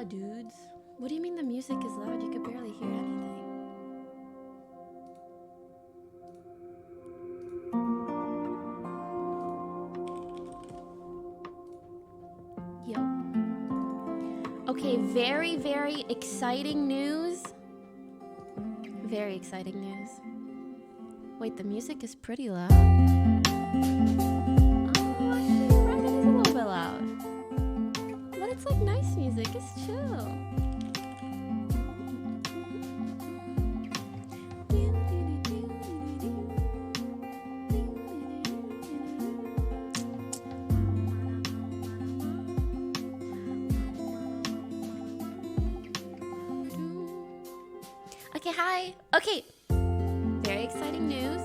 Dudes, what do you mean the music is loud? You could barely hear anything. Yo. Okay, very, very exciting news. Very exciting news. Wait, the music is pretty loud. Oh, actually, you're right, it is a little bit loud. But it's like nice music, it's chill. Okay, hi. Okay, very exciting news.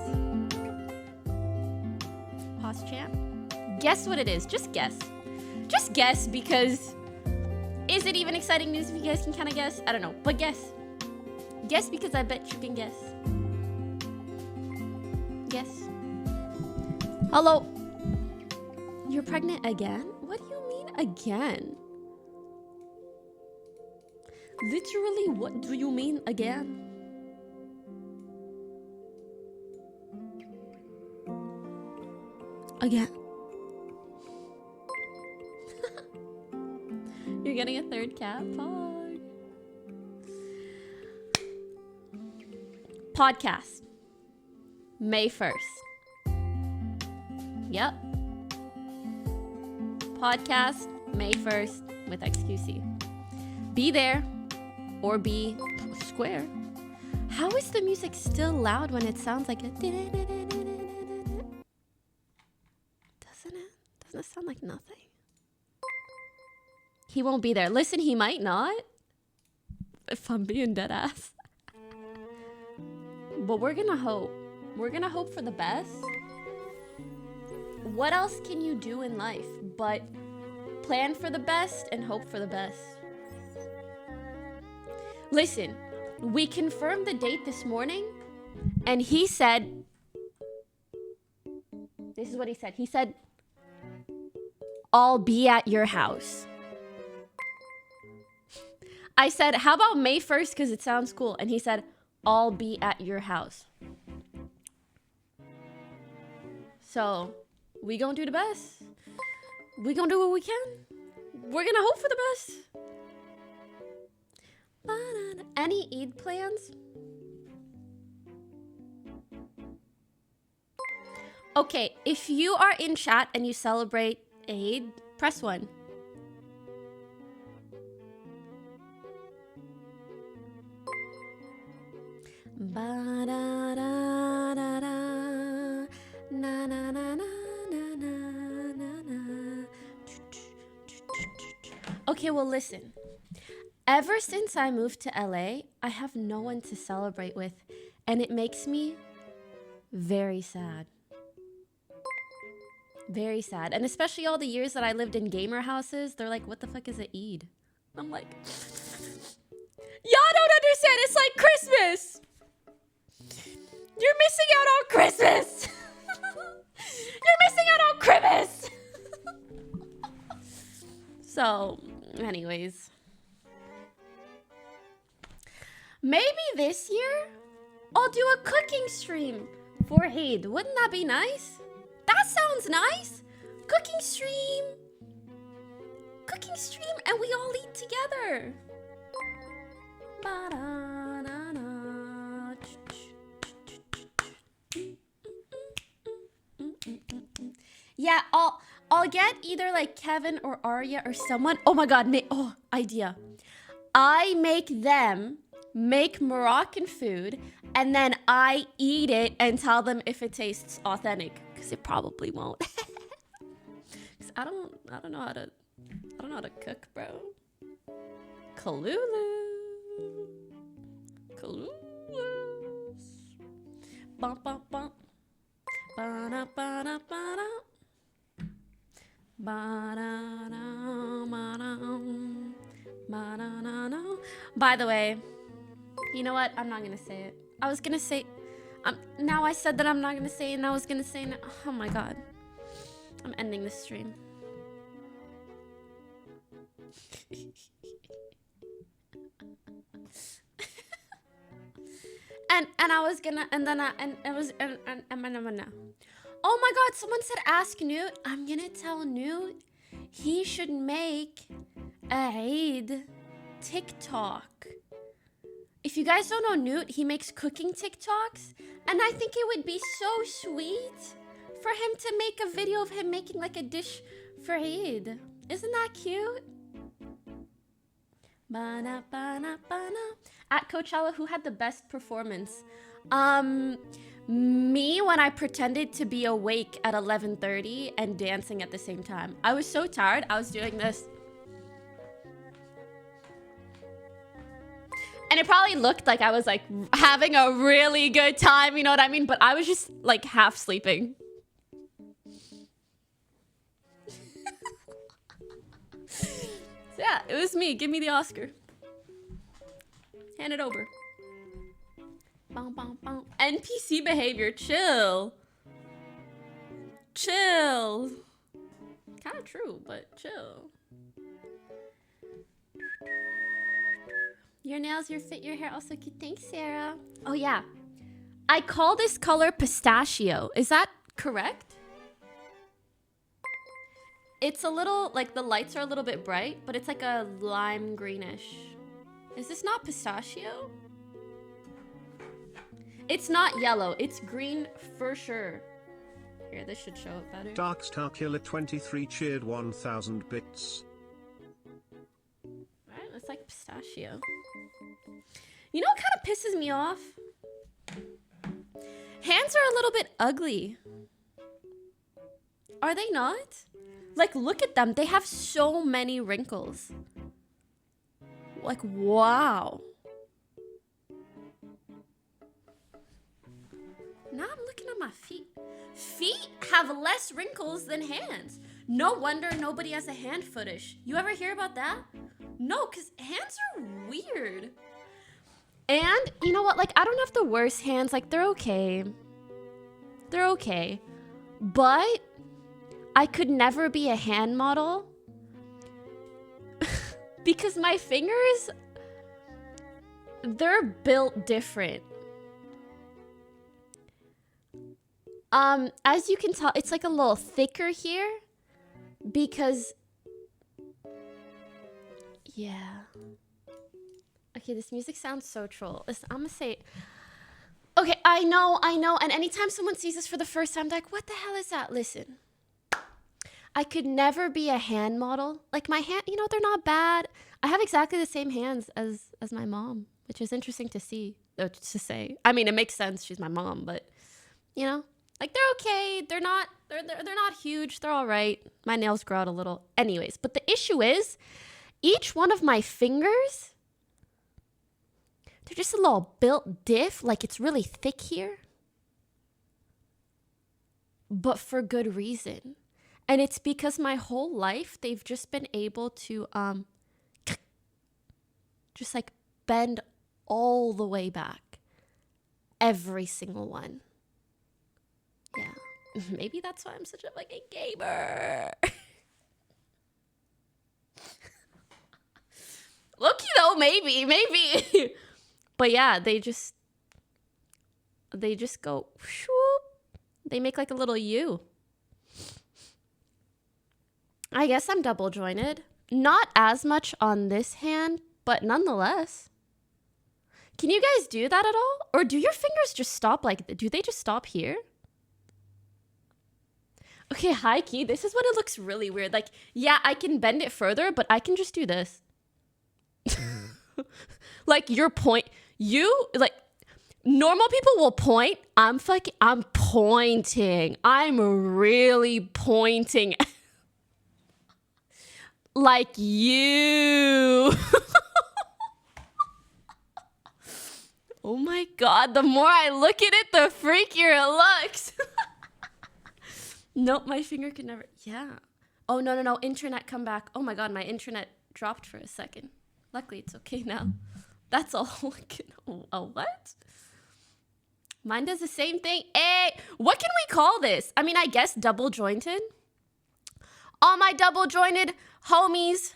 Pause chant. Guess what it is, just guess. Just guess, because is it even exciting news if you guys can kind of guess? I don't know, but guess. Guess, because I bet you can guess. Guess. Hello. You're pregnant again? What do you mean again? Literally, what do you mean again? Again. You're getting a third cat? Pog. Podcast. May 1st. Yep. Podcast, May 1st with XQC. Be there or be square. How is the music still loud when it sounds like a... Doesn't it? Doesn't it sound like nothing? He won't be there. Listen, he might not. If I'm being dead ass. But we're gonna hope. We're gonna hope for the best. What else can you do in life but plan for the best and hope for the best? Listen, we confirmed the date this morning And he said, this is what he said. He said, I'll be at your house. I said, how about May 1st? Because it sounds cool. And he said, I'll be at your house. So we gonna do the best. We gonna do what we can. We're gonna hope for the best. Any Eid plans? Okay, if you are in chat and you celebrate Eid, press 1. Okay, well, listen. Ever since I moved to LA, I have no one to celebrate with, and it makes me very sad. Very sad. And especially all the years that I lived in gamer houses, they're like, what the fuck is an Eid? I'm like, y'all don't understand. It's like Christmas. You're missing out on Christmas. You're missing out on Christmas. So, anyways. Maybe this year, I'll do a cooking stream for Eid. Wouldn't that be nice? That sounds nice. Cooking stream. Cooking stream, and we all eat together. Yeah, I'll get either like Kevin or Arya or someone. Oh my god, idea. I make them make Moroccan food, and then I eat it and tell them if it tastes authentic, because it probably won't. Cause I don't know how to cook, bro. Kalulu. Bum bum bum. Ba-da, ba-da, ba-da. By the way, you know what? I'm not gonna say it. I was gonna say, now I said that I'm not gonna say it, and I was gonna say, oh my god. I'm ending this stream. and I was gonna, and then oh my god, someone said ask Newt. I'm gonna tell Newt he should make a Eid TikTok. If you guys don't know Newt, he makes cooking TikToks, and I think it would be so sweet for him to make a video of him making like a dish for Eid. Isn't that cute? At Coachella, who had the best performance? Me, when I pretended to be awake at 11:30 and dancing at the same time. I was so tired, I was doing this. And it probably looked like I was like having a really good time, you know what I mean? But I was just like half sleeping. So yeah, it was me. Give me the Oscar. Hand it over. NPC behavior, chill. Chill. Kind of true, but chill. Your nails, your fit, your hair also cute. Thanks, Sarah. Oh yeah. I call this color pistachio. Is that correct? It's a little, like the lights are a little bit bright, but it's like a lime greenish. Is this not pistachio? It's not yellow, it's green for sure. Here, this should show it better. Darkstar Killer 23 cheered 1,000 bits. Right, it's like pistachio. You know what kind of pisses me off? Hands are a little bit ugly. Are they not? Like, look at them. They have so many wrinkles. Like, wow. Now I'm looking at my feet. Feet have less wrinkles than hands. No wonder nobody has a hand fetish. You ever hear about that? No, because hands are weird. And you know what? Like, I don't have the worst hands. Like, they're okay. They're okay. But I could never be a hand model because my fingers, they're built different. As you can tell, it's like a little thicker here because, yeah. Okay, this music sounds so troll. Listen, I'm gonna say, okay, I know. And anytime someone sees this for the first time, they're like, what the hell is that? Listen, I could never be a hand model. Like my hand, you know, they're not bad. I have exactly the same hands as my mom, which is interesting to see, to say. I mean, it makes sense. She's my mom, but you know, like they're okay. They're not huge. They're all right. My nails grow out a little. Anyways, but the issue is each one of my fingers, they're just a little built diff. Like it's really thick here, but for good reason. And it's because my whole life, they've just been able to just like bend all the way back. Every single one. Yeah. Maybe that's why I'm such a fucking gamer. Look, you know, maybe. But yeah, they just go, whoop. They make like a little U. I guess I'm double jointed. Not as much on this hand, but nonetheless. Can you guys do that at all? Or do your fingers just stop like, do they just stop here? Okay, high key, this is when it looks really weird. Like, yeah, I can bend it further, but I can just do this. Like your point, like, normal people will point. I'm pointing. I'm really pointing. Like you. Oh my God, the more I look at it, the freakier it looks. Nope, my finger could never, yeah. Oh, no, internet, come back. Oh my God, my internet dropped for a second. Luckily, it's okay now. That's all. Oh, what? Mine does the same thing. Hey, what can we call this? I mean, I guess double jointed. All my double jointed homies,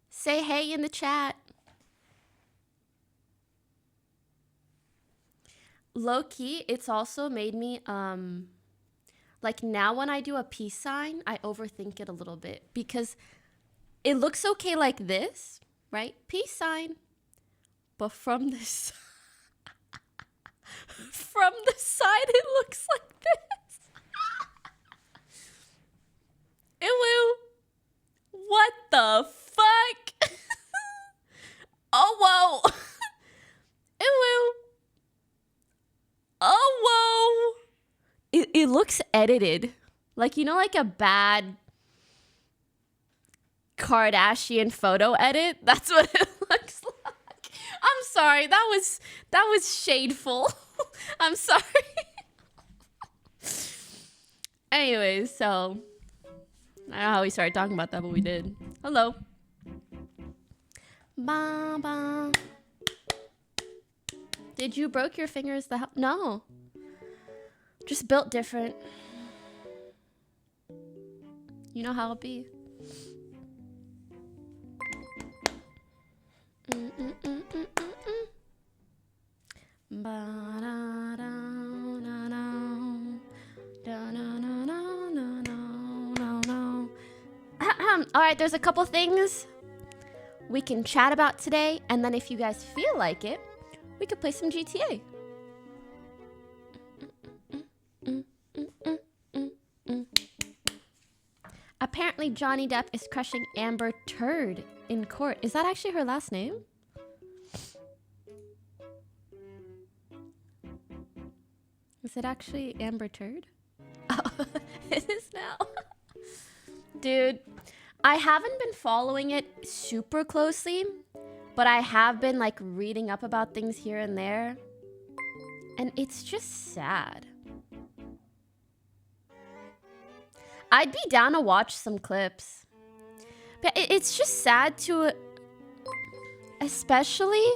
say hey in the chat. Low key, it's also made me, like now when I do a peace sign, I overthink it a little bit because it looks okay like this, right? Peace sign. But from this, from the side, it looks like this. Ew. What the fuck? Oh, whoa. Ew. Oh, whoa. It looks edited. Like, you know, like a bad Kardashian photo edit? That's what it looks like. I'm sorry. That was shadeful. I'm sorry. Anyways, so I don't know how we started talking about that, but we did. Hello. Ba ba. Did you broke your fingers? No. Just built different. You know how it be. All right, there's a couple things we can chat about today, and then if you guys feel like it, we could play some GTA. Apparently Johnny Depp is crushing Amber Turd in court. Is that actually her last name? Is it actually Amber Turd? Oh, it is now. Dude, I haven't been following it super closely, but I have been like reading up about things here and there. And it's just sad. I'd be down to watch some clips. But it's just sad to, especially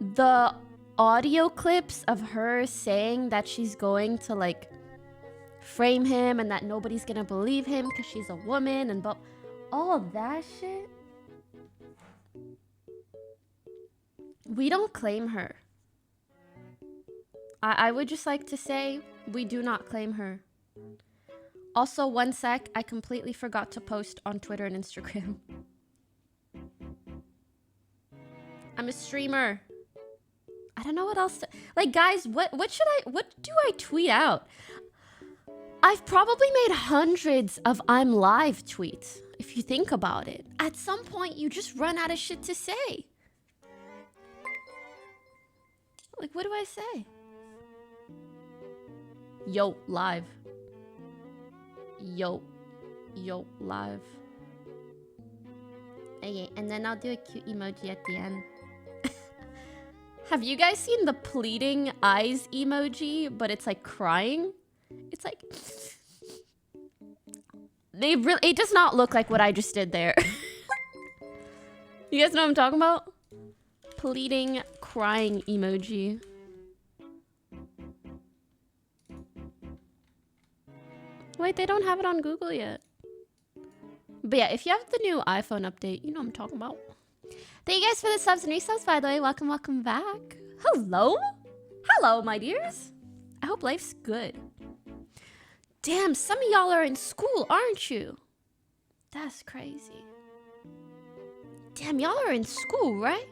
the audio clips of her saying that she's going to like frame him and that nobody's gonna believe him because she's a woman and all of that shit. We don't claim her. I would just like to say we do not claim her. Also, one sec, I completely forgot to post on Twitter and Instagram. I'm a streamer. I don't know what else to, like, guys, what do I tweet out? I've probably made hundreds of I'm live tweets, if you think about it. At some point, you just run out of shit to say. Like, what do I say? Yo, live. Yo, live. Okay, and then I'll do a cute emoji at the end. Have you guys seen the pleading eyes emoji, but it's like crying? It's like... it does not look like what I just did there. You guys know what I'm talking about? Pleading, crying emoji. Wait, they don't have it on Google yet. But yeah, if you have the new iPhone update, you know what I'm talking about. Thank you guys for the subs and resubs, by the way. Welcome back. Hello? Hello, my dears. I hope life's good. Damn, some of y'all are in school, aren't you? That's crazy. Damn, y'all are in school, right?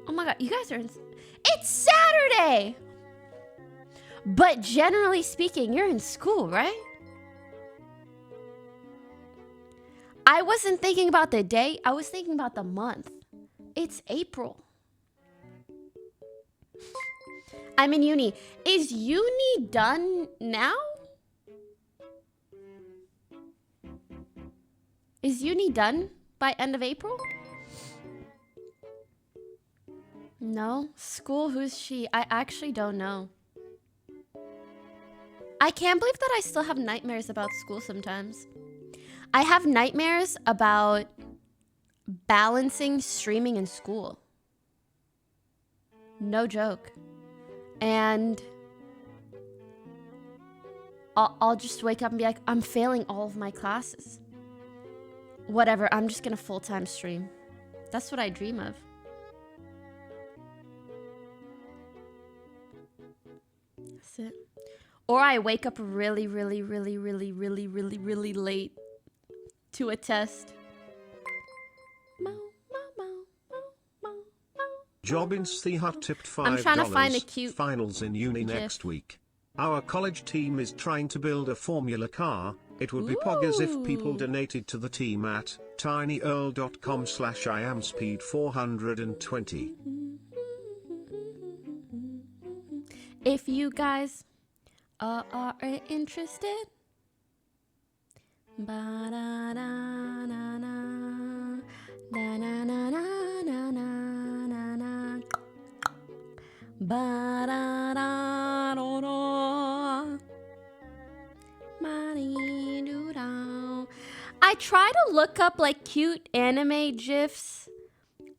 Oh my god, you guys are in... It's Saturday! But generally speaking, you're in school, right? I wasn't thinking about the day. I was thinking about the month. It's April. I'm in uni. Is uni done now? Is uni done by end of April? No? School, who's she? I actually don't know. I can't believe that I still have nightmares about school sometimes. I have nightmares about balancing streaming and school. No joke. And I'll just wake up and be like, I'm failing all of my classes. Whatever, I'm just gonna full-time stream. That's what I dream of. That's it. Or I wake up really late to a test. Jobbins the Hut tipped $5. I'm trying to find a cute finals in uni GIF. next week. Our college team is trying to build a formula car. It would be poggers if people donated to the team at tinyurl.com/iamspeed420. If you guys are interested. Ba-da-da-na-na. Na-na-na-na-na-na-na. Ba-da-da-da-da. Ma-dee-doo-dow. I try to look up like cute anime gifs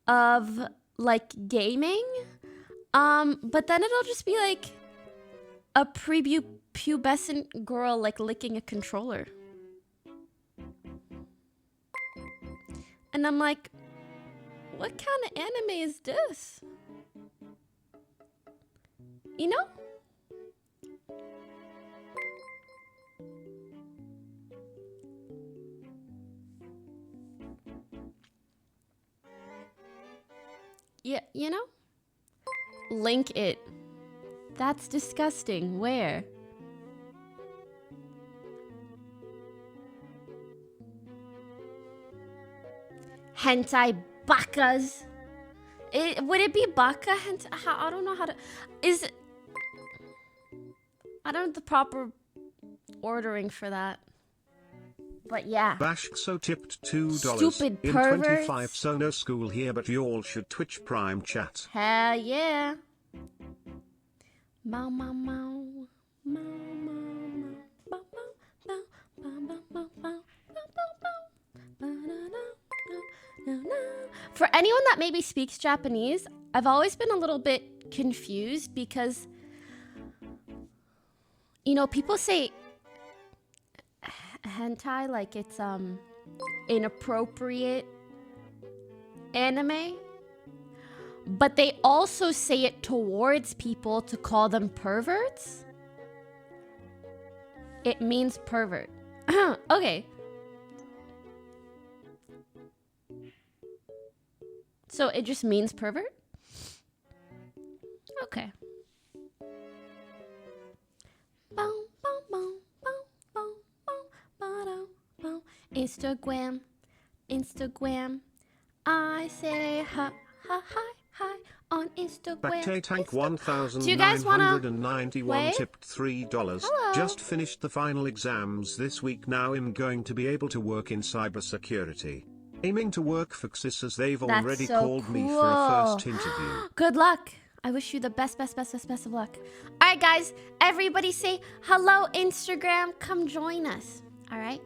of like gaming. But then it'll just be like a prepubescent girl like licking a controller. And I'm like, what kind of anime is this? You know? Yeah, you know? Link it. That's disgusting. Where? Hentai bakas. Would it be baka hentai? I don't know how to... Is it... I don't know the proper ordering for that. But yeah. Bashkso tipped $2. Stupid in perverts. 25, so no school here, but y'all should Twitch Prime chat. Hell yeah. Mow, mow, mow. Mow, mow, mow. Bow, bow, bow. Bow, bow, bow, bow. Bow, bow, bow. Ba-da-da, da, da, da. For anyone that maybe speaks Japanese, I've always been a little bit confused because, you know, people say hentai like it's inappropriate anime, but they also say it towards people to call them perverts. It means pervert. Okay. So it just means pervert? Okay. Instagram, Instagram. I say hi, hi, hi, hi on Instagram. BACEY Tank Do you guys wanna 1991 wait? tipped $3. Hello. Just finished the final exams this week. Now I'm going to be able to work in cybersecurity. Aiming to work for CSIS as they've That's already so called me for a first cool. interview. Good luck. I wish you the best of luck. All right, guys. Everybody say hello, Instagram. Come join us. All right.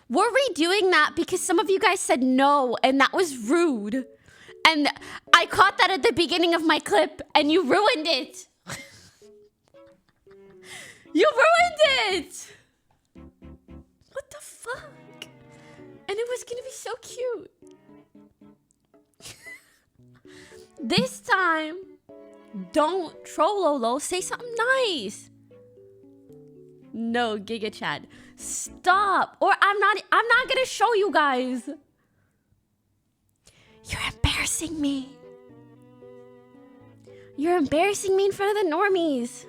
We're redoing that because some of you guys said no, and that was rude. And I caught that at the beginning of my clip, and you ruined it. You ruined it! What the fuck? And it was gonna be so cute. This time, don't trollolo, say something nice. No, Giga Chad. Stop! Or I'm not gonna show you guys. You're embarrassing me. You're embarrassing me in front of the normies.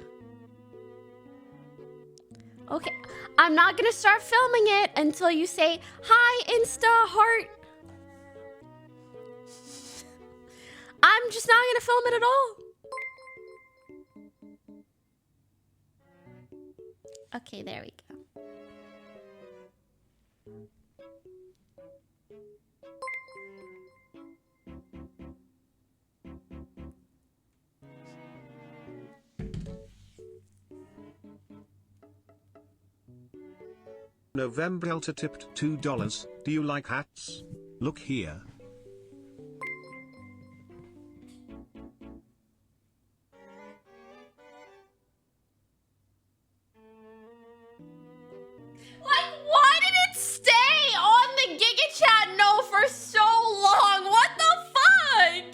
Okay, I'm not gonna start filming it until you say, hi, Insta heart. I'm just not gonna film it at all. Okay, there we go. November Delta tipped $2. Do you like hats? Look here. Like, why did it stay on the Giga Chat no for so long? What the fuck?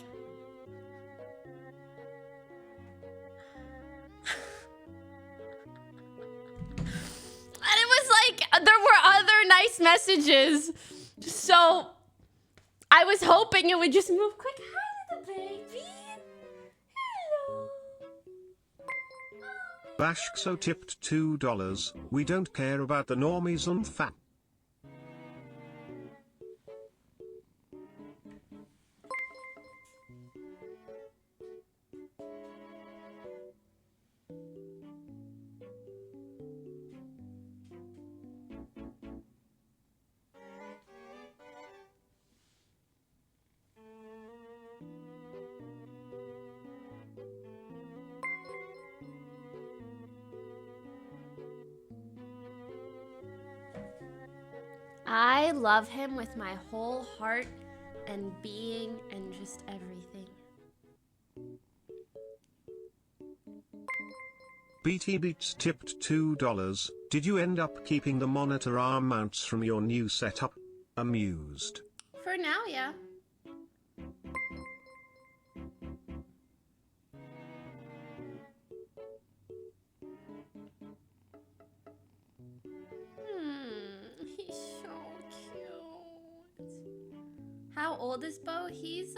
And it was like, there were other nice messages. So, I was hoping it would just move quick. Hi, little baby. Hello. Bashxo tipped $2. We don't care about the normies and fat. I love him with my whole heart and being and just everything. BT Beats tipped $2. Did you end up keeping the monitor arm mounts from your new setup? Amused. For now, yeah. He's so cute. How old is Bo? He's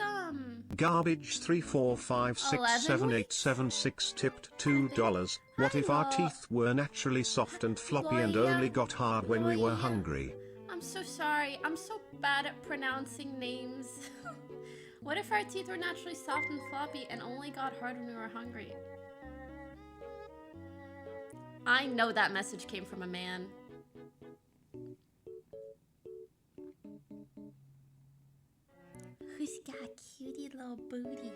Garbage 345678776 tipped $2. What if our teeth were naturally soft and floppy and only got hard when we were hungry? I'm so sorry. I'm so bad at pronouncing names. What if our teeth were naturally soft and floppy and only got hard when we were hungry? I know that message came from a man. Who's got a cutie little booty?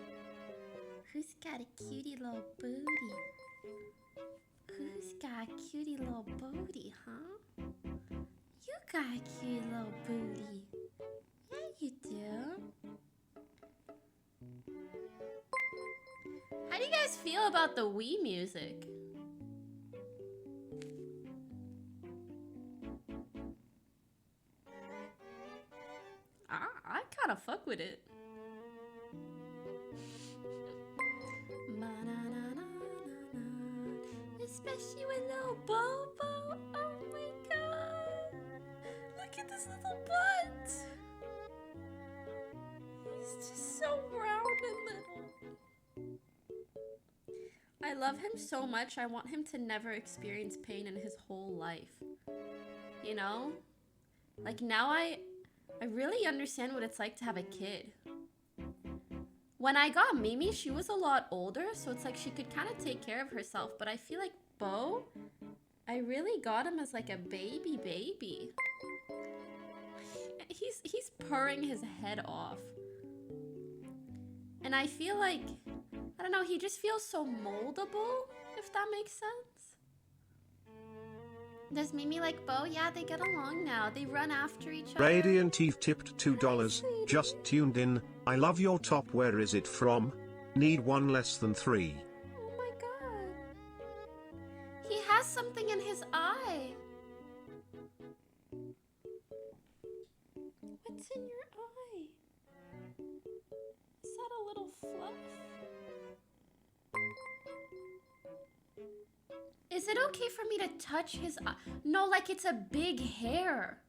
Who's got a cutie little booty? Who's got a cutie little booty, huh? You got a cute little booty. Yeah, you do. How do you guys feel about the Wii music? I kind of fuck with it. Especially with little Bobo. Oh my god. Look at this little butt. He's just so round and little. I love him so much. I want him to never experience pain in his whole life. You know? Like now I really understand what it's like to have a kid. When I got Mimi, she was a lot older, so it's like she could kind of take care of herself. But I feel like Bo, I really got him as like a baby. He's purring his head off. And I feel like, I don't know, he just feels so moldable, if that makes sense. Does Mimi like Bo? Yeah, they get along now. They run after each other. Radiant Eve tipped $2. Just tuned in. I love your top. Where is it from? Need one less than 3. Oh my god. He has something in his eye. What's in your eye? Is that a little fluff? Is it okay for me to touch his eye? No, like it's a big hair.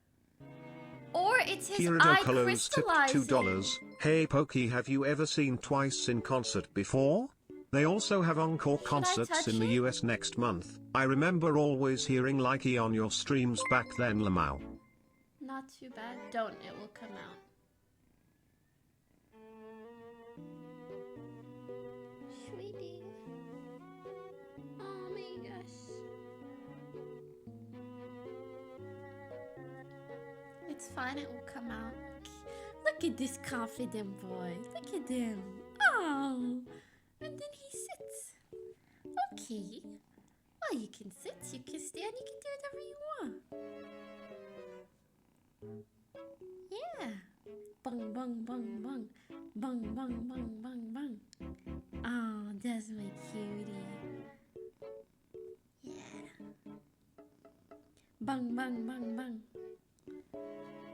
Or it's his eye crystallizing. Tipped $2. Hey Pokey, have you ever seen Twice in concert before? They also have encore concerts in the US next month. I remember always hearing Likey on your streams back then, Lamau. Not too bad. Don't, it will come out. Sweetie. Oh my gosh. It's fine, it will come out. Look at this confident boy. Look at him. Oh. And then he sits. Okay. Well, you can sit, you can stand, you can do whatever you want. Yeah. Bung, bung, bung, bung. Bung, bung, bung, bung, bung. Oh, that's my cutie. Yeah. Bung, bung, bung, bung.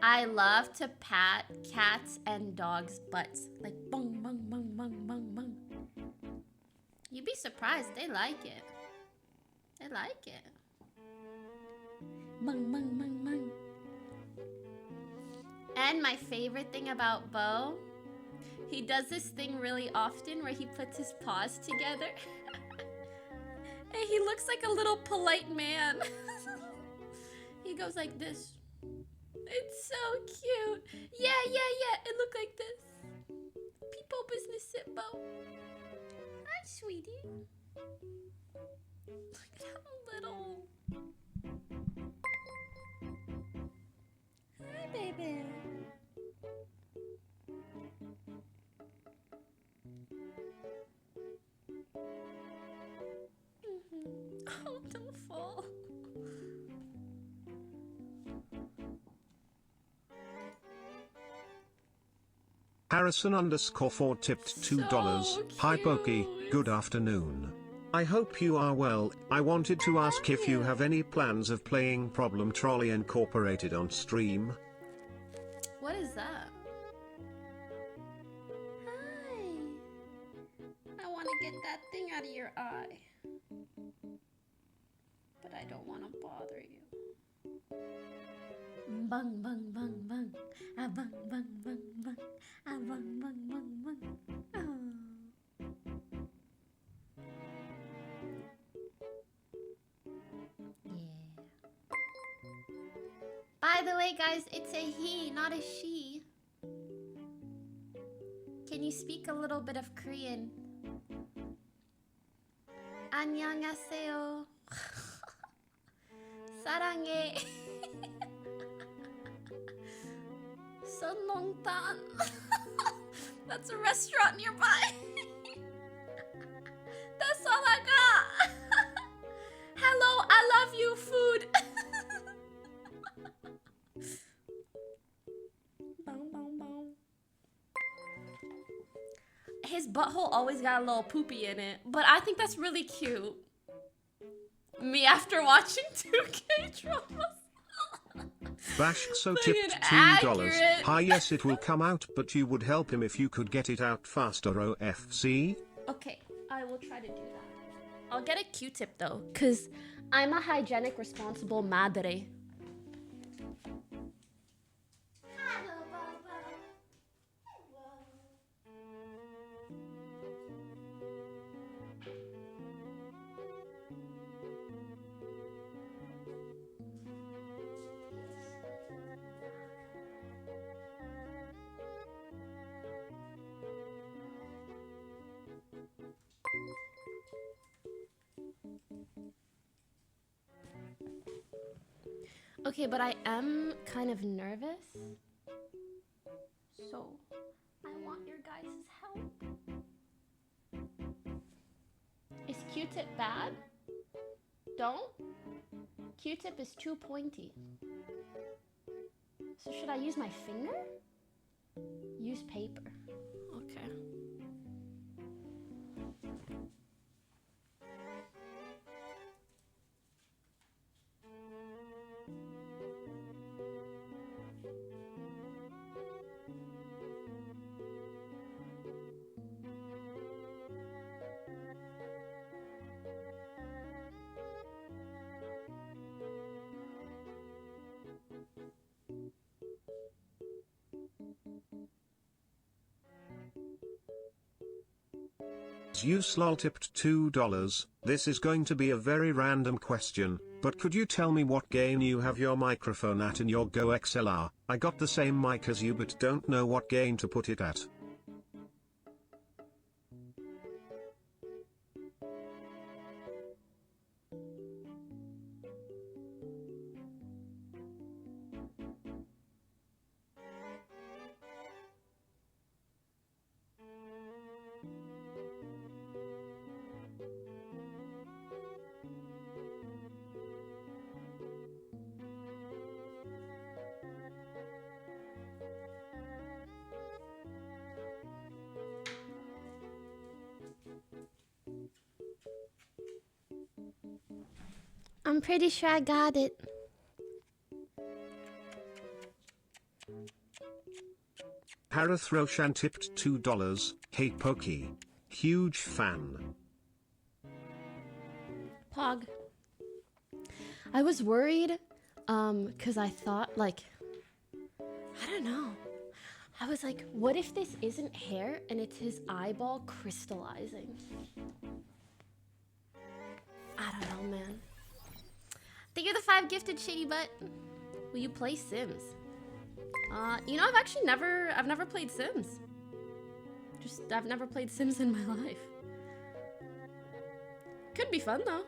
I love to pat cats and dogs' butts. Like bung, bung, bung, bung, bung, bung. You'd be surprised. They like it. They like it. Bung, bung, bung, bung. And my favorite thing about Bo, he does this thing really often where he puts his paws together. And he looks like a little polite man. He goes like this. It's so cute. Yeah. It looked like this. People business sit, Bo. Hi, sweetie. Look at how little. Hi, baby. Oh, don't fall. Harrison_Ford tipped $2. So Hi Pokey, good afternoon. I hope you are well. I wanted to ask if you have any plans of playing Problem Trolley Incorporated on stream. What is that? Hi. I want to get that thing out of your eye. But I don't want to bother you. Bung, bung, bung, bung. Ah, bung, bung, bung, bung. Ah, bung, bung, bung, bung. Oh. Yeah. By the way, guys, it's a he, not a she. Can you speak a little bit of Korean? 안녕하세요. 사랑해. Sunlongtan. That's a restaurant nearby. his butthole always got a little poopy in it, but I think that's really cute. Me after watching 2K dramas. Bashkso Like tipped an $2. accurate- Hi, yes, it will come out, but you would help him if you could get it out faster, OFC. Okay, I will try to do that. I'll get a Q-tip though, cause I'm a hygienic, responsible madre. Okay, but I am kind of nervous. So, I want your guys' help. Is Q-tip bad? Don't? Q-tip is too pointy. So should I use my finger? Use paper. Okay. You slol tipped $2. This is going to be a very random question, but could you tell me what gain you have your microphone at in your Go XLR? I got the same mic as you but don't know what gain to put it at. I'm pretty sure I got it. Harith Roshan tipped $2. Hey Pokey. Huge fan. Pog. I was worried, cause I thought like, I don't know. I was like, what if this isn't hair and it's his eyeball crystallizing? I don't know, man. Thank you for the 5 gifted, shady butt. Will you play Sims? You know, I've never played Sims. I've never played Sims in my life. Could be fun though.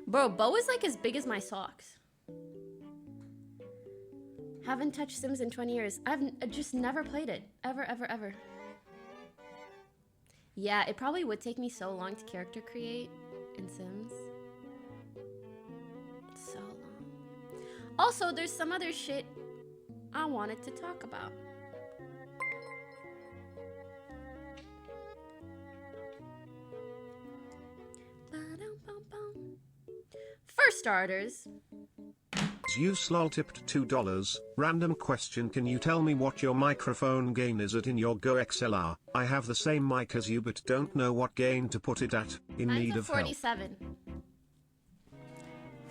Bro, bow is like as big as my socks. Haven't touched Sims in 20 years. I've just never played it. Ever, ever, ever. Yeah, it probably would take me so long to character create in Sims. So long. Also, there's some other shit I wanted to talk about. For starters, You slol tipped $2. Random question, can you tell me what your microphone gain is at in your Go XLR? I have the same mic as you but don't know what gain to put it at. In need of help. 47.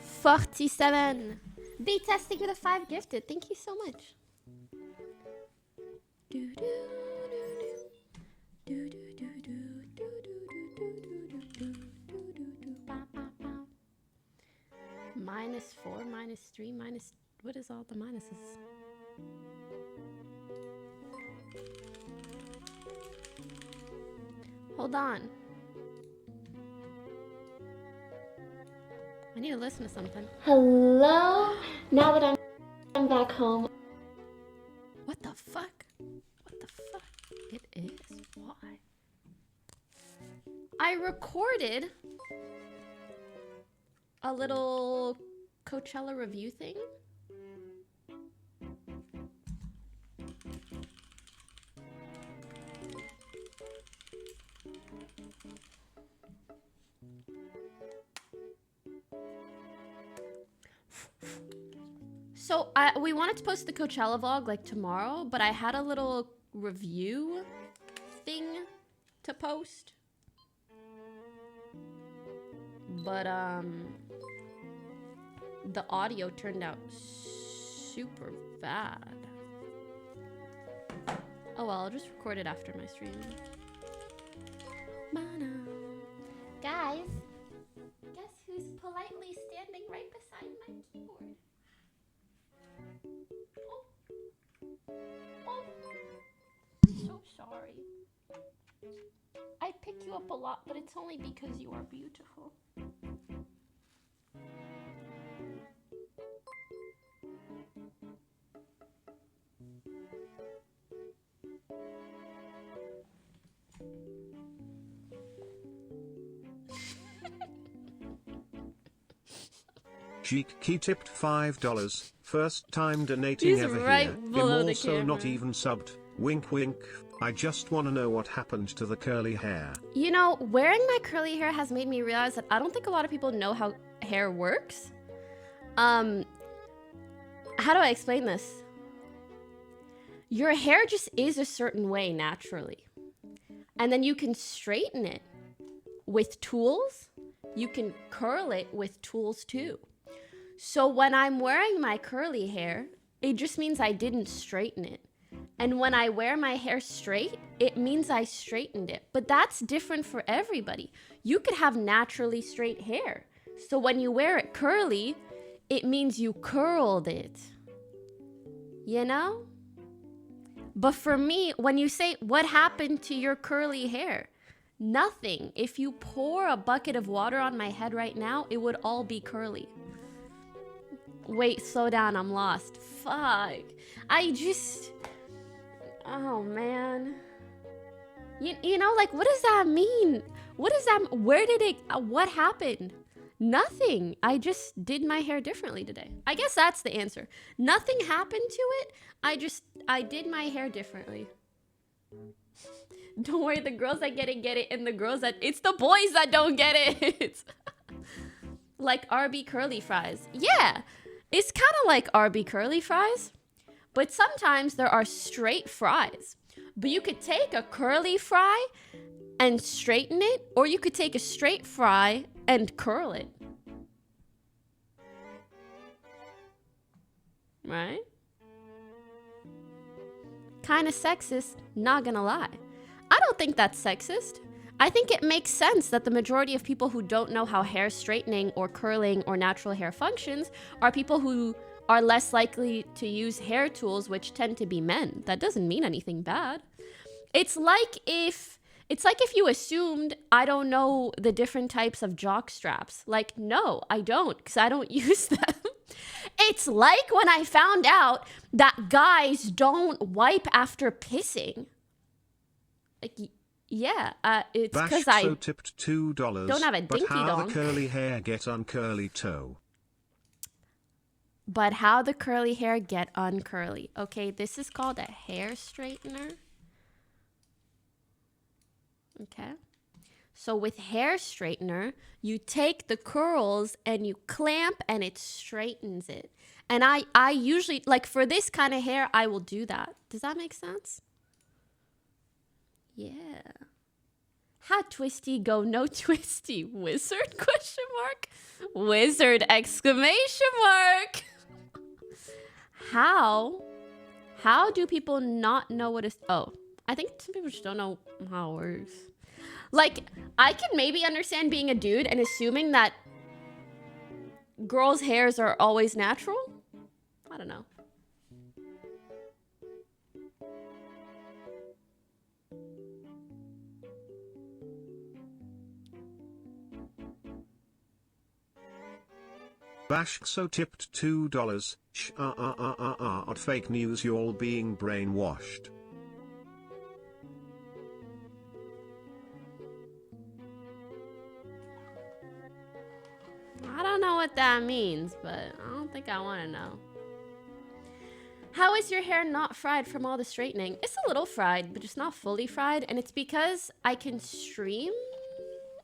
47. B testing with a 5 gifted. Thank you so much. -4, -3, minus... What is all the minuses? Hold on. I need to listen to something. Hello? Now that I'm back home. What the fuck? What the fuck? It is. Why? I recorded a little Coachella review thing. So we wanted to post the Coachella vlog like tomorrow, but I had a little review thing to post. But the audio turned out super bad. Oh well, I'll just record it after my stream. Guys, guess who's politely standing right beside my keyboard? Oh, so sorry. I pick you up a lot, but it's only because you are beautiful. Key tipped $5. First time donating He's ever right here. below the Also not camera. even subbed. Wink wink. I just wanna know what happened to the curly hair. You know, wearing my curly hair has made me realize that I don't think a lot of people know how hair works. How do I explain this? Your hair just is a certain way naturally. And then you can straighten it with tools. You can curl it with tools too. So when I'm wearing my curly hair, it just means I didn't straighten it. And when I wear my hair straight, it means I straightened it. But that's different for everybody. You could have naturally straight hair. So when you wear it curly, it means you curled it. You know? But for me, when you say, what happened to your curly hair? Nothing. If you pour a bucket of water on my head right now, it would all be curly. Wait, slow down, I'm lost. Fuck. Oh man. You know, like, what does that mean? What happened? Nothing. I just did my hair differently today. I guess that's the answer. Nothing happened to it. I did my hair differently. Don't worry, the girls that get it, and it's the boys that don't get it. Like RB curly fries. Yeah, it's kind of like RB curly fries, but sometimes there are straight fries. But you could take a curly fry and straighten it, or you could take a straight fry and curl it. Right? Kind of sexist, not gonna lie. I don't think that's sexist. I think it makes sense that the majority of people who don't know how hair straightening or curling or natural hair functions are people who are less likely to use hair tools, which tend to be men. That doesn't mean anything bad. It's like if you assumed I don't know the different types of jock straps. Like, no, I don't, because I don't use them. It's like when I found out that guys don't wipe after pissing. Like, yeah, it's because I tipped $2, don't have a dinky but how dong. the curly hair get uncurly toe. But how the curly hair get uncurly. Okay, this is called a hair straightener. Okay. So with hair straightener, you take the curls and you clamp and it straightens it. And I usually, like for this kind of hair, I will do that. Does that make sense? Yeah. How twisty go no twisty? Wizard question mark? Wizard exclamation mark. How do people not know what is, oh, I think some people just don't know how it works. Like, I can maybe understand being a dude and assuming that girls' hairs are always natural. I don't know. Bashkso tipped $2. At fake news, you're all being brainwashed. I don't know what that means, but I don't think I want to know. How is your hair not fried from all the straightening? It's a little fried, but it's not fully fried. And it's because I can stream,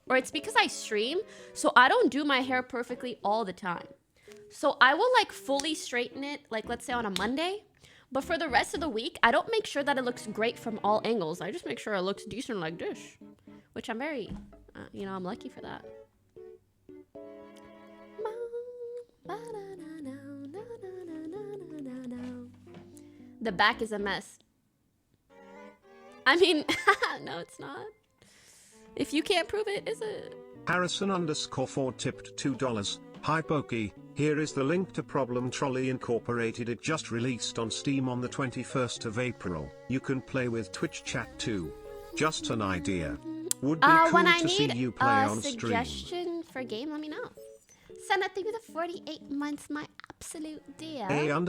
or it's because I stream, so I don't do my hair perfectly all the time. So I will like fully straighten it, like let's say on a Monday. But for the rest of the week, I don't make sure that it looks great from all angles. I just make sure it looks decent like this, which I'm very, I'm lucky for that. The back is a mess. I mean, no, it's not. If you can't prove it, is it? Harrison_4 tipped $2. Hi Pokey, here is the link to Problem Trolley Incorporated. It just released on Steam on the 21st of April. You can play with Twitch chat too. Just an idea. Would be cool to see you play on stream. Suggestion for game, let me know. Send that thing with a 48 months, my absolute dear. A_down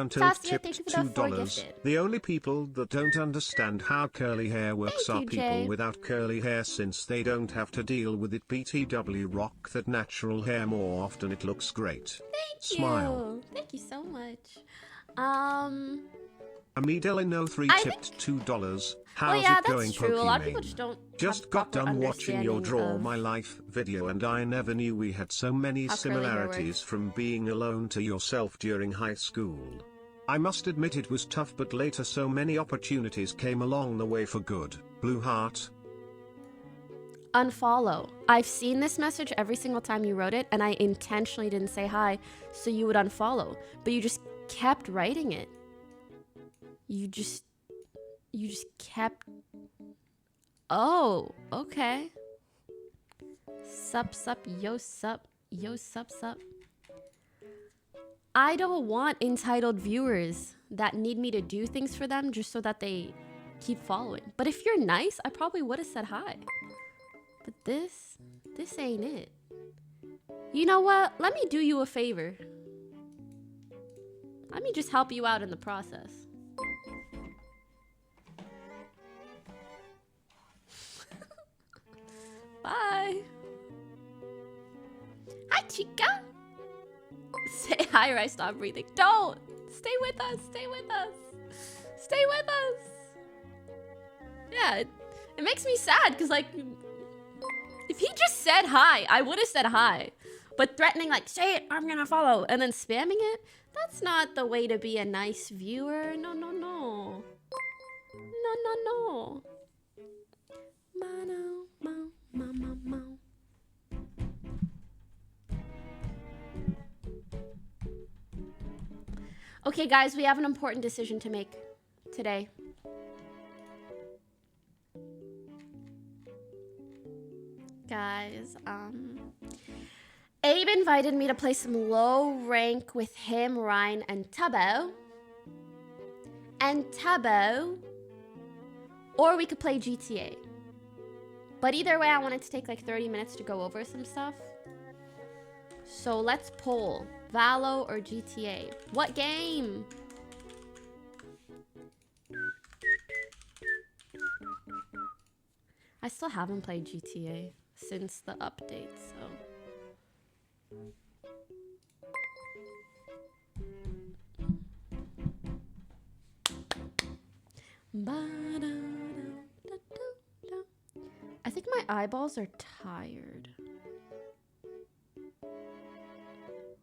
tilt tipped $2. The only people that don't understand how curly hair works are people without curly hair, since they don't have to deal with it. BTW rock that natural hair more often, it looks great. Smile. Thank you so much. Amidellino3 tipped $2. How's it going, true. A lot of people Pokimane? Just got done watching your Draw My Life video and I never knew we had so many similarities from being alone to yourself during high school. I must admit it was tough, but later so many opportunities came along the way for good. Blue heart. Unfollow. I've seen this message every single time you wrote it, and I intentionally didn't say hi so you would unfollow, but you just kept writing it. You just kept. Oh, okay. Sup, yo, sup. I don't want entitled viewers that need me to do things for them just so that they keep following. But if you're nice, I probably would have said hi. But this ain't it. You know what? Let me do you a favor. Let me just help you out in the process. Bye. Hi, chica. Say hi or I stop breathing. Don't. Stay with us. Stay with us. Stay with us. Yeah, it makes me sad because, like, if he just said hi, I would have said hi. But threatening, like, say it, I'm gonna follow, and then spamming it, that's not the way to be a nice viewer. No, no, no. No, no, no. Mono, mo, mo, mo, mo. Okay, guys, we have an important decision to make today. Guys, Abe invited me to play some low rank with him, Ryan, and Tubbo. Or we could play GTA. But either way, I wanted to take like 30 minutes to go over some stuff. So let's poll. Valo or GTA? What game? I still haven't played GTA since the update, so... I think my eyeballs are tired.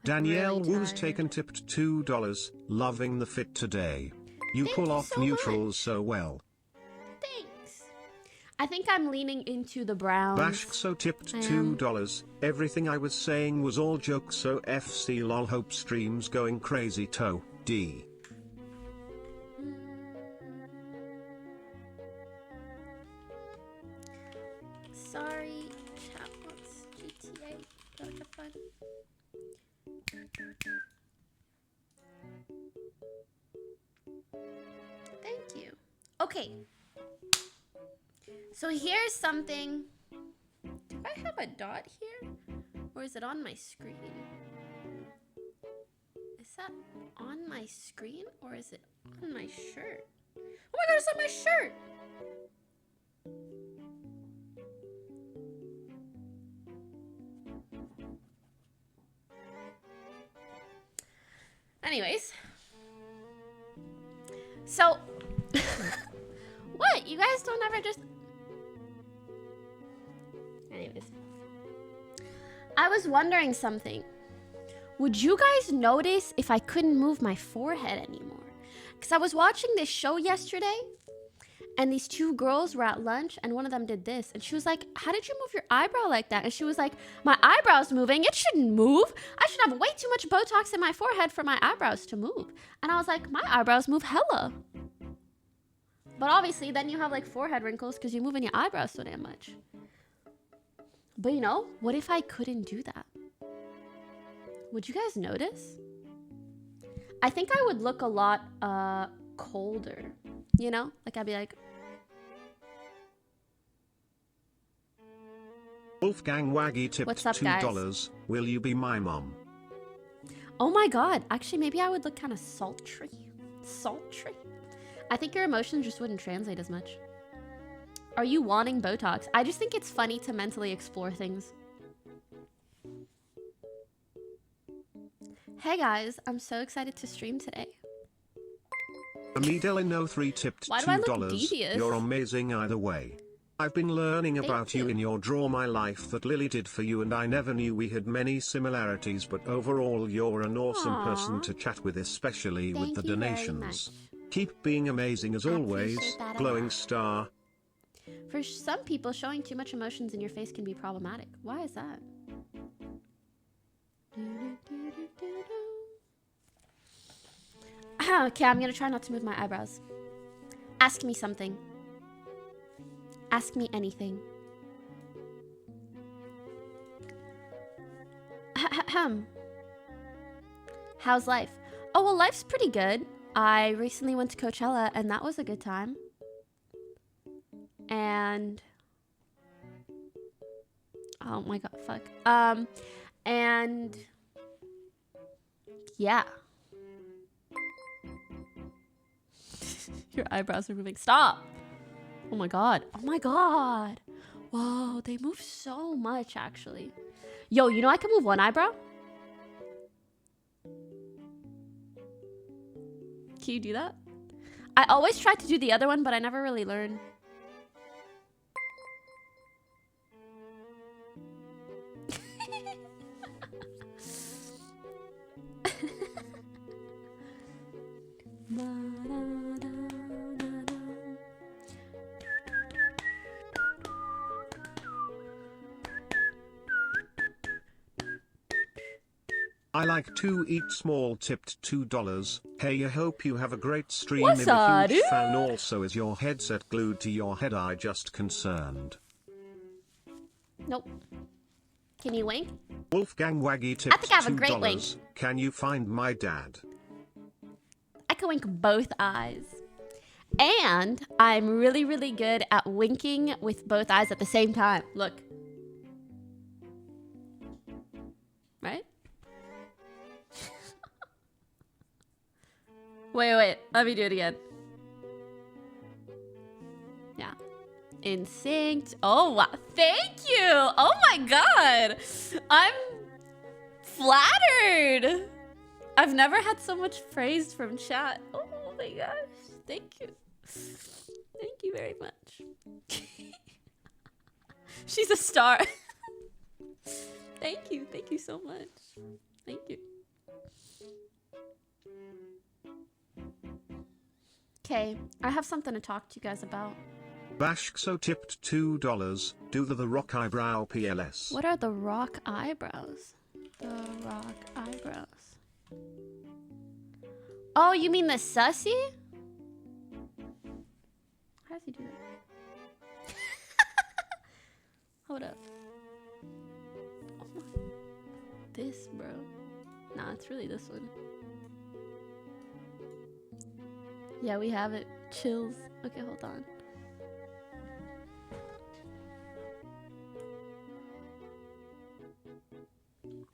Danielle really Wu's tired. taken tipped $2. Loving the fit today. You Thank pull you off so neutrals much. so well. Thanks. I think I'm leaning into the browns. Bashkso tipped $2. Everything I was saying was all jokes, so FC lol. Hope streams going crazy. Toe D. Sorry, chat wants GTA. Go have fun. Thank you. Okay. So here's something. Do I have a dot here? Or is it on my screen? my screen or is it on my shirt? Oh my god, it's on my shirt! Anyways. So, what? You guys don't ever just... Anyways. I was wondering something. Would you guys notice if I couldn't move my forehead anymore? Because I was watching this show yesterday, and these two girls were at lunch, and one of them did this. And she was like, how did you move your eyebrow like that? And she was like, my eyebrow's moving. It shouldn't move. I should have way too much Botox in my forehead for my eyebrows to move. And I was like, my eyebrows move hella. But obviously, then you have like forehead wrinkles because you're moving your eyebrows so damn much. But you know, what if I couldn't do that? Would you guys notice? I think I would look a lot colder. You know? Like I'd be like... Wolfgang Waggy tipped What's up, $2. guys? Will you be my mom? Oh my god. Actually, maybe I would look kind of sultry. Sultry? I think your emotions just wouldn't translate as much. Are you wanting Botox? I just think it's funny to mentally explore things. Hey guys, I'm so excited to stream today. Amidellin03 tipped Why do I look $2. devious? You're amazing either way. I've been learning Thank about you you. in your Draw My Life that Lily did for you, and I never knew we had many similarities, but overall you're an awesome person Aw. to chat with, especially with Thank the you very donations. much. Keep being amazing as I always, appreciate that a glowing lot. star. For some people, showing too much emotions in your face can be problematic. Why is that? Okay, I'm gonna try not to move my eyebrows. Ask me something. Ask me anything. How's life? Oh, well, life's pretty good. I recently went to Coachella, and that was a good time. And... oh my god, fuck. And... yeah. Your eyebrows are moving. Stop! Oh my god. Oh my god. Whoa, they move so much, actually. Yo, you know I can move one eyebrow? Can you do that? I always try to do the other one, but I never really learn. I like to eat small tipped $2. Hey, I hope you have a great stream. What's I'm a up, huge dude? fan. Also, is your headset glued to your head? I just concerned. Nope. Can you wink? Wolfgang Waggy tipped think I have a great $2. wink. Can you find my dad? I can wink both eyes. And I'm really, really good at winking with both eyes at the same time. Look. Right? Wait. Let me do it again. Yeah. In sync. Oh, wow. Thank you. Oh my god. I'm flattered. I've never had so much praise from chat. Oh my gosh. Thank you. Thank you very much. She's a star. Thank you. Thank you so much. Thank you. Okay, I have something to talk to you guys about. Bashkso tipped $2. Do the rock eyebrow PLS. What are the rock eyebrows? The rock eyebrows. Oh, you mean the sussy? How does he do that? Hold up. Oh my. This, bro. Nah, it's really this one. Yeah, we have it. Chills. Okay, hold on.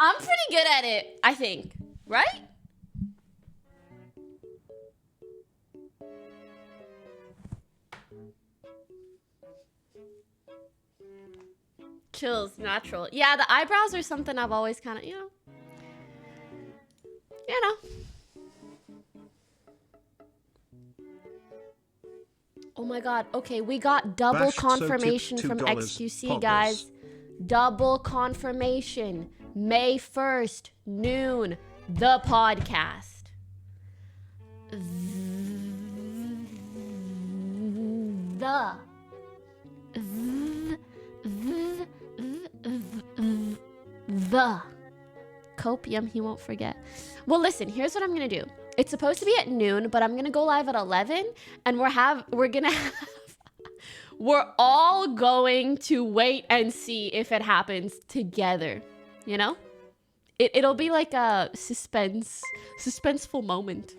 I'm pretty good at it, I think. Right? Chills, natural. Yeah, the eyebrows are something I've always kind of, you know. Oh my God. Okay, we got double Bash, so confirmation tip from $2 XQC, poggers. guys. Double confirmation. May 1st, noon, the podcast. The copium, he won't forget. Well, listen, here's what I'm gonna do. It's supposed to be at noon, but I'm gonna go live at 11, and we're all going to wait and see if it happens together. You know, it'll be like a suspenseful moment.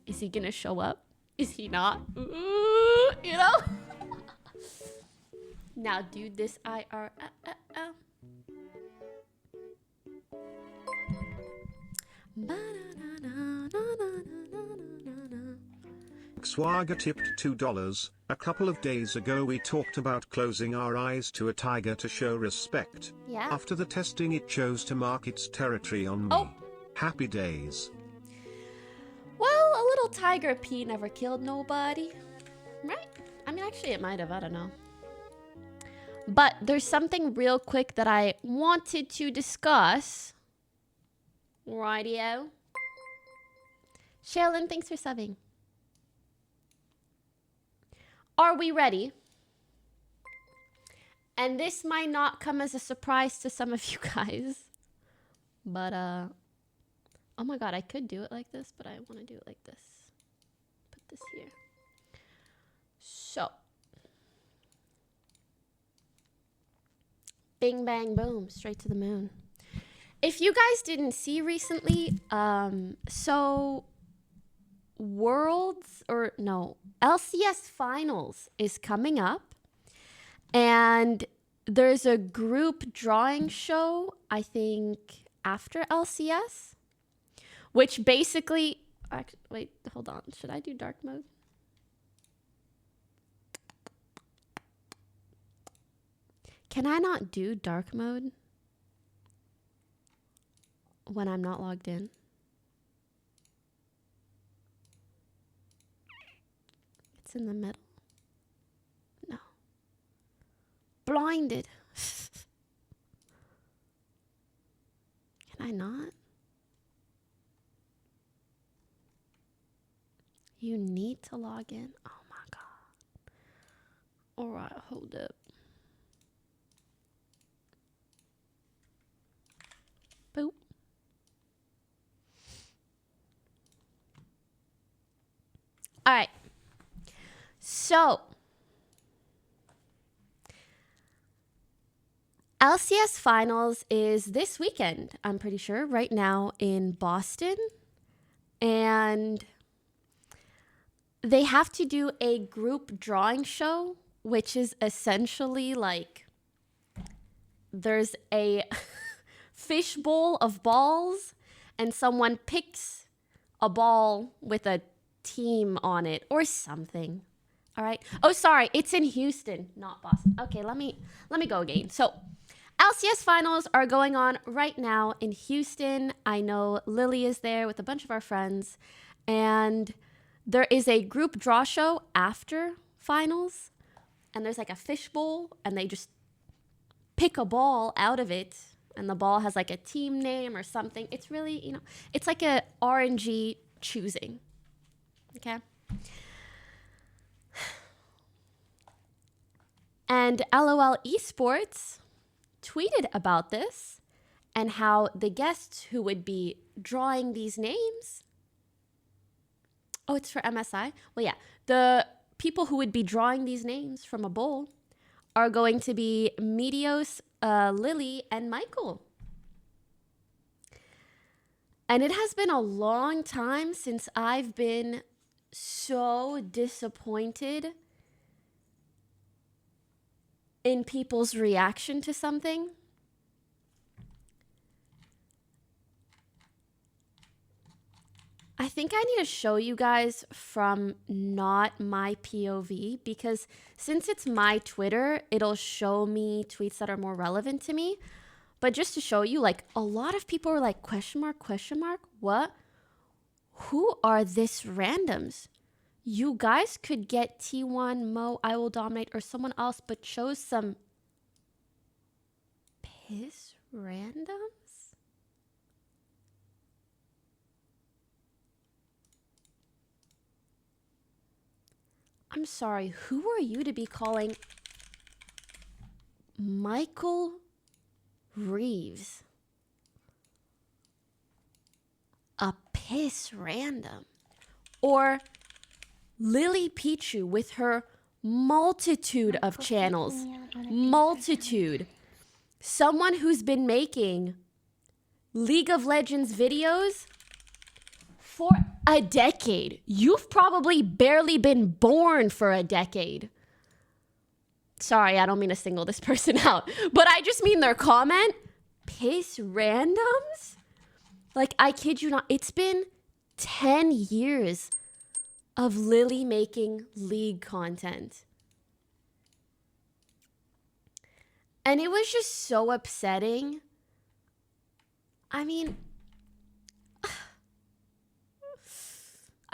Is he gonna show up? Is he not? Ooh, you know. Now do this IRL. Swagger tipped $2. A couple of days ago we talked about closing our eyes to a tiger to show respect. Yeah. After the testing it chose to mark its territory on me. Oh. Happy days. Well, a little tiger pee never killed nobody. Right? I mean, actually it might have, I don't know. But there's something real quick that I wanted to discuss. Rightio. Shaylin, thanks for subbing. Are we ready? And this might not come as a surprise to some of you guys. But, oh my God, I could do it like this, but I want to do it like this. Put this here. So. Bing, bang, boom, straight to the moon. If you guys didn't see recently, so LCS Finals is coming up, and there's a group drawing show, I think, after LCS, which basically, wait, hold on, should I do dark mode? Can I not do dark mode when I'm not logged in? It's in the middle. No. Blinded. Can I not? You need to log in? Oh my God. All right, hold up. Boop. All right. So, LCS Finals is this weekend, I'm pretty sure, right now in Boston. And they have to do a group drawing show, which is essentially like there's a fishbowl of balls and someone picks a ball with a team on it or something. All right. Oh, sorry. It's in Houston, not Boston. Okay, let me go again. So, LCS Finals are going on right now in Houston. I know Lily is there with a bunch of our friends, and there is a group draw show after finals, and there's like a fishbowl, and they just pick a ball out of it, and the ball has like a team name or something. It's really, you know, it's like a RNG choosing. Okay. And LOL Esports tweeted about this and how the guests who would be drawing these names. Oh, it's for MSI? Well, yeah. The people who would be drawing these names from a bowl are going to be Meteos, Lily, and Michael. And it has been a long time since I've been so disappointed in people's reaction to something. I think I need to show you guys from not my POV, because since it's my Twitter, it'll show me tweets that are more relevant to me. But just to show you, like, a lot of people are like, question mark, what? Who are this randoms? You guys could get T1, Mo, I Will Dominate, or someone else, but chose some piss randoms? I'm sorry, who are you to be calling Michael Reeves a piss random? Or Lily Pichu with her multitude of channels. Multitude. Someone who's been making League of Legends videos for a decade. You've probably barely been born for a decade. Sorry, I don't mean to single this person out, but I just mean their comment. Piss randoms? Like, I kid you not, it's been 10 years of Lily making League content. And it was just so upsetting. I mean,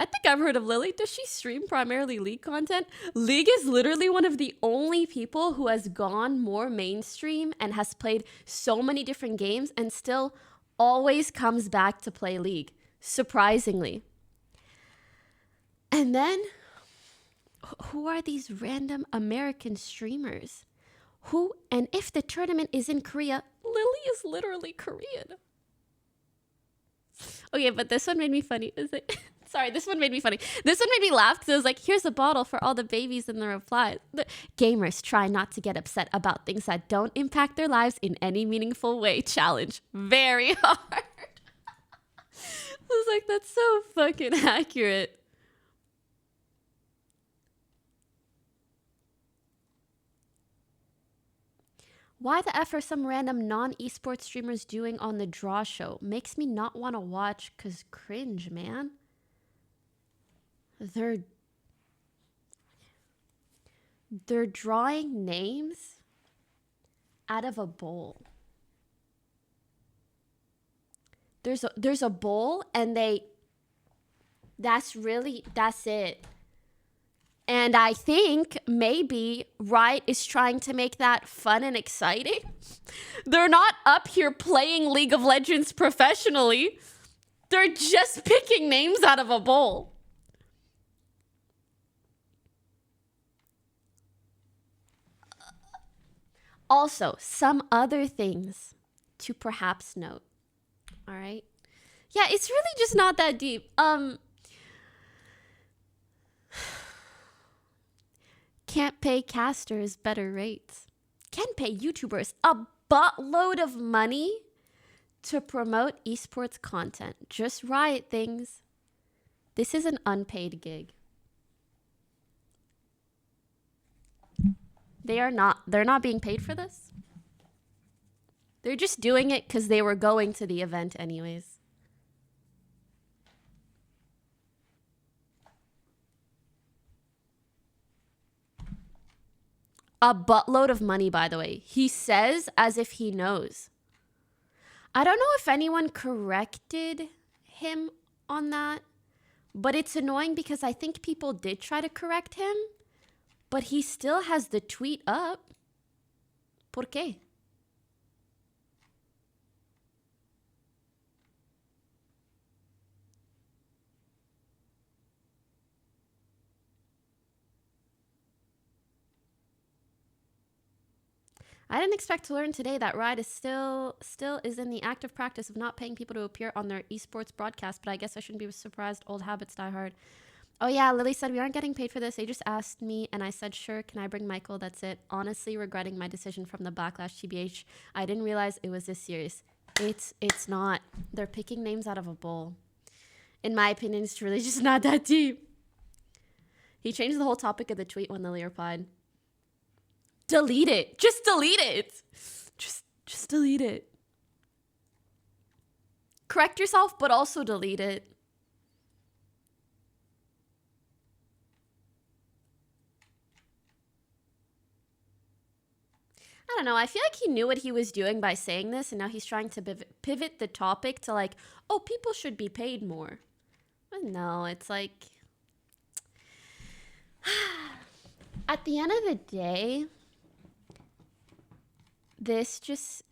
I think I've heard of Lily. Does she stream primarily League content? League is literally one of the only people who has gone more mainstream and has played so many different games and still always comes back to play League, surprisingly. And then, who are these random American streamers? Who, and if the tournament is in Korea, Lily is literally Korean. Okay, but this one made me funny. Sorry, this one made me funny. This one made me laugh because it was like, here's a bottle for all the babies in the replies. The gamers try not to get upset about things that don't impact their lives in any meaningful way. Challenge. Very hard. I was like, that's so fucking accurate. Why the F are some random non-esports streamers doing on the draw show? Makes me not want to watch because cringe, man. They're drawing names out of a bowl. There's a bowl and that's it. And I think maybe Riot is trying to make that fun and exciting. They're not up here playing League of Legends professionally. They're just picking names out of a bowl. Also, some other things to perhaps note. All right? Yeah, it's really just not that deep. Can't pay casters better rates. Can pay YouTubers a buttload of money to promote esports content. Just Riot things. This is an unpaid gig. They're not being paid for this. They're just doing it because they were going to the event anyways. A buttload of money, by the way. He says as if he knows. I don't know if anyone corrected him on that, but it's annoying because I think people did try to correct him, but he still has the tweet up. ¿Por qué? I didn't expect to learn today that Riot is still is in the active practice of not paying people to appear on their esports broadcast, but I guess I shouldn't be surprised. Old habits die hard. Oh yeah, Lily said we aren't getting paid for this. They just asked me and I said, sure, can I bring Michael? That's it. Honestly, regretting my decision from the backlash, TBH. I didn't realize it was this serious. It's not. They're picking names out of a bowl. In my opinion, it's really just not that deep. He changed the whole topic of the tweet when Lily replied. Delete it. Just delete it. Just delete it. Correct yourself, but also delete it. don't know. I feel like he knew what he was doing by saying this, and now he's trying to pivot the topic to like, oh, people should be paid more. But no, it's like, at the end of the day, this just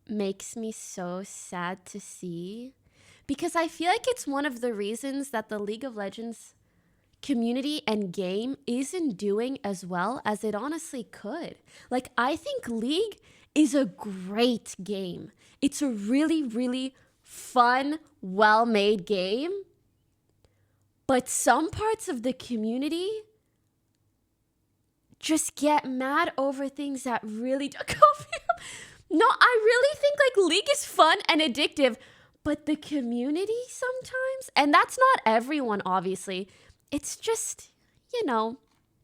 makes me so sad to see, because I feel like it's one of the reasons that the League of Legends community and game isn't doing as well as it honestly could. Like, I think League is a great game. It's a really, really fun, well-made game. But some parts of the community just get mad over things that really don't go for them. No, I really think like League is fun and addictive, but the community sometimes, and that's not everyone, obviously. It's just, you know,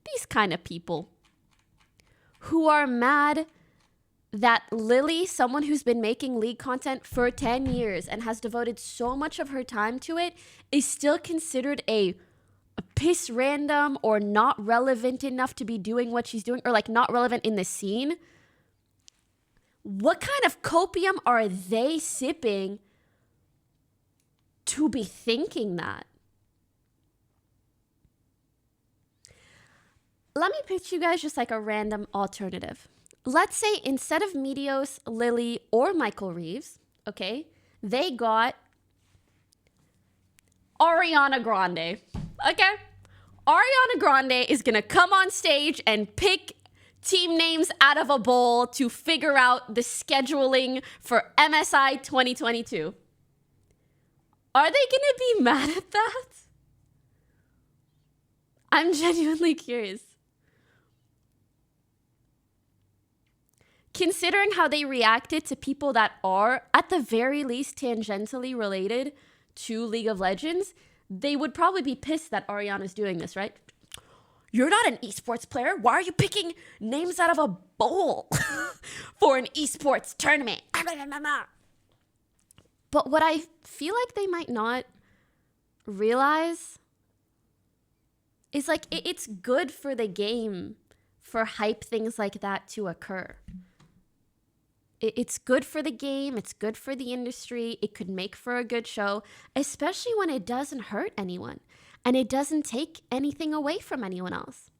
these kind of people who are mad that Lily, someone who's been making League content for 10 years and has devoted so much of her time to it, is still considered a piss random or not relevant enough to be doing what she's doing, or like not relevant in the scene. What kind of copium are they sipping to be thinking that? Let me pitch you guys just like a random alternative. Let's say instead of Meteos, Lily, or Michael Reeves, okay, they got Ariana Grande, okay? Ariana Grande is gonna come on stage and pick team names out of a bowl to figure out the scheduling for MSI 2022. Are they gonna be mad at that? I'm genuinely curious. Considering how they reacted to people that are, at the very least, tangentially related to League of Legends, they would probably be pissed that Ariana's doing this, right? You're not an esports player. Why are you picking names out of a bowl for an esports tournament? But what I feel like they might not realize is like it's good for the game for hype things like that to occur. It's good for the game. It's good for the industry. It could make for a good show, especially when it doesn't hurt anyone and it doesn't take anything away from anyone else.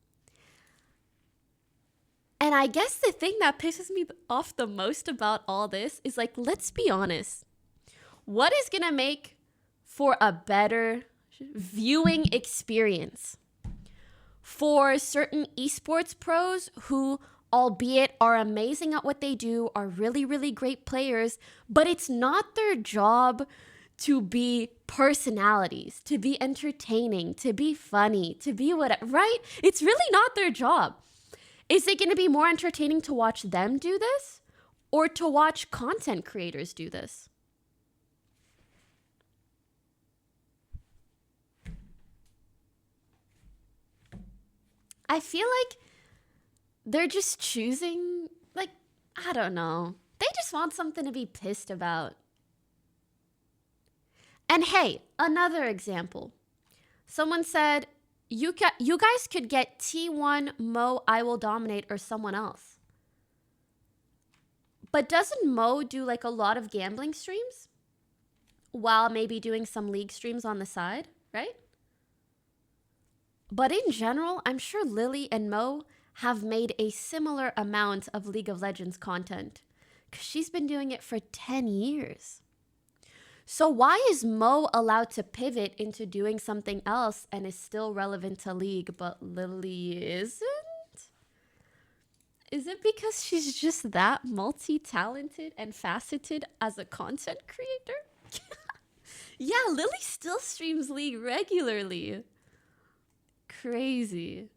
And I guess the thing that pisses me off the most about all this is like, let's be honest. What is going to make for a better viewing experience for certain esports pros who, albeit are amazing at what they do, are really, really great players, but it's not their job to be personalities, to be entertaining, to be funny, to be whatever, right? It's really not their job. Is it going to be more entertaining to watch them do this or to watch content creators do this? I feel like they're just choosing, like, I don't know. They just want something to be pissed about. And hey, another example. Someone said, you guys could get T1, Mo, I Will Dominate, or someone else. But doesn't Mo do like a lot of gambling streams? While maybe doing some League streams on the side, right? But in general, I'm sure Lily and Mo have made a similar amount of League of Legends content because she's been doing it for 10 years. So why is Mo allowed to pivot into doing something else and is still relevant to League, but Lily isn't? Is it because she's just that multi-talented and faceted as a content creator? Yeah, Lily still streams League regularly. Crazy.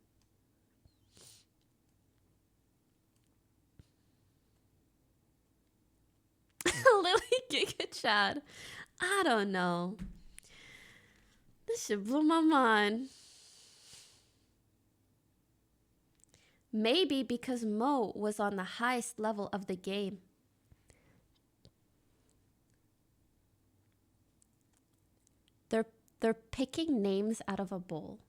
Lily Giga Chad. I don't know. This shit blew my mind. Maybe because Mo was on the highest level of the game. They're picking names out of a bowl.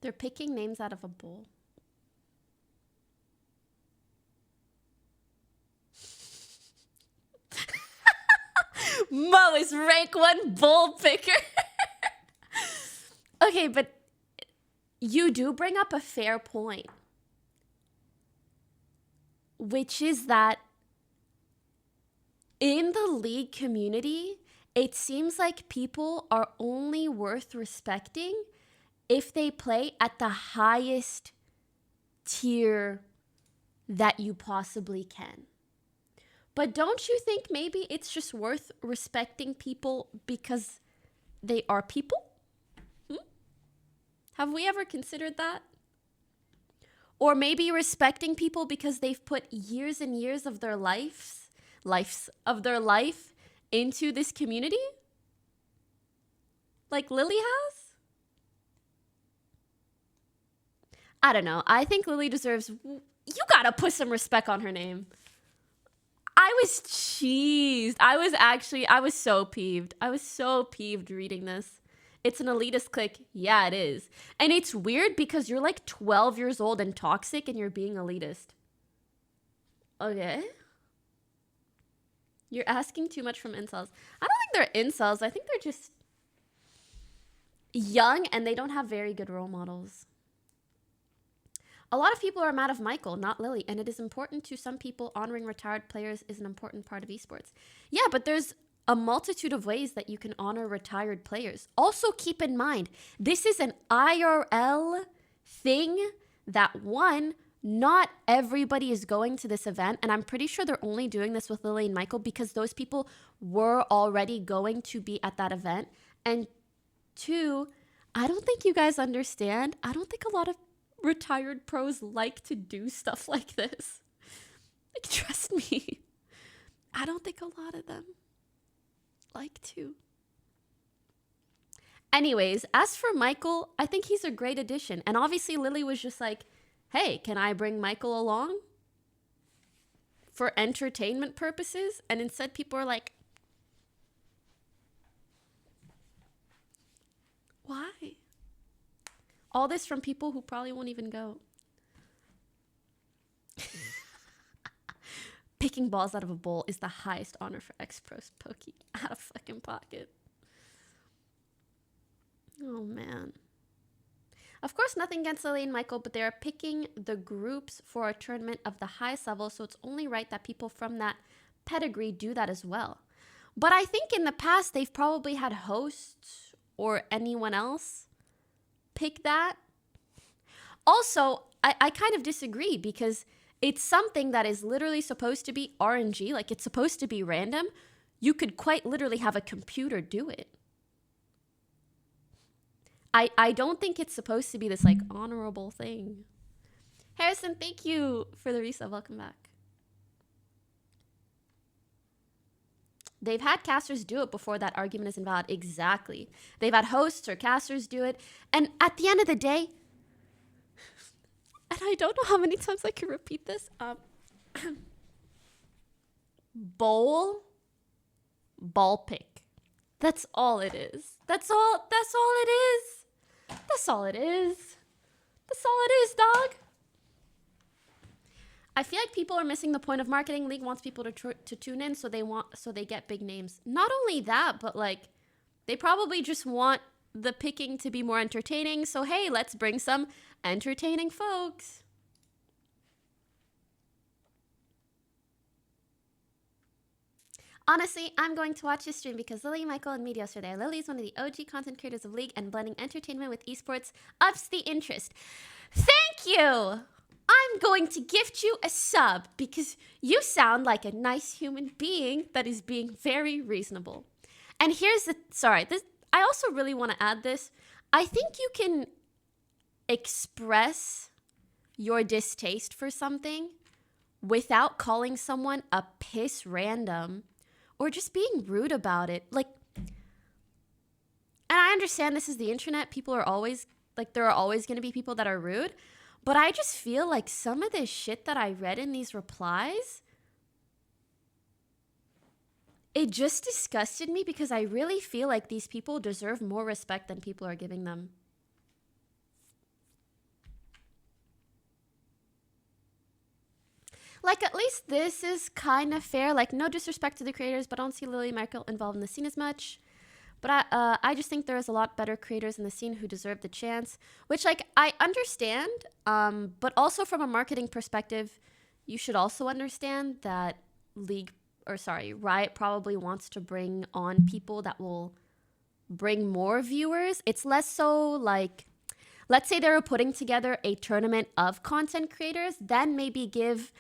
They're picking names out of a bowl. Mo is rank 1 bowl picker. Okay, but you do bring up a fair point, which is that in the league community, it seems like people are only worth respecting if they play at the highest tier that you possibly can. But don't you think maybe it's just worth respecting people because they are people? Have we ever considered that? Or maybe respecting people because they've put years and years of their life into this community? Like Lily has? I don't know. I think Lily deserves... You gotta put some respect on her name. I was cheesed. I was so peeved. I was so peeved reading this. It's an elitist clique. Yeah, it is. And it's weird because you're like 12 years old and toxic and you're being elitist. Okay. You're asking too much from incels. I don't think they're incels. I think they're just young and they don't have very good role models. A lot of people are mad of Michael, not Lily, and it is important to some people. Honoring retired players is an important part of esports. Yeah, but there's a multitude of ways that you can honor retired players. Also keep in mind, this is an IRL thing that, one, not everybody is going to this event, and I'm pretty sure they're only doing this with Lily and Michael because those people were already going to be at that event. And two, I don't think you guys understand. I don't think a lot of retired pros like to do stuff like this. Like, trust me. I don't think a lot of them like to. Anyways, as for Michael, I think he's a great addition. And obviously Lily was just like, hey, can I bring Michael along for entertainment purposes? And instead people are like, why? All this from people who probably won't even go. Picking balls out of a bowl is the highest honor for ex-pros, Pokey. Out of fucking pocket. Oh, man. Of course, nothing against Lily and Michael, but they are picking the groups for a tournament of the highest level, so it's only right that people from that pedigree do that as well. But I think in the past, they've probably had hosts or anyone else pick that. Also, I kind of disagree because it's something that is literally supposed to be RNG, like it's supposed to be random. You could quite literally have a computer do it. I don't think it's supposed to be this like honorable thing. Harrison, thank you for the resub. Welcome back. They've had casters do it before that argument is invalid. Exactly. They've had hosts or casters do it. And at the end of the day, and I don't know how many times I can repeat this, ball pick. That's all it is. That's all it is. That's all it is. That's all it is, dog. I feel like people are missing the point of marketing. League wants people to tune in, so they get big names. Not only that, but like they probably just want the picking to be more entertaining. So hey, let's bring some entertaining folks. Honestly, I'm going to watch this stream because Lily, Michael, and Medios are there. Lily is one of the OG content creators of League, and blending entertainment with esports ups the interest. Thank you! I'm going to gift you a sub because you sound like a nice human being that is being very reasonable. And here's the, I also really want to add this. I think you can express your distaste for something without calling someone a piss random or just being rude about it. Like, and I understand this is the internet. People are always, like, there are always going to be people that are rude. But I just feel like some of this shit that I read in these replies, it just disgusted me because I really feel like these people deserve more respect than people are giving them. Like, at least this is kind of fair. Like, no disrespect to the creators, but I don't see Lily Michael involved in the scene as much. But I just think there's a lot better creators in the scene who deserve the chance, which, like, I understand. But also from a marketing perspective, you should also understand that Riot probably wants to bring on people that will bring more viewers. It's less so like, let's say they were putting together a tournament of content creators, then maybe give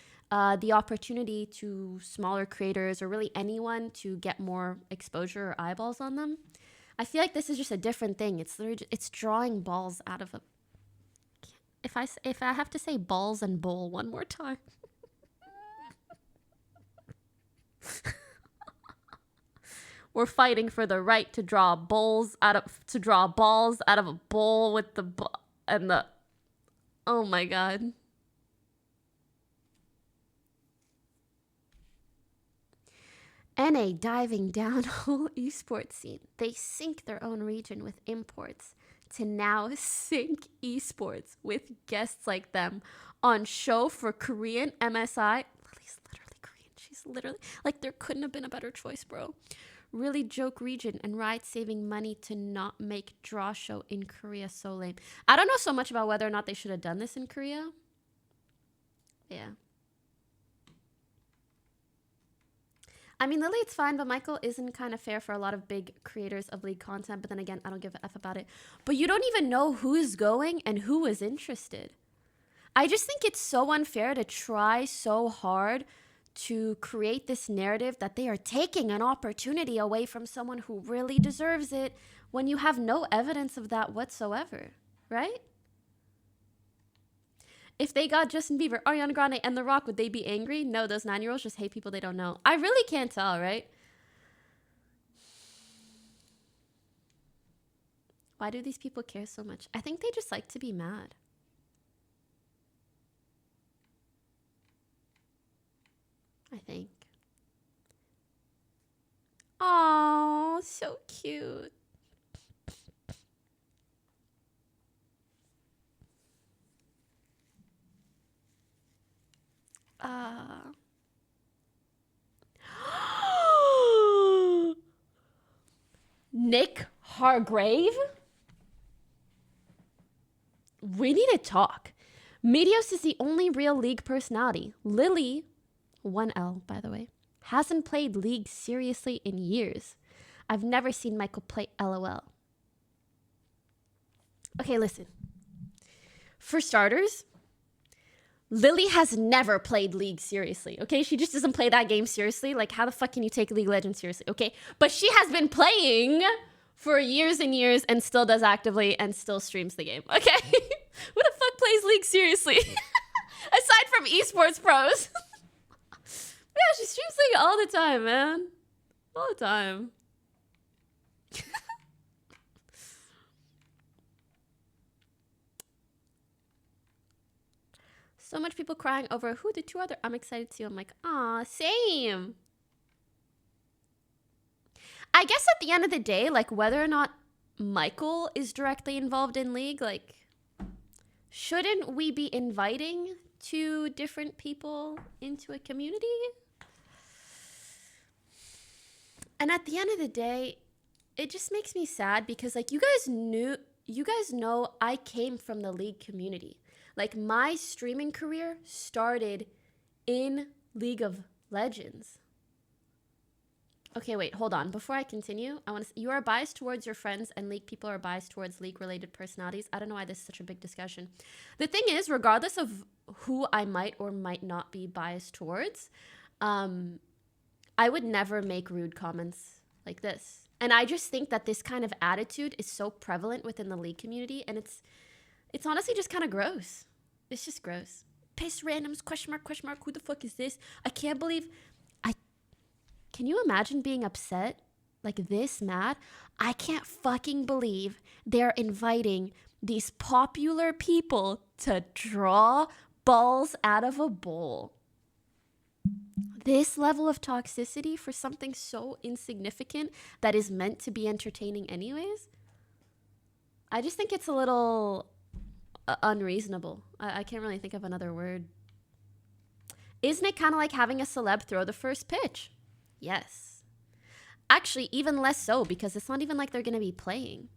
the opportunity to smaller creators or really anyone to get more exposure or eyeballs on them. I feel like this is just a different thing. It's drawing balls out of a. If I have to say balls and bowl one more time. We're fighting for the right to draw balls out of a bowl with the and the. Oh my god. NA diving down whole esports scene. They sink their own region with imports to now sink esports with guests like them on show for Korean MSI. Lily's literally Korean. She's literally like, there couldn't have been a better choice, bro. Really joke region and Riot saving money to not make draw show in Korea so lame. I don't know so much about whether or not they should have done this in Korea. Yeah. I mean, Lily, it's fine, but Michael isn't kind of fair for a lot of big creators of League content. But then again, I don't give a F about it. But you don't even know who's going and who is interested. I just think it's so unfair to try so hard to create this narrative that they are taking an opportunity away from someone who really deserves it when you have no evidence of that whatsoever, right? If they got Justin Bieber, Ariana Grande, and The Rock, would they be angry? No, those 9-year-olds just hate people they don't know. I really can't tell, right? Why do these people care so much? I think they just like to be mad. I think. Oh, so cute. Nick Hargrave? We need to talk. Medios is the only real League personality. Lily, 1L by the way, hasn't played League seriously in years. I've never seen Michael play LOL. Okay, listen. For starters, Lily has never played League seriously, okay? She just doesn't play that game seriously. Like, how the fuck can you take League of Legends seriously, okay? But she has been playing for years and years and still does actively and still streams the game, okay? Who the fuck plays League seriously? Aside from esports pros. Yeah, she streams League all the time, man. All the time. So much people crying over who the two other. I'm excited too. I'm like, aw, same. I guess at the end of the day, like, whether or not Michael is directly involved in League, like, shouldn't we be inviting two different people into a community? And at the end of the day, it just makes me sad because, like, you guys know I came from the League community. Like, my streaming career started in League of Legends. Okay, wait, hold on. Before I continue, you are biased towards your friends and League people are biased towards League-related personalities. I don't know why this is such a big discussion. The thing is, regardless of who I might or might not be biased towards, I would never make rude comments like this. And I just think that this kind of attitude is so prevalent within the League community, and it's honestly just kind of gross. It's just gross. Piss randoms, question mark, who the fuck is this? I can't believe, can you imagine being upset? Like, this mad? I can't fucking believe they're inviting these popular people to draw balls out of a bowl. This level of toxicity for something so insignificant that is meant to be entertaining anyways? I just think it's a little unreasonable. I can't really think of another word. Isn't it kind of like having a celeb throw the first pitch? Yes. Actually, even less so, because it's not even like they're going to be playing.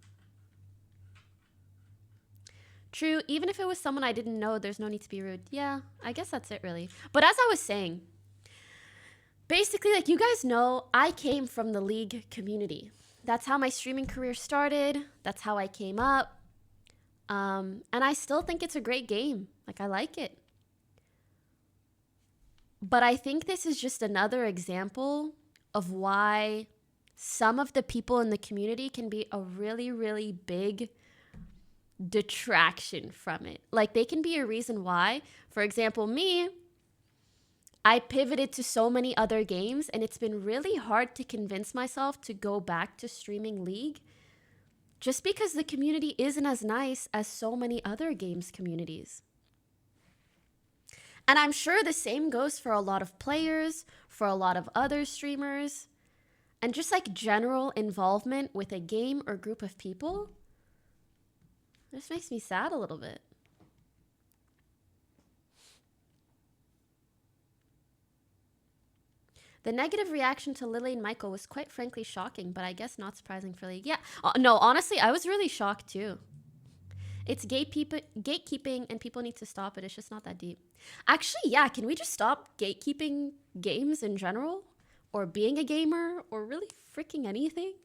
True, even if it was someone I didn't know, there's no need to be rude. Yeah, I guess that's it really. But as I was saying, basically, like you guys know, I came from the League community. That's how my streaming career started. That's how I came up. And I still think it's a great game. Like, I like it. But I think this is just another example of why some of the people in the community can be a really, really big detraction from it. Like, they can be a reason why. For example, me, I pivoted to so many other games, and it's been really hard to convince myself to go back to streaming League just because the community isn't as nice as so many other games communities. And I'm sure the same goes for a lot of players, for a lot of other streamers, and just like general involvement with a game or group of people. This makes me sad a little bit. The negative reaction to Lily and Michael was quite frankly shocking, but I guess not surprising for League. Yeah, no, honestly, I was really shocked too. It's gatekeeping, and people need to stop it. It's just not that deep. Actually, yeah, can we just stop gatekeeping games in general? Or being a gamer? Or really freaking anything?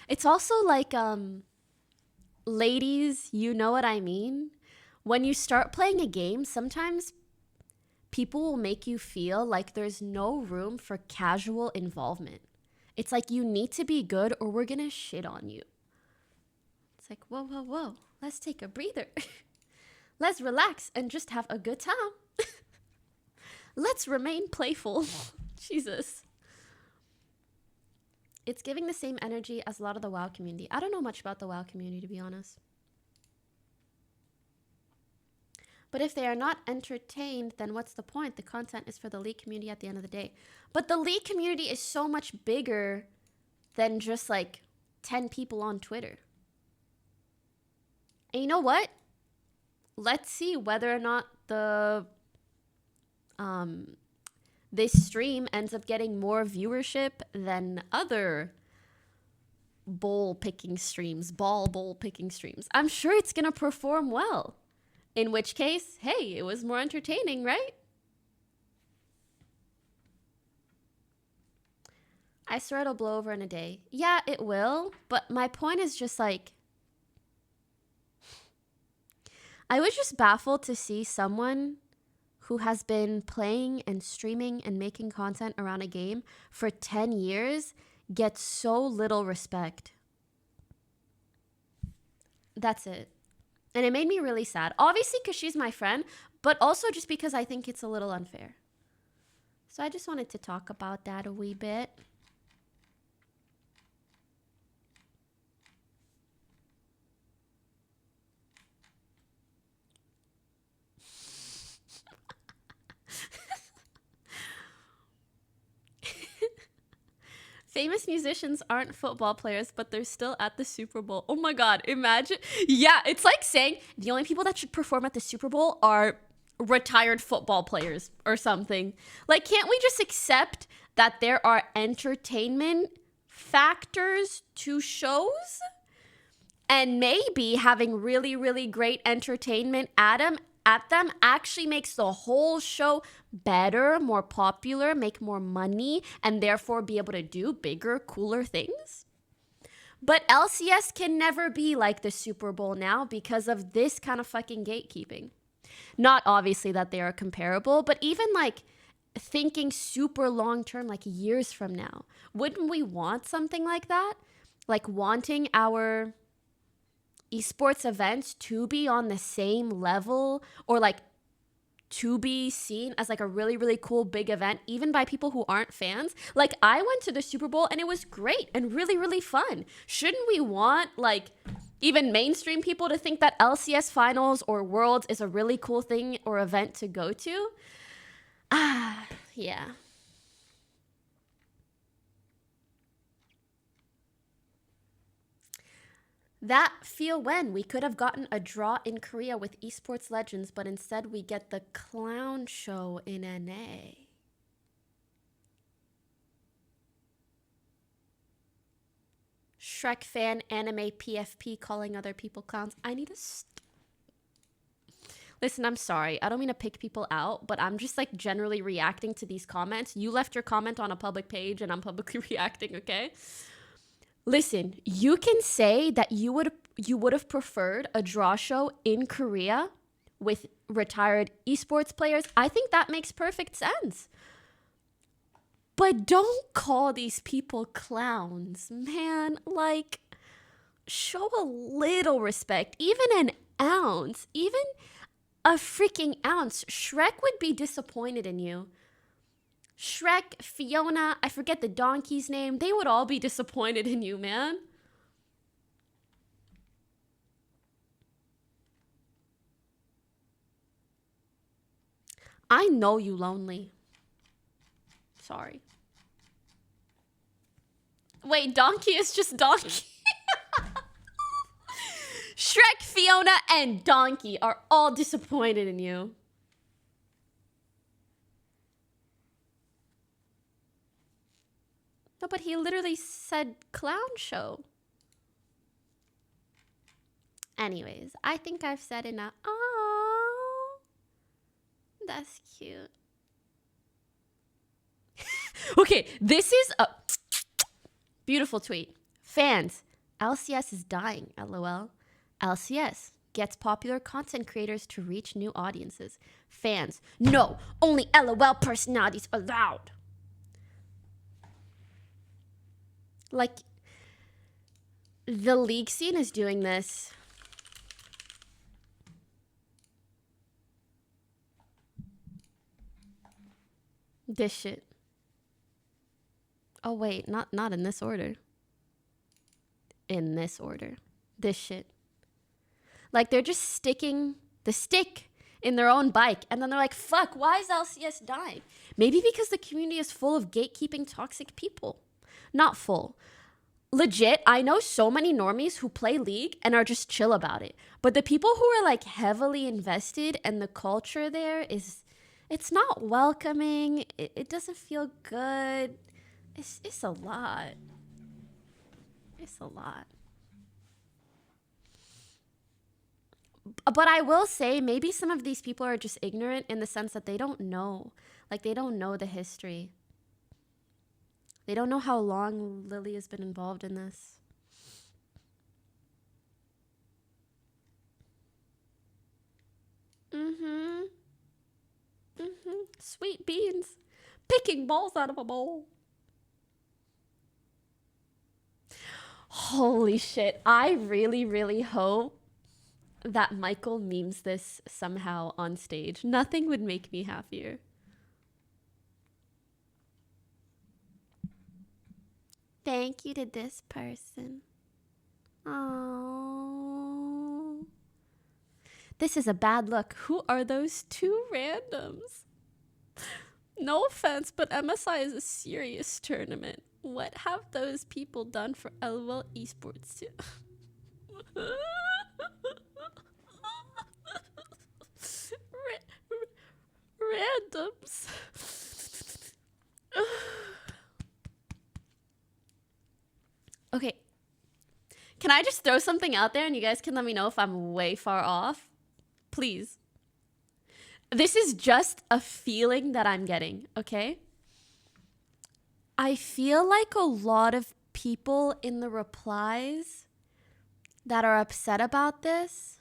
It's also like, ladies, you know what I mean? When you start playing a game, sometimes people will make you feel like there's no room for casual involvement. It's like you need to be good or we're gonna shit on you. It's like, whoa, whoa, whoa. Let's take a breather. Let's relax and just have a good time. Let's remain playful. Jesus. It's giving the same energy as a lot of the WoW community. I don't know much about the WoW community, to be honest. But if they are not entertained, then what's the point? The content is for the League community at the end of the day. But the League community is so much bigger than just like 10 people on Twitter. And you know what? Let's see whether or not this stream ends up getting more viewership than other ball picking streams. I'm sure it's gonna perform well. In which case, hey, it was more entertaining, right? I swear it'll blow over in a day. Yeah, it will. But my point is just like, I was just baffled to see someone who has been playing and streaming and making content around a game for 10 years get so little respect. That's it. And it made me really sad. Obviously, because she's my friend, but also just because I think it's a little unfair. So I just wanted to talk about that a wee bit. Famous musicians aren't football players, but they're still at the Super Bowl. Oh my God, imagine. Yeah, it's like saying the only people that should perform at the Super Bowl are retired football players or something. Like, can't we just accept that there are entertainment factors to shows? And maybe having really, really great entertainment at them actually makes the whole show better, more popular, make more money, and therefore be able to do bigger, cooler things. But LCS can never be like the Super Bowl now because of this kind of fucking gatekeeping. Not obviously that they are comparable, but even like thinking super long term, like years from now, wouldn't we want something like that? Like wanting our esports events to be on the same level or like to be seen as like a really, really cool big event, even by people who aren't fans. Like I went to the Super Bowl and it was great and really, really fun. Shouldn't we want like even mainstream people to think that LCS finals or Worlds is a really cool thing or event to go to? Yeah. That feel when we could have gotten a draw in Korea with esports legends, but instead we get the clown show in NA. Shrek fan anime PFP calling other people clowns. I need to listen, I'm sorry. I don't mean to pick people out, but I'm just like generally reacting to these comments. You left your comment on a public page and I'm publicly reacting, okay? Listen, you can say that you would have preferred a draw show in Korea with retired esports players. I think that makes perfect sense. But don't call these people clowns, man. Like, show a little respect, even an ounce, even a freaking ounce. Shrek would be disappointed in you. Shrek, Fiona, I forget the donkey's name. They would all be disappointed in you, man. I know you lonely. Sorry. Wait, donkey is just donkey. Shrek, Fiona, and Donkey are all disappointed in you. No, but he literally said clown show. Anyways, I think I've said enough. Oh, that's cute. Okay, this is a beautiful tweet. Fans, LCS is dying, LOL. LCS gets popular content creators to reach new audiences. Fans, no, only LOL personalities allowed. Like, the league scene is doing this. This shit. Oh wait, not in this order. In this order. This shit. Like, they're just sticking the stick in their own bike, and then they're like, fuck, why is LCS dying? Maybe because the community is full of gatekeeping toxic people. Not full. Legit, I know so many normies who play League and are just chill about it. But the people who are like heavily invested and the culture there is, it's not welcoming. It doesn't feel good. It's a lot. It's a lot. But I will say maybe some of these people are just ignorant in the sense that they don't know. Like, they don't know the history. They don't know how long Lily has been involved in this. Sweet beans. Picking balls out of a bowl. Holy shit. I really, really hope that Michael memes this somehow on stage. Nothing would make me happier. Thank you to this person. Oh, this is a bad look. Who are those two randoms? No offense, but MSI is a serious tournament. What have those people done for LOL esports too? Randoms. Okay. Can I just throw something out there and you guys can let me know if I'm way far off? Please. This is just a feeling that I'm getting, okay? I feel like a lot of people in the replies that are upset about this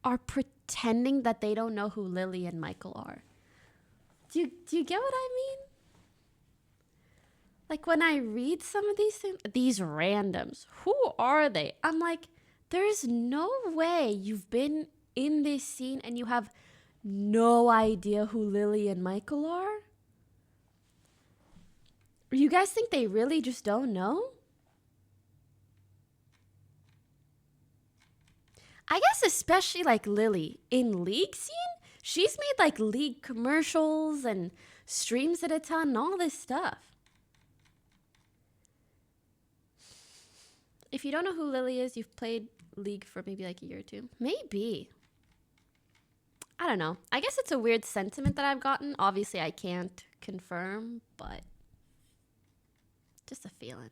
are pretending that they don't know who Lily and Michael are. Do you get what I mean? Like, when I read some of these things, these randoms, who are they? I'm like, there's no way you've been in this scene and you have no idea who Lily and Michael are? You guys think they really just don't know? I guess especially like Lily in League scene, she's made like League commercials and streams at a ton and all this stuff. If you don't know who Lily is, you've played League for maybe like a year or two. Maybe. I don't know. I guess it's a weird sentiment that I've gotten. Obviously, I can't confirm, but just a feeling.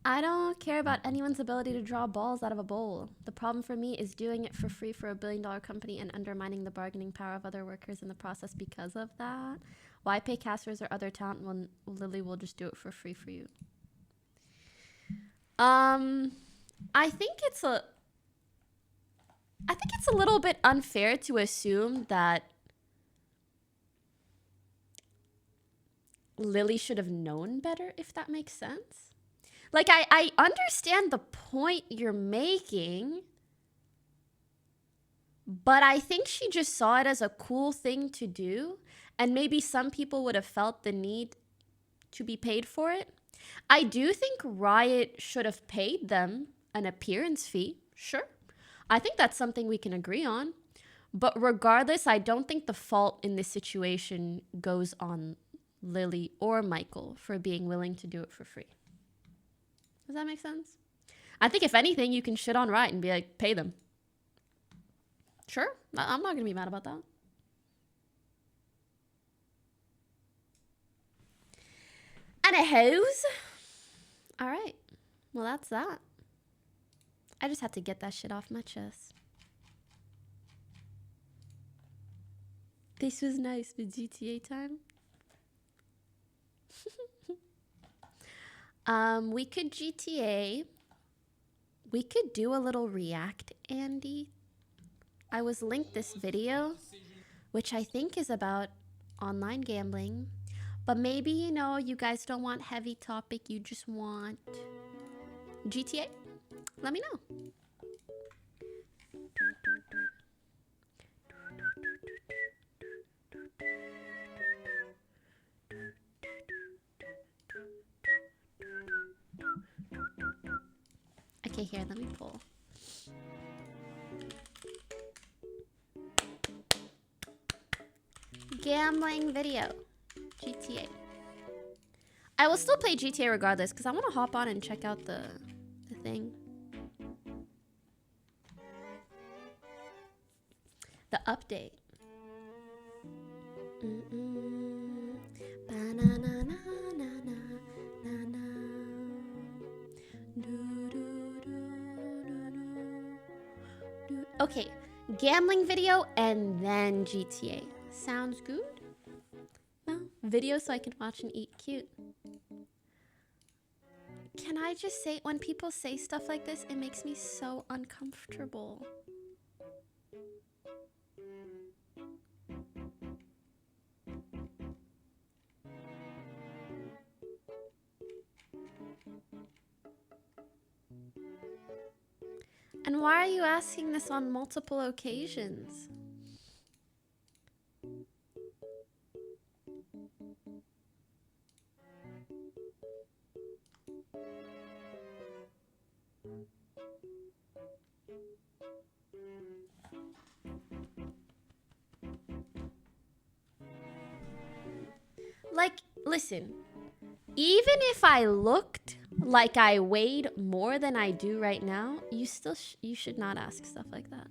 I don't care about anyone's ability to draw balls out of a bowl. The problem for me is doing it for free for a billion-dollar company and undermining the bargaining power of other workers in the process because of that. Why pay casters or other talent when Lily will just do it for free for you? I think it's a little bit unfair to assume that Lily should have known better, if that makes sense. Like, I understand the point you're making, but I think she just saw it as a cool thing to do, and maybe some people would have felt the need to be paid for it. I do think Riot should have paid them an appearance fee, sure. I think that's something we can agree on. But regardless, I don't think the fault in this situation goes on Lily or Michael for being willing to do it for free. Does that make sense? I think if anything, you can shit on Riot and be like, pay them. Sure, I'm not going to be mad about that. Anyhows. All right. Well, that's that. I just had to get that shit off my chest. This was nice with GTA time. We could GTA. We could do a little react, Andy. I was linked this video, which I think is about online gambling. But maybe, you know, you guys don't want heavy topic. You just want GTA. Let me know. Okay, here, let me pull. Gambling video. GTA. I will still play GTA regardless because I want to hop on and check out the thing. The update. Okay, gambling video and then GTA. Sounds good? No, video so I can watch and eat cute. Can I just say, when people say stuff like this, it makes me so uncomfortable. And why are you asking this on multiple occasions? Like, listen, even if I looked like I weighed more than I do right now, you still you should not ask stuff like that.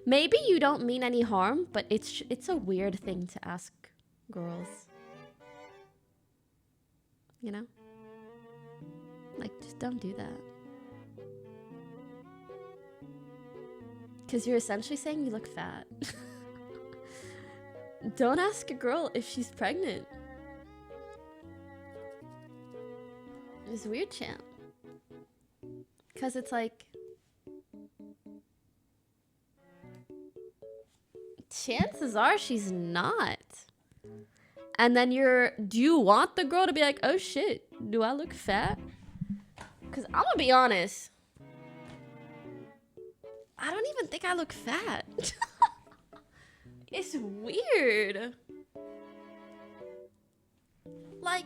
Maybe you don't mean any harm, but it's a weird thing to ask girls. You know? Like, just don't do that. Because you're essentially saying you look fat. Don't ask a girl if she's pregnant. It's weird, champ. Because it's like, chances are she's not. And then do you want the girl to be like, oh shit, do I look fat? Because I'm gonna be honest, I don't even think I look fat. It's weird. Like,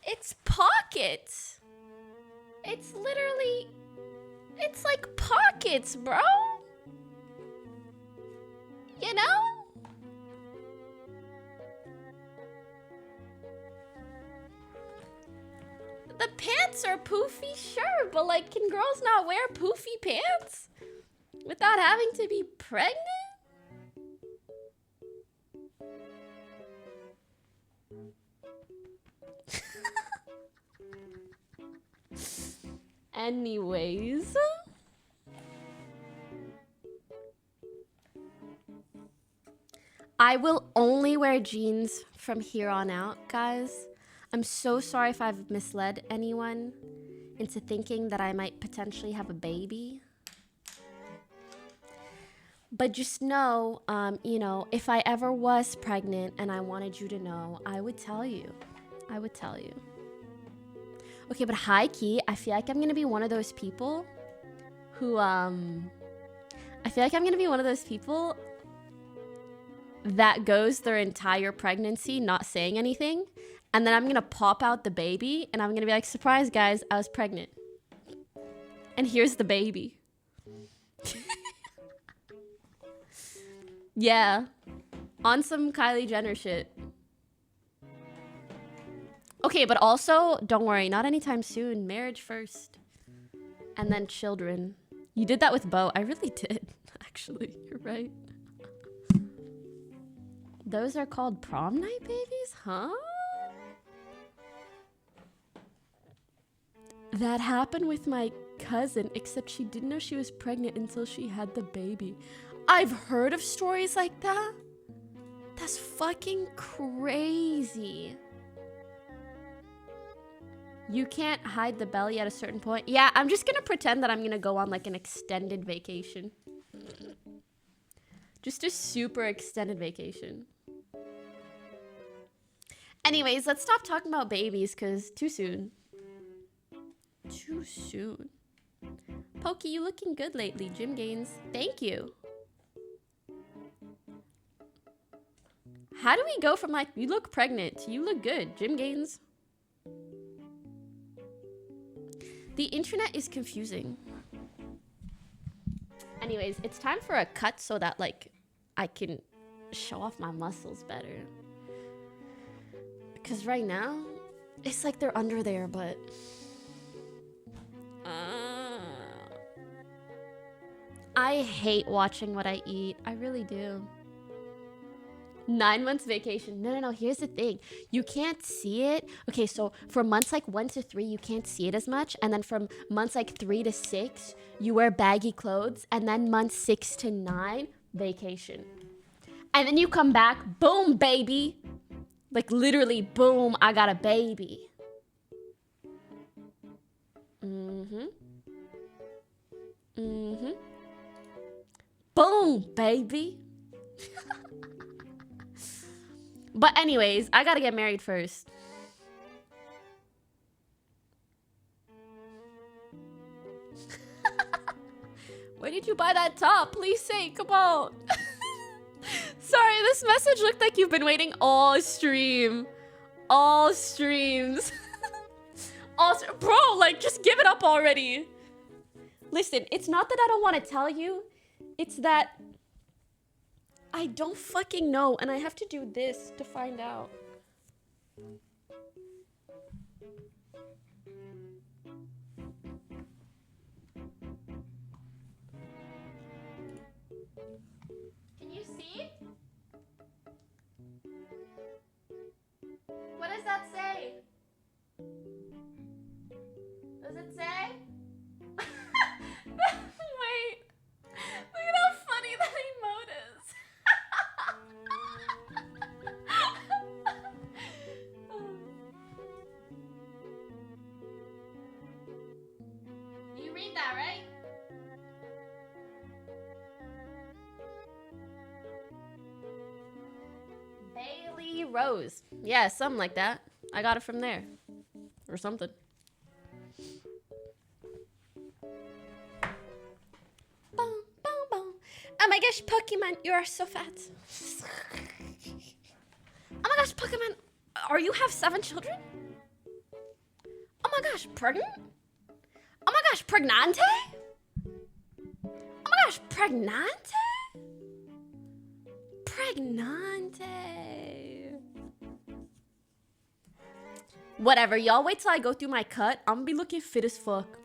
it's pockets. It's It's like pockets, bro. You know? The pants are poofy, sure, but like, can girls not wear poofy pants without having to be pregnant? Anyways. I will only wear jeans from here on out, guys. I'm so sorry if I've misled anyone into thinking that I might potentially have a baby. But just know, you know, if I ever was pregnant and I wanted you to know, I would tell you. I would tell you. Okay, but high key, I feel like I'm gonna be one of those people who, that goes their entire pregnancy not saying anything, and then I'm gonna pop out the baby and I'm gonna be like, surprise guys, I was pregnant. And here's the baby. Yeah. On some Kylie Jenner shit. Okay, but also, don't worry, not anytime soon. Marriage first. And then children. You did that with Bo. I really did, actually. You're right. Those are called prom night babies? Huh? That happened with my cousin, except she didn't know she was pregnant until she had the baby. I've heard of stories like that. That's fucking crazy. You can't hide the belly at a certain point. Yeah, I'm just gonna pretend that I'm gonna go on like an extended vacation. Just a super extended vacation. Anyways, let's stop talking about babies, because too soon. Too soon. Pokey, you looking good lately. Gym gains. Thank you. How do we go from like, you look pregnant to you look good? Gym gains. The internet is confusing. Anyways, it's time for a cut so that like I can show off my muscles better. Because right now, it's like they're under there, but... I hate watching what I eat. I really do. 9 months vacation. No. Here's the thing. You can't see it. Okay, so for months like 1 to 3, you can't see it as much. And then from months like 3 to 6, you wear baggy clothes. And then months 6 to 9, vacation. And then you come back, boom, baby. Like literally, boom, I got a baby. Boom, baby. But anyways, I gotta get married first. Where did you buy that top? Please say, come on. Sorry, this message looked like you've been waiting all stream. All streams. Bro, like, just give it up already. Listen, it's not that I don't want to tell you. It's that I don't fucking know, and I have to do this to find out. Can you see? What does that say? Does it say? Wait. Look at how funny that emote is. You read that, right? Bailey Rose. Yeah, something like that. I got it from there. Or something. Oh my gosh, Pokimane, you are so fat. Oh my gosh, Pokimane, you have 7 children? Oh my gosh, pregnant? Oh my gosh, pregnante? gosh, pregnante? Pregnante. Whatever, y'all wait till I go through my cut. I'm gonna be looking fit as fuck.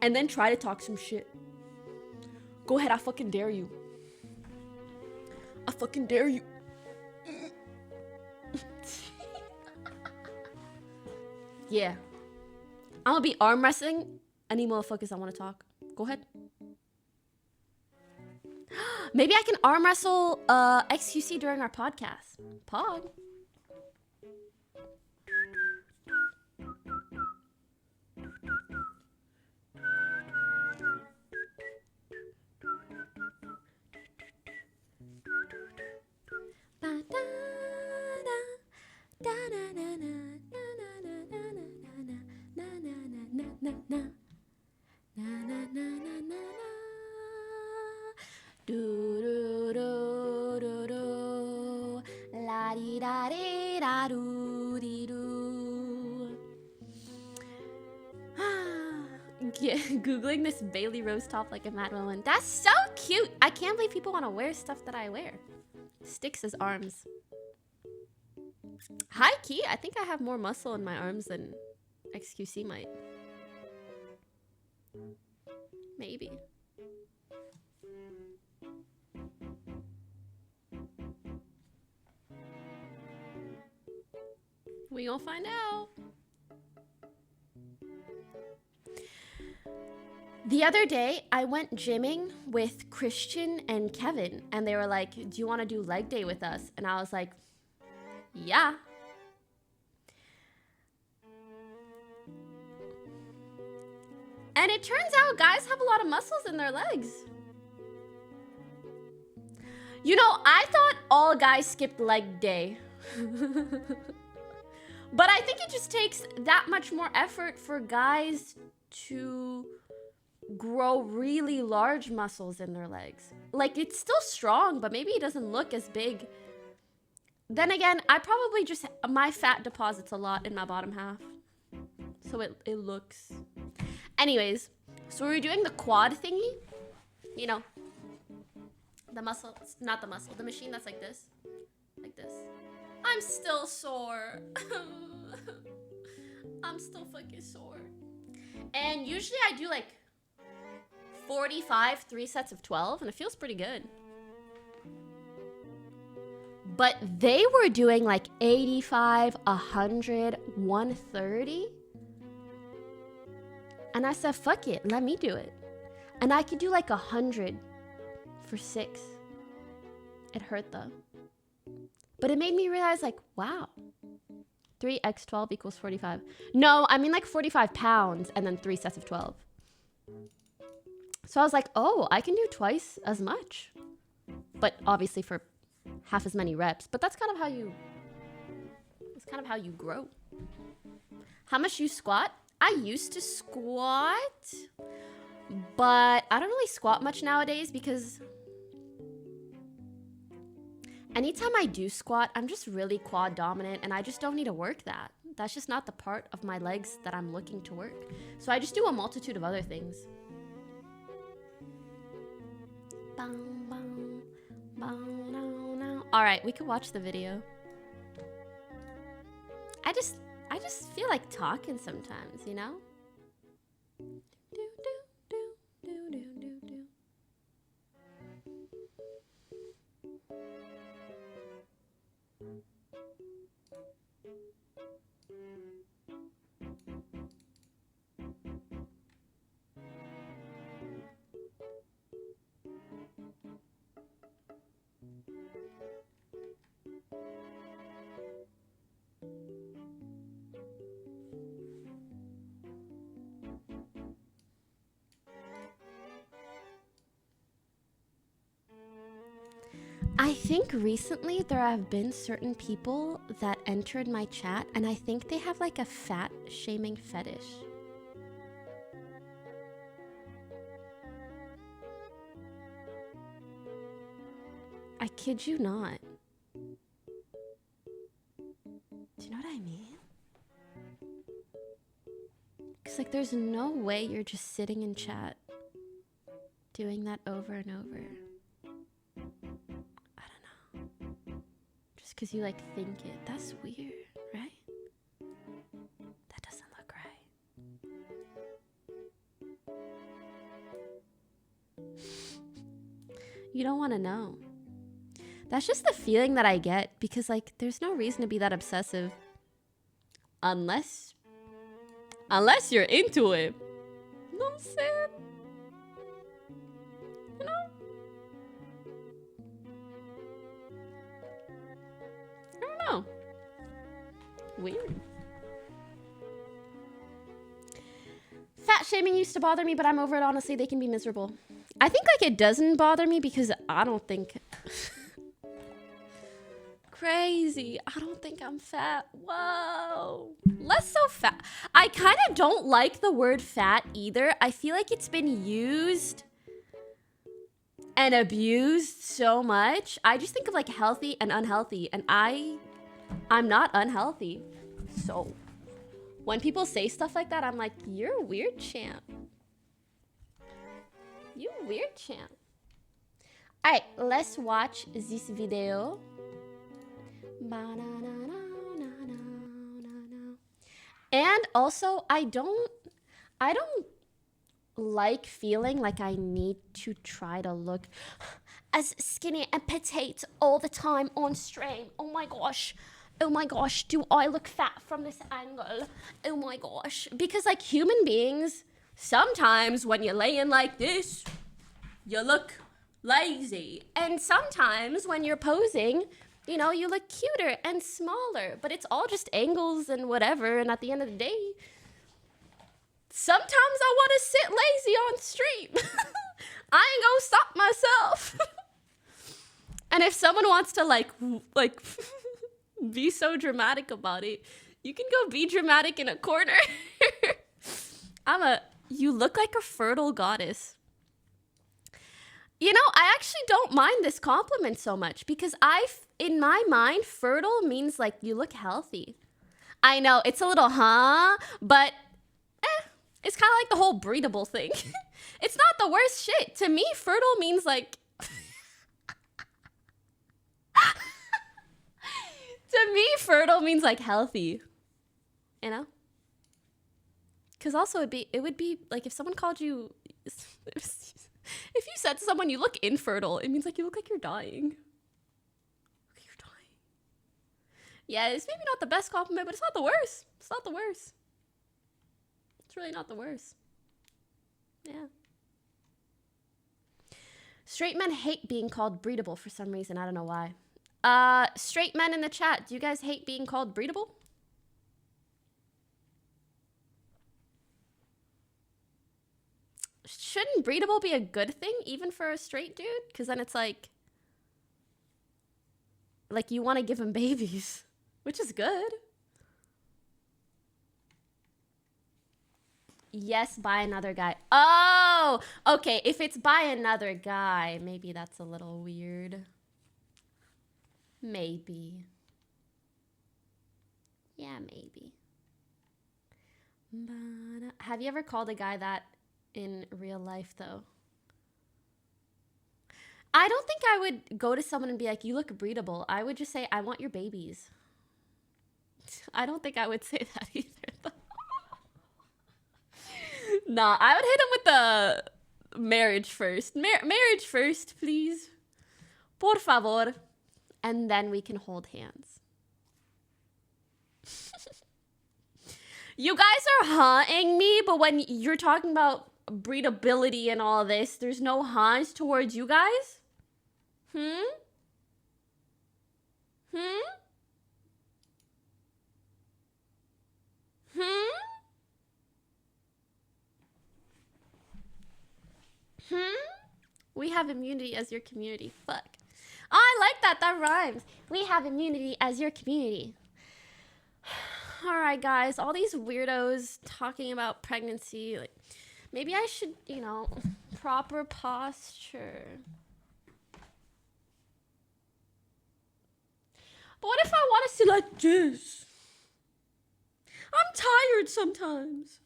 And then try to talk some shit. Go ahead, I fucking dare you. I fucking dare you. Yeah. I'm gonna be arm wrestling any motherfuckers that want to talk. Go ahead. Maybe I can arm wrestle XQC during our podcast. Pog. Googling this Bailey Rose top like a mad woman. That's so cute. I can't believe people want to wear stuff that I wear. Sticks as arms. High key, I think I have more muscle in my arms than XQC might. Maybe. We gonna find out. The other day, I went gymming with Christian and Kevin, and they were like, do you want to do leg day with us? And I was like, yeah. And it turns out guys have a lot of muscles in their legs. You know, I thought all guys skipped leg day. But I think it just takes that much more effort for guys to grow really large muscles in their legs. Like, it's still strong, but maybe it doesn't look as big. Then again, I probably just, my fat deposits a lot in my bottom half. So it looks. Anyways, so we're doing the quad thingy. You know, the muscle, not the muscle, the machine that's like this. Like this. I'm still sore. I'm still fucking sore. And usually I do like 45, 3 sets of 12, and it feels pretty good. But they were doing like 85, 100, 130. And I said, fuck it, let me do it. And I could do like 100 for 6. It hurt though. But it made me realize, like, wow, 3x12 equals 45. No, I mean like 45 pounds and then 3 sets of 12. So I was like, oh, I can do twice as much. But obviously for half as many reps. But that's kind of how you, it's kind of how you grow. How much you squat? I used to squat, but I don't really squat much nowadays because anytime I do squat, I'm just really quad dominant and I just don't need to work that. That's just not the part of my legs that I'm looking to work. So I just do a multitude of other things. All right, we could watch the video. I just feel like talking sometimes, you know? I think recently there have been certain people that entered my chat and I think they have like a fat shaming fetish. I kid you not. Do you know what I mean? Because like there's no way you're just sitting in chat doing that over and over. I don't know. Just because you like think it. That's weird, right? That doesn't look right. You don't want to know. That's just the feeling that I get because like there's no reason to be that obsessive unless you're into it. You know what I'm saying? You know? I don't know. Weird. Fat shaming used to bother me, but I'm over it. Honestly, they can be miserable. I think like it doesn't bother me because I don't think... Crazy. I don't think I'm fat. Whoa. Less so fat. I kind of don't like the word fat either. I feel like it's been used and abused so much. I just think of like healthy and unhealthy, and I'm not unhealthy. So when people say stuff like that, I'm like, you're weird, champ. You weird, champ. All right, let's watch this video. And also, I don't like feeling like I need to try to look as skinny and petite all the time on stream. Oh my gosh, do I look fat from this angle? Oh my gosh. Because like human beings, sometimes when you're laying like this, you look lazy. And sometimes when you're posing, you know, you look cuter and smaller, but it's all just angles and whatever. And at the end of the day, sometimes I want to sit lazy on stream. I ain't gonna stop myself. And if someone wants to like be so dramatic about it, you can go be dramatic in a corner. You look like a fertile goddess. You know, I actually don't mind this compliment so much because in my mind, fertile means like you look healthy. I know it's a little but it's kind of like the whole breedable thing. It's not the worst shit. To me, fertile means like... To me, fertile means like healthy. You know? Because also it would be like if someone called you... If you said to someone you look infertile, it means like you look like you're dying. You're dying. Yeah, it's maybe not the best compliment, but it's not the worst. It's not the worst. It's really not the worst. Yeah. Straight men hate being called breedable for some reason. I don't know why. Straight men in the chat, do you guys hate being called breedable? Shouldn't breedable be a good thing even for a straight dude? Because then it's like you want to give him babies, which is good. Yes, by another guy. Oh, okay. If it's by another guy, maybe that's a little weird. Maybe. Yeah, maybe. But, have you ever called a guy that in real life, though? I don't think I would go to someone and be like, you look breedable. I would just say, I want your babies. I don't think I would say that either, though. Nah, I would hit him with the marriage first. Marriage first, please. Por favor. And then we can hold hands. You guys are haunting me, but when you're talking about breedability and all this, there's no haunts towards you guys? Hmm? We have immunity as your community. Fuck. Oh, I like that. That rhymes. We have immunity as your community. All right, guys. All these weirdos talking about pregnancy. Like, maybe I should, you know, proper posture. But what if I want to sit like this? I'm tired sometimes.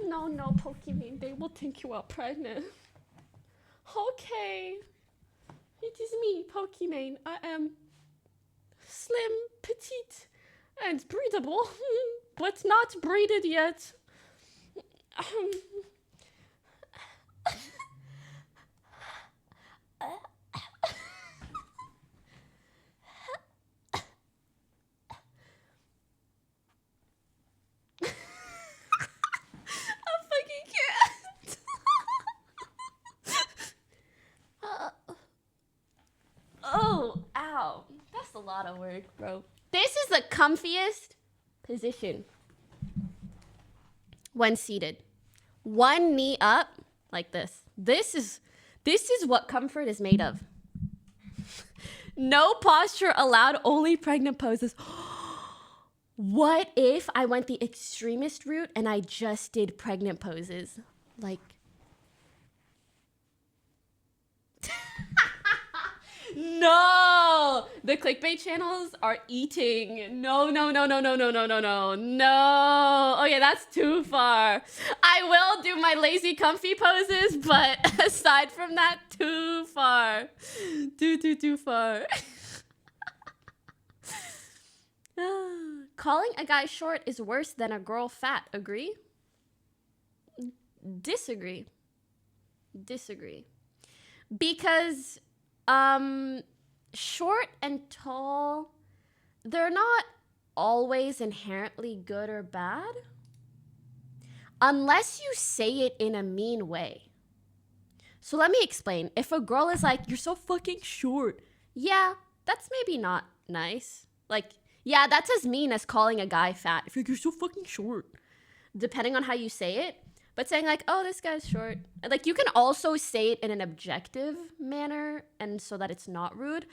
No, Pokimane, they will think you are pregnant. Okay. It is me, Pokimane. I am slim, petite, and breedable, but not breeded yet. I fucking can't. Oh, ow. That's a lot of work, bro. This is the comfiest position when seated. One knee up, like this. This is what comfort is made of. No posture allowed, only pregnant poses. What if I went the extremist route and I just did pregnant poses? Like, no, the clickbait channels are eating. No. Okay, that's too far. I will do my lazy comfy poses, but aside from that, too far. Too far. Calling a guy short is worse than a girl fat. Agree? Disagree. Because short and tall, they're not always inherently good or bad. Unless you say it in a mean way. So let me explain. If a girl is like, you're so fucking short. Yeah, that's maybe not nice. Like, yeah, that's as mean as calling a guy fat. If you're so fucking short. Depending on how you say it. But saying like, oh, this guy's short. Like, you can also say it in an objective manner and so that it's not rude.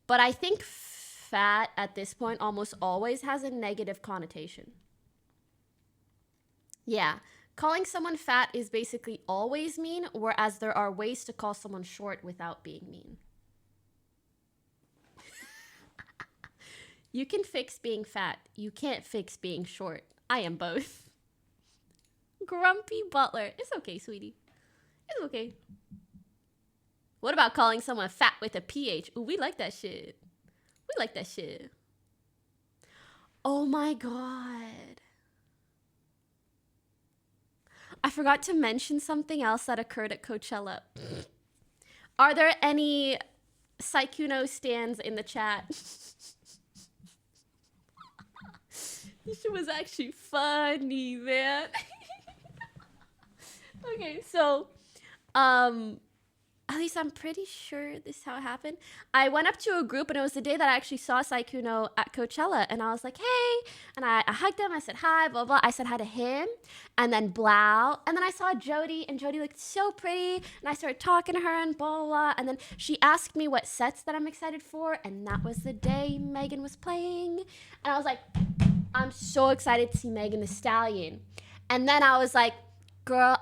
But I think fat at this point almost always has a negative connotation. Yeah. Calling someone fat is basically always mean, whereas there are ways to call someone short without being mean. You can fix being fat. You can't fix being short. I am both. Grumpy Butler. It's okay, sweetie. It's okay. What about calling someone fat with a PH? Ooh, we like that shit. Oh my God. I forgot to mention something else that occurred at Coachella. Are there any Saikuno stands in the chat? This shit was actually funny, man. Okay, so, at least I'm pretty sure this is how it happened. I went up to a group, and it was the day that I actually saw Saikuno at Coachella, and I was like, hey, and I hugged him, I said hi, blah, blah. I said hi to him, and then blah, and then I saw Jody, and Jody looked so pretty, and I started talking to her, and blah, blah, blah, and then she asked me what sets that I'm excited for, and that was the day Megan was playing, and I was like, I'm so excited to see Megan Thee Stallion. And then I was like, girl,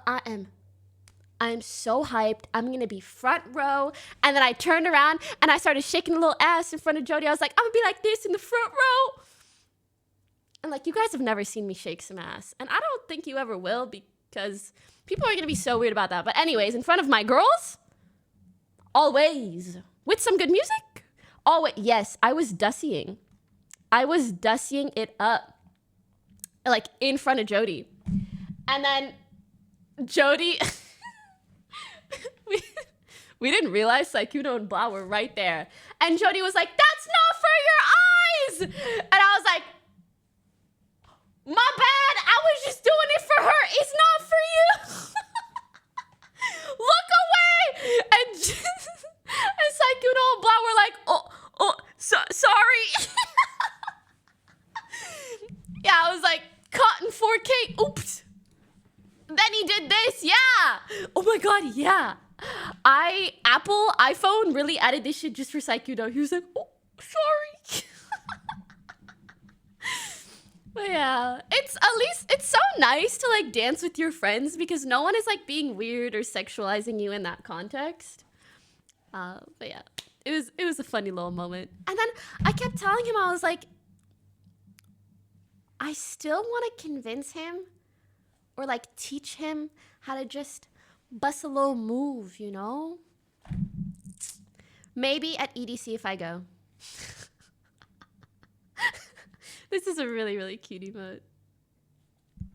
I'm so hyped. I'm going to be front row. And then I turned around and I started shaking a little ass in front of Jody. I was like, I'm going to be like this in the front row. And like, you guys have never seen me shake some ass. And I don't think you ever will because people are going to be so weird about that. But anyways, in front of my girls, always. With some good music. Always. Yes, I was dussying. It up. Like, in front of Jody. And then Jody... we didn't realize Saikuno and Blah were right there. And Jody was like, that's not for your eyes! And I was like, my bad, I was just doing it for her. It's not for you. Look away! And Saikuno and Blah were like, sorry. Yeah, I was like, caught in 4K, oops. Then he did this, yeah. Oh my God, yeah. Apple iPhone really added this shit just for Saikuno. He was like, oh, sorry. But yeah, it's so nice to like dance with your friends because no one is like being weird or sexualizing you in that context. But yeah, it was a funny little moment. And then I kept telling him, I was like, I still want to convince him Or like teach him how to just bust a little move, you know? Maybe at EDC if I go. This is a really, really cute emote.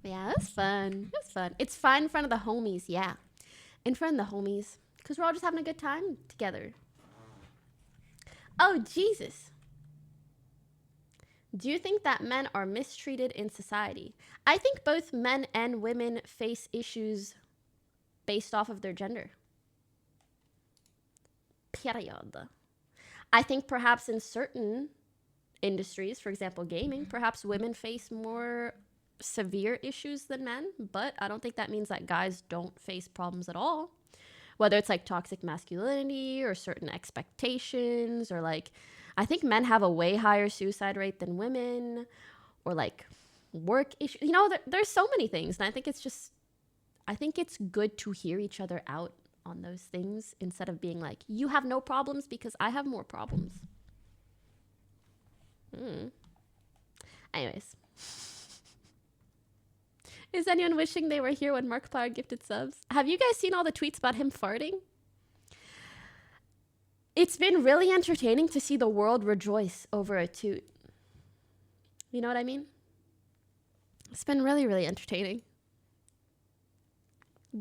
Yeah, it was fun. It was fun. It's fun in front of the homies, yeah. In front of the homies. Because we're all just having a good time together. Oh, Jesus. Do you think that men are mistreated in society? I think both men and women face issues based off of their gender. Period. I think perhaps in certain industries, for example, gaming, perhaps women face more severe issues than men, but I don't think that means that guys don't face problems at all. Whether it's like toxic masculinity or certain expectations, or like, I think men have a way higher suicide rate than women, or like work issues. You know, there's so many things. And I think it's good to hear each other out on those things instead of being like, you have no problems because I have more problems. Anyways. Is anyone wishing they were here when Markiplier gifted subs? Have you guys seen all the tweets about him farting? It's been really entertaining to see the world rejoice over a toot. You know what I mean? It's been really, really entertaining.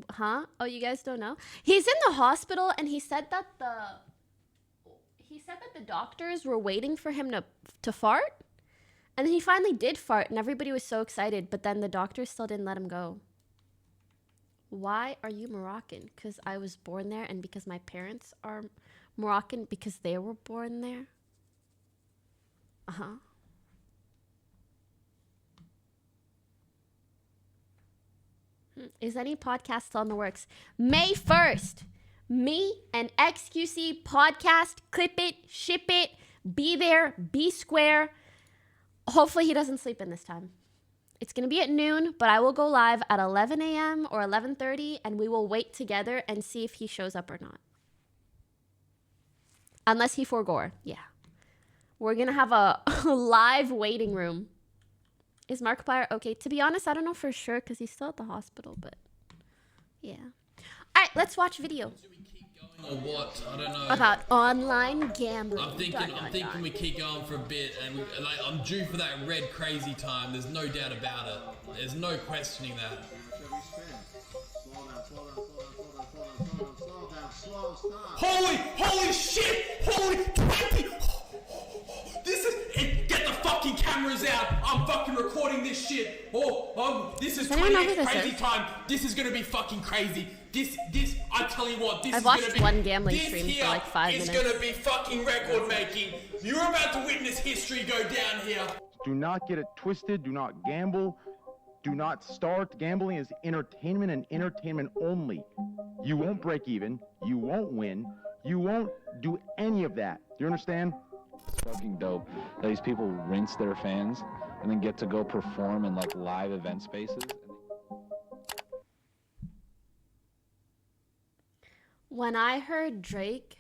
Huh? Oh, you guys don't know? He's in the hospital and he said that the doctors were waiting for him to fart. And then he finally did fart and everybody was so excited, but then the doctors still didn't let him go. Why are you Moroccan? Because I was born there and because my parents are Moroccan because they were born there? Uh-huh. Is any podcast still in the works? May 1st, me and XQC podcast, clip it, ship it, be there, be square. Hopefully he doesn't sleep in this time. It's going to be at noon, but I will go live at 11 a.m. or 11:30, and we will wait together and see if he shows up or not. Unless he forgore. Yeah. We're going to have a live waiting room. Is Markiplier okay? To be honest, I don't know for sure because he's still at the hospital, but yeah. All right, let's watch video. Or what? I don't know. About online gambling. I'm thinking we keep going for a bit, and like I'm due for that red crazy time. There's no doubt about it. There's no questioning that. Holy shit! Holy 20! This is get the fucking cameras out. I'm fucking recording this shit. This is 28 crazy time. This is gonna be fucking crazy. This, I tell you what, this I've is watched gonna be, one gambling stream for like 5 minutes. It's gonna be fucking record making. You're about to witness history go down here. Do not get it twisted. Do not gamble. Do not start. Gambling is entertainment and entertainment only. You won't break even. You won't win. You won't do any of that. Do you understand? It's fucking dope that these people rinse their fans and then get to go perform in like live event spaces. When I heard Drake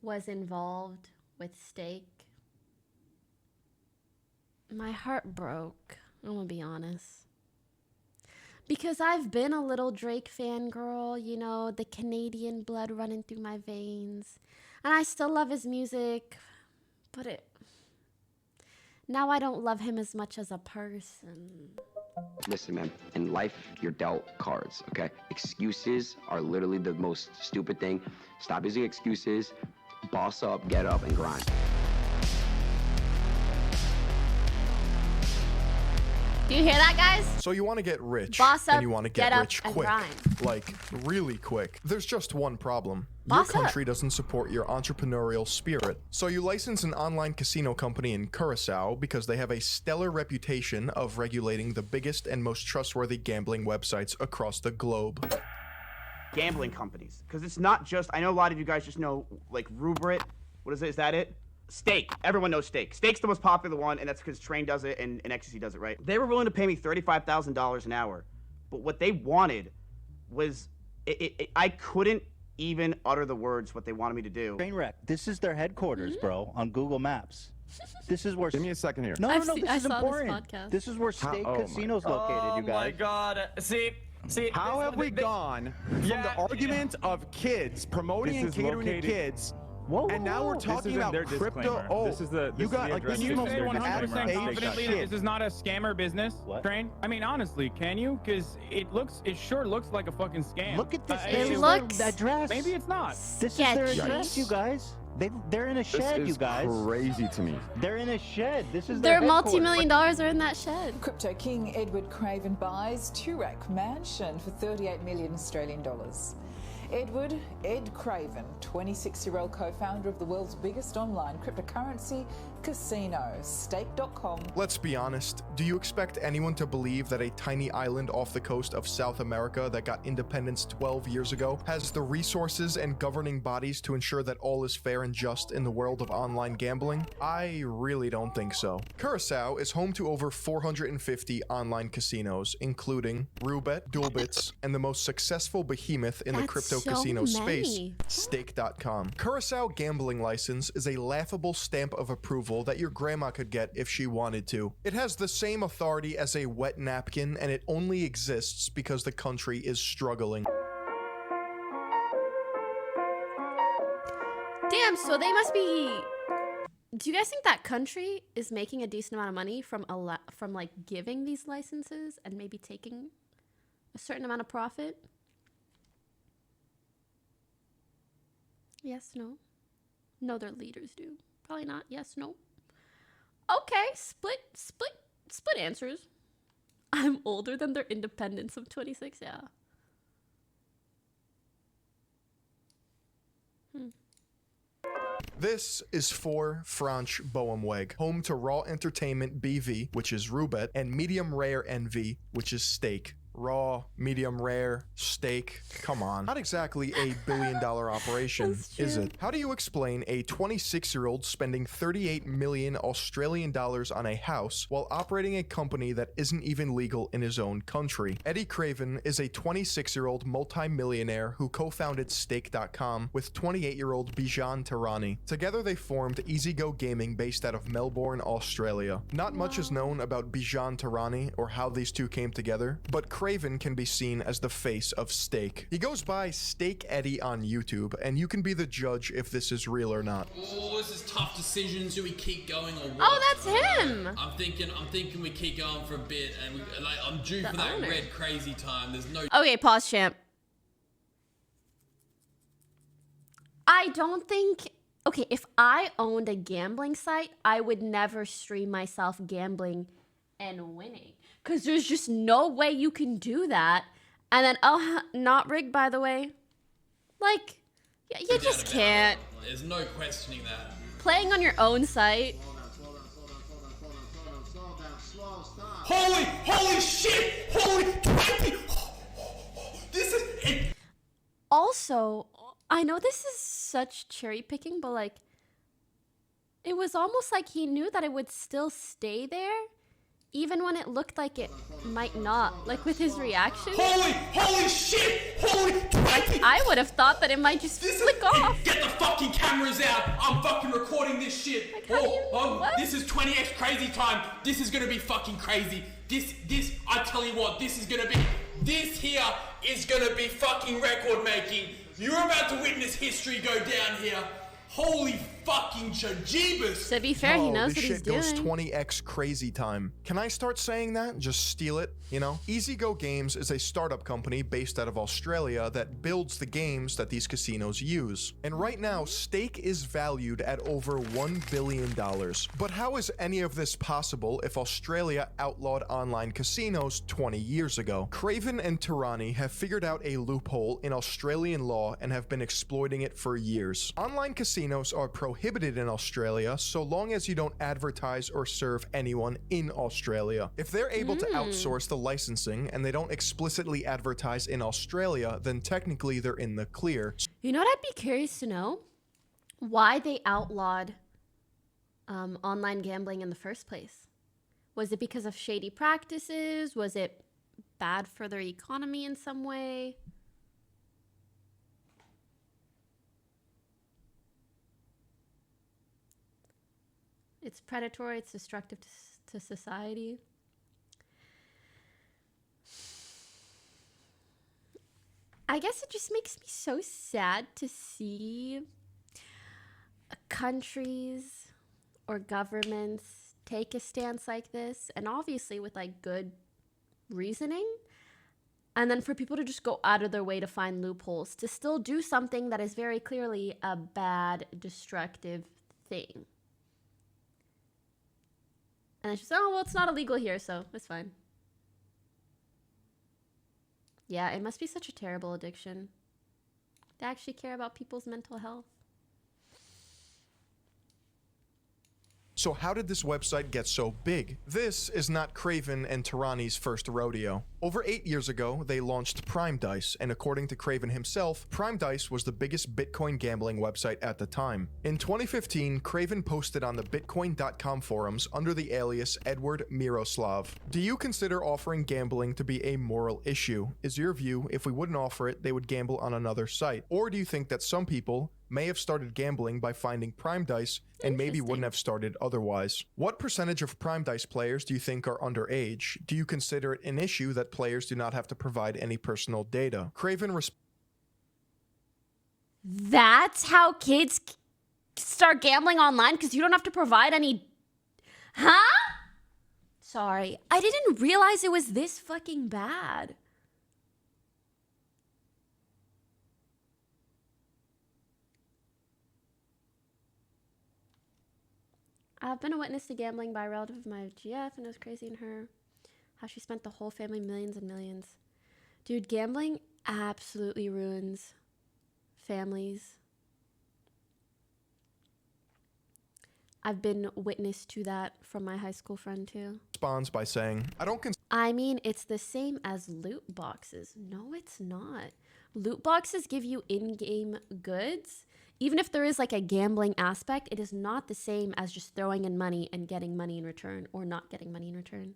was involved with Stake, my heart broke. I'm gonna be honest. Because I've been a little Drake fangirl, you know, the Canadian blood running through my veins. And I still love his music, but now I don't love him as much as a person. Listen, man, in life, you're dealt cards, okay? Excuses are literally the most stupid thing. Stop using excuses, boss up, get up, and grind. Do you hear that, guys? So you want to get rich, Boss up, and you want to get up, rich and quick, grind. like really quick. There's just one problem. Boss Your country doesn't support your entrepreneurial spirit. So you license an online casino company in Curacao because they have a stellar reputation of regulating the biggest and most trustworthy gambling websites across the globe. Gambling companies, because it's not just, I know a lot of you guys just know like Rubrit. What is it? Is that it? Stake. Everyone knows Stake. Stake's the most popular one, and that's because Train does it and Ecstasy does it, right? They were willing to pay me $35,000 an hour, but what they wanted was, I couldn't even utter the words what they wanted me to do. Trainwreck. This is their headquarters, bro, on Google Maps. This is where. Give me a second here. No, I this is saw important. This podcast. This is where Stake Casino's located, you guys. Oh my God! See. How have we gone from the argument of kids promoting and catering to kids? Whoa, and now we're talking about crypto. Oh, this is the you got like this can is you the say most 100% confidently that shit. this is not a scammer business, Train? I mean, honestly, can you? Because it sure looks like a fucking scam. Look at this. It looks address. Maybe it's not. This is their address, you guys. They're in a shed, this you guys. is crazy to me. They're in a shed. This is their their multi-million dollars are in that shed. Crypto king Edward Craven buys Toorak mansion for 38 million Australian dollars. Ed Craven, 26-year-old co-founder of the world's biggest online cryptocurrency casino, Stake.com. Let's be honest, do you expect anyone to believe that a tiny island off the coast of South America that got independence 12 years ago has the resources and governing bodies to ensure that all is fair and just in the world of online gambling? I really don't think so. Curacao is home to over 450 online casinos, including Roobet, Duelbits, and the most successful behemoth in the crypto casino space, Stake.com. Curacao gambling license is a laughable stamp of approval that your grandma could get if she wanted to. It has the same authority as a wet napkin, and it only exists because the country is struggling. Damn, so they must be... Do you guys think that country is making a decent amount of money from like giving these licenses and maybe taking a certain amount of profit? Yes, no. No, their leaders do. Probably not. Yes, no. Okay, split answers. I'm older than their independence of 26, yeah. This is for Franche Boemweg, home to Raw Entertainment BV, which is Roobet, and Medium Rare NV, which is Stake. Raw, medium rare, steak. Come on. Not exactly a billion-dollar operation, is it? How do you explain a 26-year-old spending 38 million Australian dollars on a house while operating a company that isn't even legal in his own country? Eddie Craven is a 26-year-old multi-millionaire who co-founded Stake.com with 28-year-old Bijan Tarani. Together they formed EasyGo Gaming based out of Melbourne, Australia. Not much is known about Bijan Tarani or how these two came together, but Craven can be seen as the face of Stake. He goes by Stake Eddie on YouTube, and you can be the judge if this is real or not. Oh, this is tough decisions. Do we keep going or what? Oh, that's him! I'm thinking we keep going for a bit, and I'm due for that red crazy time. There's no... Okay, pause, champ. I don't think... Okay, if I owned a gambling site, I would never stream myself gambling and winning. Because there's just no way you can do that. And then, oh, not rigged, by the way. Like, you just can't. There's no questioning that. Playing on your own site. Holy shit! This is... Also, I know this is such cherry picking, but like, it was almost like he knew that it would still stay there. Even when it looked like it might not, like with his reaction. Holy shit! Like, I would have thought that it might just flick off. Get the fucking cameras out! I'm fucking recording this shit! Like, this is 20x crazy time! This is gonna be fucking crazy! This, I tell you what, this here is gonna be fucking record making! You're about to witness history go down here! Holy fucking Jeebus! To be fair, he knows what he's doing. This shit goes 20x crazy time. Can I start saying that? Just steal it, you know? EasyGo Games is a startup company based out of Australia that builds the games that these casinos use. And right now, Stake is valued at over $1 billion. But how is any of this possible if Australia outlawed online casinos 20 years ago? Craven and Tarani have figured out a loophole in Australian law and have been exploiting it for years. Online casinos are prohibited in Australia so long as you don't advertise or serve anyone in Australia. If they're able to outsource the licensing and they don't explicitly advertise in Australia, then technically they're in the clear. You know what I'd be curious to know? Why they outlawed online gambling in the first place. Was it because of shady practices? Was it bad for their economy in some way? It's predatory. It's destructive to society. I guess it just makes me so sad to see countries or governments take a stance like this, and obviously with like good reasoning, and then for people to just go out of their way to find loopholes to still do something that is very clearly a bad, destructive thing. And it's just, oh, well, it's not illegal here, so it's fine. Yeah, it must be such a terrible addiction to actually care about people's mental health. So how did this website get so big? This is not Craven and Tirani's first rodeo. Over 8 years ago, they launched Prime Dice, and according to Craven himself, Prime Dice was the biggest Bitcoin gambling website at the time. In 2015, Craven posted on the Bitcoin.com forums under the alias Edward Miroslav. Do you consider offering gambling to be a moral issue? Is your view, if we wouldn't offer it, they would gamble on another site? Or do you think that some people may have started gambling by finding Prime Dice and maybe wouldn't have started otherwise? What percentage of Prime Dice players do you think are underage? Do you consider it an issue that players do not have to provide any personal data? Craven That's how kids start gambling online, because you don't have to provide any... Huh? Sorry, I didn't realize it was this fucking bad. I've been a witness to gambling by a relative of my GF, and it was crazy in her how she spent the whole family millions and millions. Dude, gambling absolutely ruins families. I've been witness to that from my high school friend too. Responds by saying, I mean, it's the same as loot boxes. No, it's not. Loot boxes give you in-game goods. Even if there is like a gambling aspect, it is not the same as just throwing in money and getting money in return, or not getting money in return.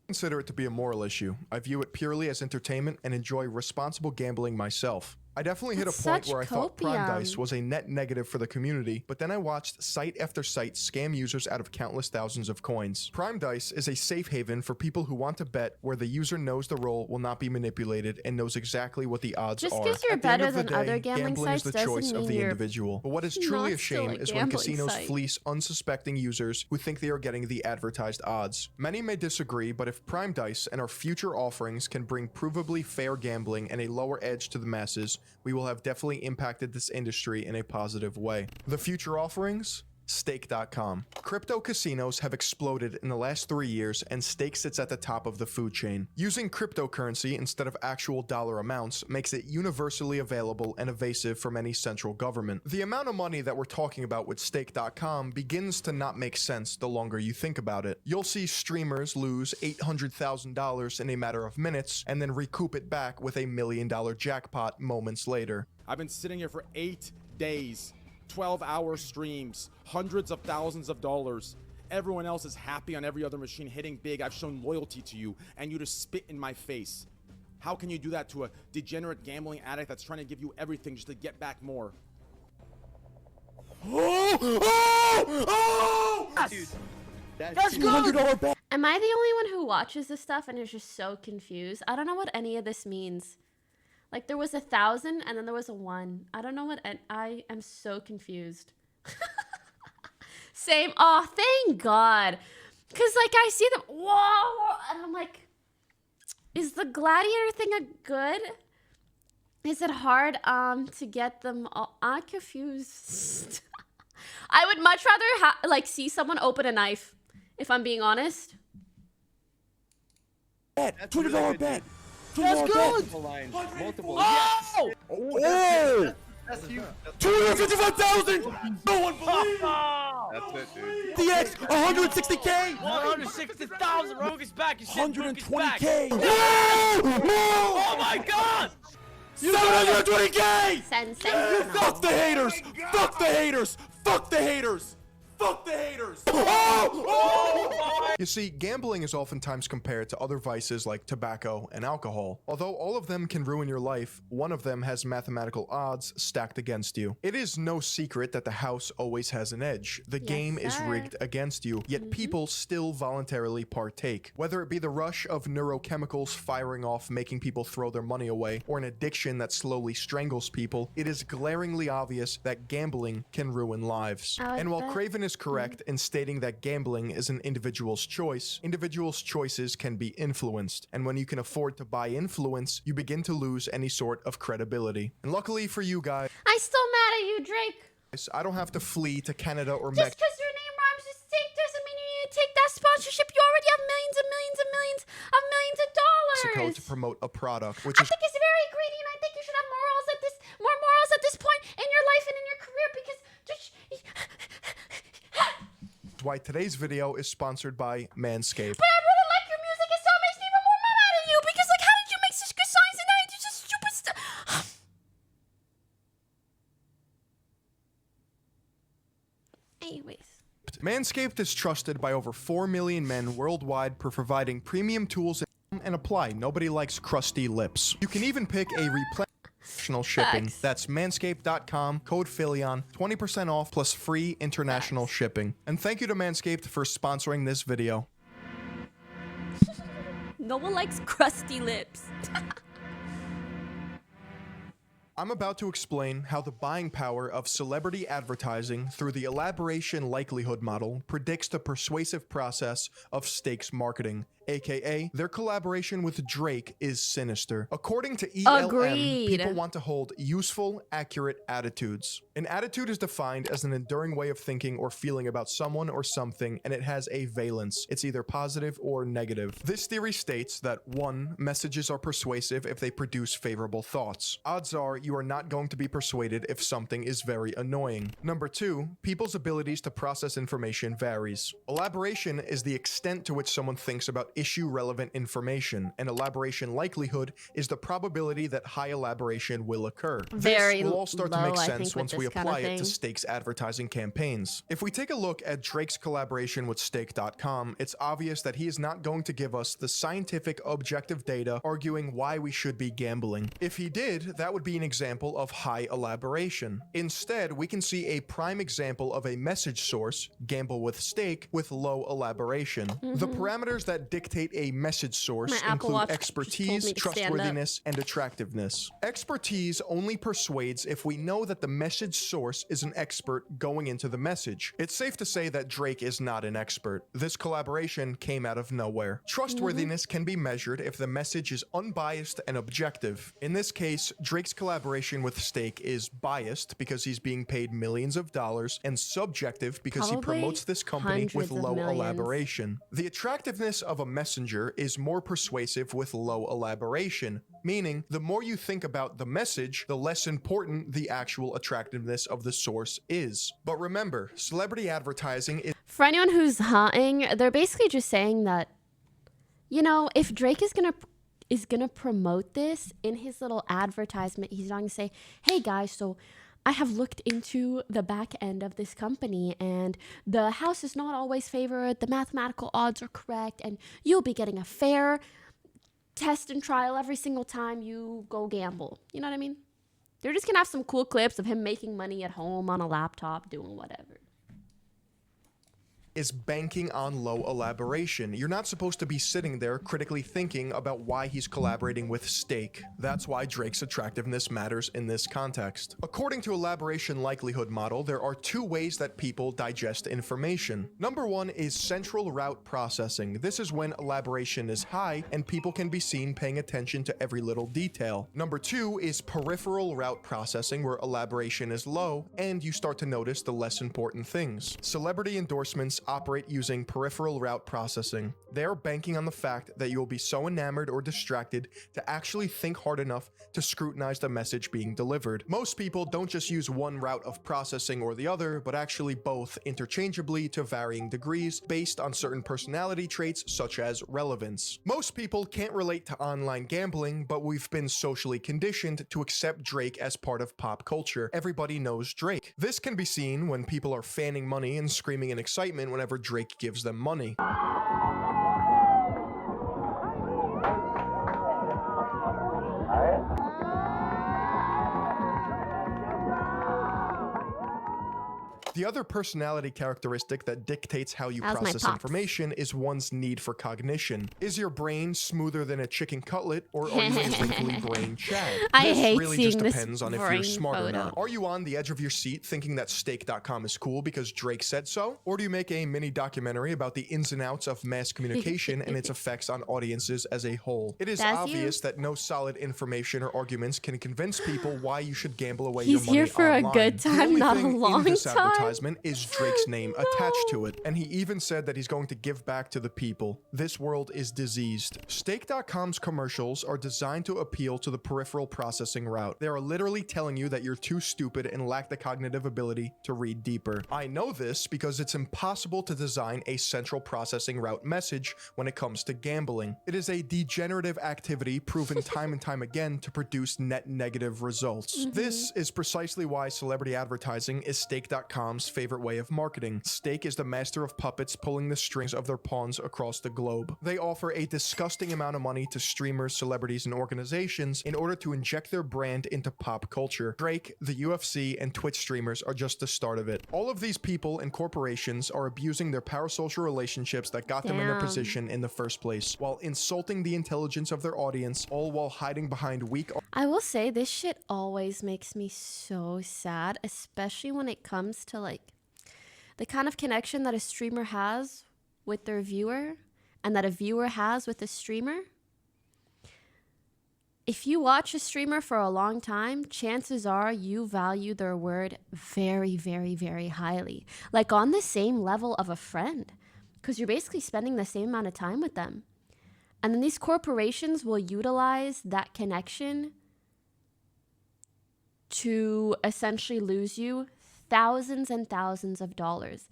Consider it to be a moral issue. I view it purely as entertainment and enjoy responsible gambling myself. I definitely hit a point where I thought Prime Dice was a net negative for the community, but then I watched site after site scam users out of countless thousands of coins. Prime Dice is a safe haven for people who want to bet where the user knows the roll will not be manipulated and knows exactly what the odds are. Just because you're better than other gambling sites is the choice doesn't of the mean individual. But what is truly a shame is when casinos fleece unsuspecting users who think they are getting the advertised odds. Many may disagree, but if Prime Dice and our future offerings can bring provably fair gambling and a lower edge to the masses, we will have definitely impacted this industry in a positive way. The future offerings? Stake.com. Crypto casinos have exploded in the last 3 years, and Stake sits at the top of the food chain. Using cryptocurrency instead of actual dollar amounts makes it universally available and evasive from any central government. The amount of money that we're talking about with Stake.com begins to not make sense the longer you think about it. You'll see streamers lose $800,000 in a matter of minutes and then recoup it back with $1 million jackpot moments later. I've been sitting here for 8 days. 12-hour streams, hundreds of thousands of dollars. Everyone else is happy on every other machine, hitting big. I've shown loyalty to you, and you just spit in my face. How can you do that to a degenerate gambling addict that's trying to give you everything just to get back more? Dude, that's $200 bet. Am I the only one who watches this stuff and is just so confused? I don't know what any of this means. Like, there was 1,000 and then there was a 1. I don't know what, I am so confused. Same. Oh, thank God. Because, like, I see them, whoa, and I'm like, is the gladiator thing a good? Is it hard to get them all? I'm confused. I would much rather, like, see someone open a knife, if I'm being honest. $200 bet. That's good! Multiple. Oh! Oh! That's huge. 255,000! No one believes! That's it, dude. DX, 160K! 160,000! Rogue is back! 120K! No! Oh my God! 720K! Send. Fuck the haters! Fuck the haters! Fuck the haters! Fuck the haters! You see, gambling is oftentimes compared to other vices like tobacco and alcohol. Although all of them can ruin your life, one of them has mathematical odds stacked against you. It is no secret that the house always has an edge. The game is rigged against you, yet people still voluntarily partake. Whether it be the rush of neurochemicals firing off making people throw their money away, or an addiction that slowly strangles people, it is glaringly obvious that gambling can ruin lives. And while Craven is correct in stating that gambling is an individual's choice, individuals' choices can be influenced. And when you can afford to buy influence, you begin to lose any sort of credibility. And luckily for you guys, I'm still mad at you, Drake. I don't have to flee to Canada or Just Mexico. because your name rhymes with steak doesn't mean you need to take that sponsorship. You already have millions and millions and millions of millions of dollars. To promote a product, which I is think it's very greedy, and I think you should have more morals at this point in your life and in your career, because why today's video is sponsored by Manscaped. But I really like your music, and so it makes me even more mad at you, because like, how did you make such good songs and now you do such stupid stuff? Anyways. Manscaped is trusted by over 4 million men worldwide for providing premium tools and apply. Nobody likes crusty lips. You can even pick a international shipping. That's manscaped.com, code Philion, 20% off plus free international shipping. And thank you to Manscaped for sponsoring this video. No one likes crusty lips. I'm about to explain how the buying power of celebrity advertising through the elaboration likelihood model predicts the persuasive process of stakes marketing, aka their collaboration with Drake is sinister. According to ELM, people want to hold useful, accurate attitudes. An attitude is defined as an enduring way of thinking or feeling about someone or something, and it has a valence. It's either positive or negative. This theory states that 1. Messages are persuasive if they produce favorable thoughts. Odds are you are not going to be persuaded if something is very annoying. Number 2, people's abilities to process information varies. Elaboration is the extent to which someone thinks about issue-relevant information, and elaboration likelihood is the probability that high elaboration will occur. This will all start to make sense once we apply it to Stakes advertising campaigns. If we take a look at Drake's collaboration with Stake.com, it's obvious that he is not going to give us the scientific, objective data arguing why we should be gambling. If he did, that would be an example of high elaboration. Instead, we can see a prime example of a message source, Gamble with Stake, with low elaboration. The parameters that dictate a message source include expertise, trustworthiness, and attractiveness. Expertise only persuades if we know that the message source is an expert going into the message. It's safe to say that Drake is not an expert. This collaboration came out of nowhere. Trustworthiness can be measured if the message is unbiased and objective. In this case, Drake's collaboration with Stake is biased because he's being paid millions of dollars, and subjective because he promotes this company with low elaboration. The attractiveness of a messenger is more persuasive with low elaboration, meaning the more you think about the message, the less important the actual attractiveness of the source is. But remember, celebrity advertising is— For anyone who's hunting, they're basically just saying that, you know, if Drake is gonna promote this in his little advertisement, he's not gonna say, hey guys, so I have looked into the back end of this company, and the house is not always favored, the mathematical odds are correct, and you'll be getting a fair test and trial every single time you go gamble. You know what I mean? They're just gonna have some cool clips of him making money at home on a laptop doing whatever. Is banking on low elaboration. You're not supposed to be sitting there critically thinking about why he's collaborating with Stake. That's why Drake's attractiveness matters in this context. According to elaboration likelihood model, there are 2 ways that people digest information. Number 1 is central route processing. This is when elaboration is high and people can be seen paying attention to every little detail. Number 2 is peripheral route processing, where elaboration is low and you start to notice the less important things. Celebrity endorsements operate using peripheral route processing. They are banking on the fact that you will be so enamored or distracted to actually think hard enough to scrutinize the message being delivered. Most people don't just use one route of processing or the other, but actually both interchangeably to varying degrees based on certain personality traits such as relevance. Most people can't relate to online gambling, but we've been socially conditioned to accept Drake as part of pop culture. Everybody knows Drake. This can be seen when people are fanning money and screaming in excitement whenever Drake gives them money. The other personality characteristic that dictates how you process information is one's need for cognition. Is your brain smoother than a chicken cutlet, or are you a wrinkly brain Chad? I hate really seeing just this depends on if brain you're smart or photo. not. Are you on the edge of your seat thinking that Stake.com is cool because Drake said so? Or do you make a mini documentary about the ins and outs of mass communication and its effects on audiences as a whole? It is obvious that no solid information or arguments can convince people why you should gamble away your money He's here for online. a good The time, only not a thing in long this time. advertisement is Drake's name attached to it, and he even said that he's going to give back to the people. This world is diseased. Stake.com's commercials are designed to appeal to the peripheral processing route. They are literally telling you that you're too stupid and lack the cognitive ability to read deeper. I know this because it's impossible to design a central processing route message when it comes to gambling. It is a degenerative activity proven time and time again to produce net negative results. This is precisely why celebrity advertising is Stake.com's favorite way of marketing. Stake is the master of puppets pulling the strings of their pawns across the globe. They offer a disgusting amount of money to streamers, celebrities, and organizations in order to inject their brand into pop culture. Drake, the UFC, and Twitch streamers are just the start of it. All of these people and corporations are abusing their parasocial relationships that got them in their position in the first place, while insulting the intelligence of their audience, all while hiding behind weak. I will say this shit always makes me so sad, especially when it comes to like the kind of connection that a streamer has with their viewer and that a viewer has with a streamer. If you watch a streamer for a long time, chances are you value their word very, very, very highly. Like on the same level of a friend, because you're basically spending the same amount of time with them. And then these corporations will utilize that connection to essentially lose you thousands and thousands of dollars.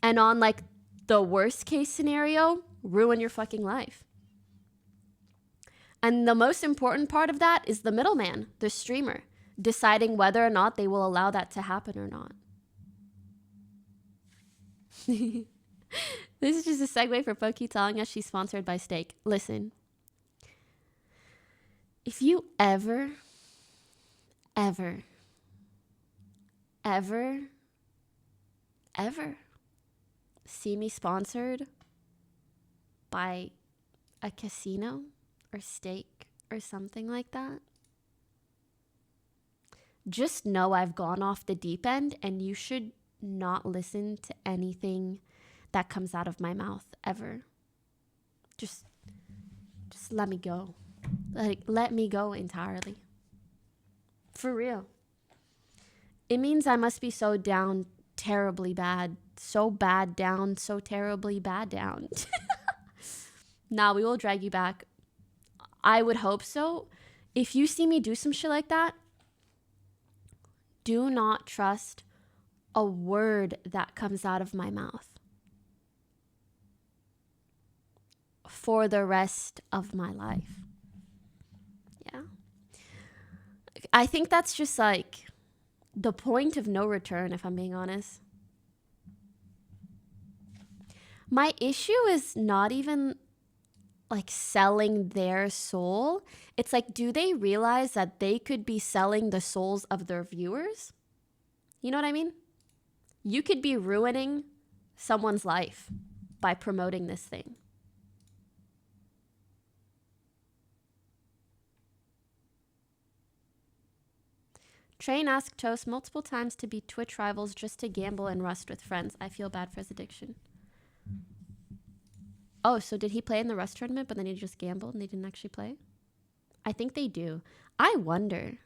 And on like the worst case scenario, ruin your fucking life. And the most important part of that is the middleman, the streamer, deciding whether or not they will allow that to happen or not. This is just a segue for Pokey telling us she's sponsored by Stake. Listen, if you ever see me sponsored by a casino or Stake or something like that, just know I've gone off the deep end and you should not listen to anything that comes out of my mouth ever. Just let me go. Like, let me go entirely. For real. It means I must be so down terribly bad. So bad down, so terribly bad down. Nah, we will drag you back. I would hope so. If you see me do some shit like that, do not trust a word that comes out of my mouth for the rest of my life. Yeah. I think that's just like the point of no return, if I'm being honest. My issue is not even like selling their soul. It's like, do they realize that they could be selling the souls of their viewers? You know what I mean? You could be ruining someone's life by promoting this thing. Train asked Toast multiple times to be Twitch rivals just to gamble and rust with friends. I feel bad for his addiction. Oh, so did he play in the Rust tournament, but then he just gambled and they didn't actually play? I think they do. I wonder.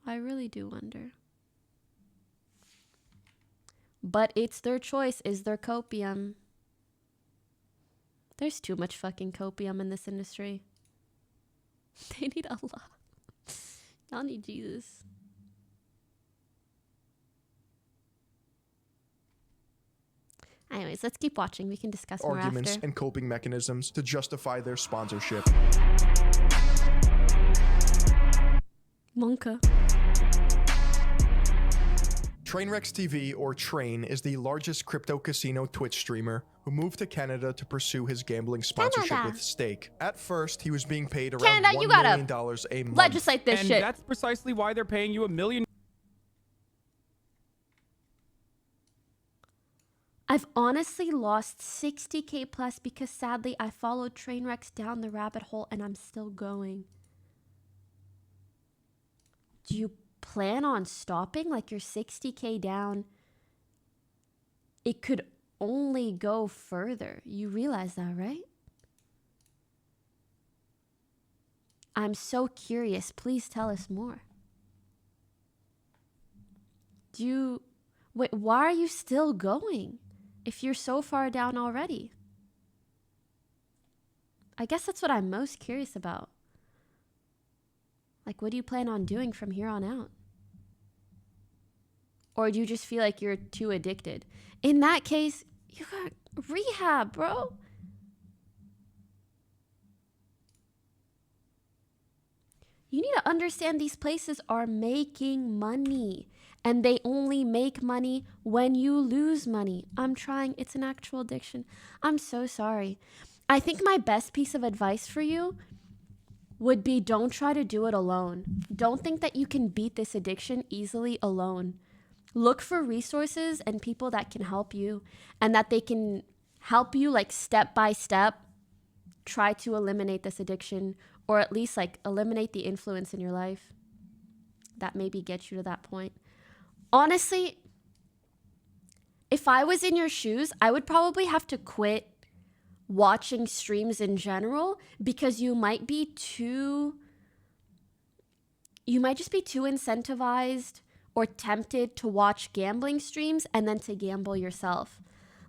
I really do wonder. But it's their choice, is their copium. There's too much fucking copium in this industry. They need Allah. Y'all need Jesus. Anyways, let's keep watching. We can discuss more Arguments after. and coping mechanisms to justify their sponsorship. Monka. Trainwrecks TV, or Train, is the largest crypto casino Twitch streamer who moved to Canada to pursue his gambling sponsorship Canada. with Stake. At first, he was being paid around Canada, you $1 gotta million a month. legislate this and shit. that's precisely why they're paying you $1 million. I've honestly lost 60K plus because sadly I followed Trainwrecks down the rabbit hole and I'm still going. Do you plan on stopping? Like you're 60K down. It could only go further. You realize that, right? I'm so curious. Please tell us more. Wait, why are you still going? If you're so far down already? I guess that's what I'm most curious about. Like, what do you plan on doing from here on out? Or do you just feel like you're too addicted? In that case, you got rehab, bro. You need to understand these places are making money. And they only make money when you lose money. I'm trying. It's an actual addiction. I'm so sorry. I think my best piece of advice for you would be don't try to do it alone. Don't think that you can beat this addiction easily alone. Look for resources and people that can help you and that they can help you like step by step try to eliminate this addiction or at least like eliminate the influence in your life that maybe gets you to that point. Honestly, if I was in your shoes, I would probably have to quit watching streams in general because you might just be too incentivized or tempted to watch gambling streams and then to gamble yourself.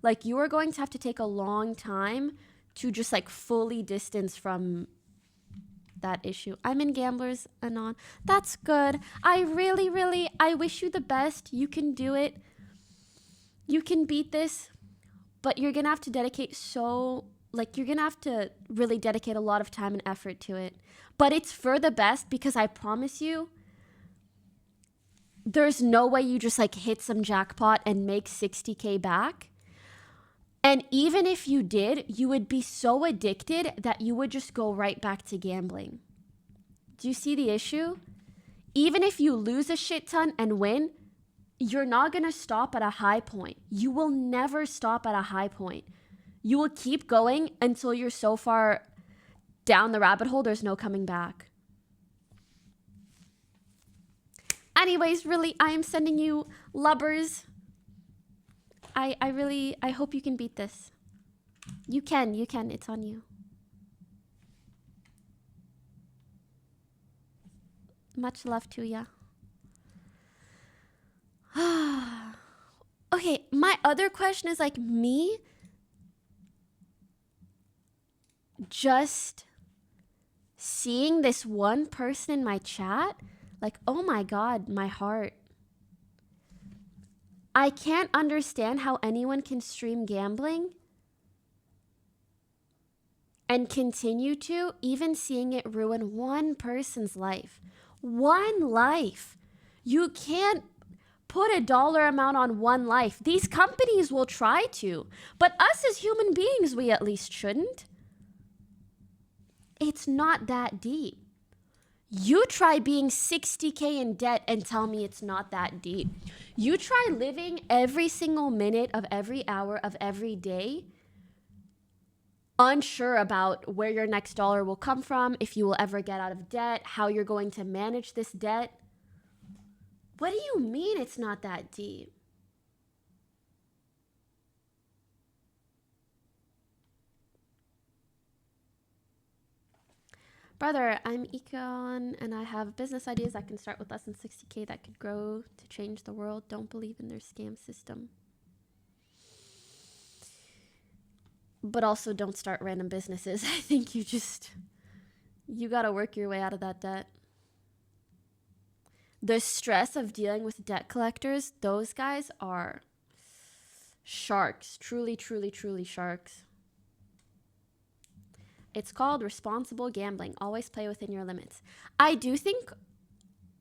Like you are going to have to take a long time to just like fully distance from that issue. I'm in Gamblers Anon. That's good. I wish you the best. You can do it. You can beat this, but you're going to have to you're going to have to really dedicate a lot of time and effort to it. But it's for the best because I promise you, there's no way you just like hit some jackpot and make 60K back. And even if you did, you would be so addicted that you would just go right back to gambling. Do you see the issue? Even if you lose a shit ton and win, you're not going to stop at a high point. You will never stop at a high point. You will keep going until you're so far down the rabbit hole, there's no coming back. Anyways, really, I am sending you lubbers. I hope you can beat this. You can, it's on you. Much love to ya. Okay, my other question is like me just seeing this one person in my chat, like, oh my God, my heart. I can't understand how anyone can stream gambling and continue to, even seeing it ruin one person's life. One life. You can't put a dollar amount on one life. These companies will try to, but us as human beings, we at least shouldn't. It's not that deep. You try being 60K in debt and tell me it's not that deep. You try living every single minute of every hour of every day, unsure about where your next dollar will come from, if you will ever get out of debt, how you're going to manage this debt. What do you mean it's not that deep? Brother, I'm Econ and I have business ideas that can start with less than 60K that could grow to change the world. Don't believe in their scam system. But also don't start random businesses. I think you gotta work your way out of that debt. The stress of dealing with debt collectors, those guys are sharks. Truly, truly, truly sharks. It's called responsible gambling. Always play within your limits. I do think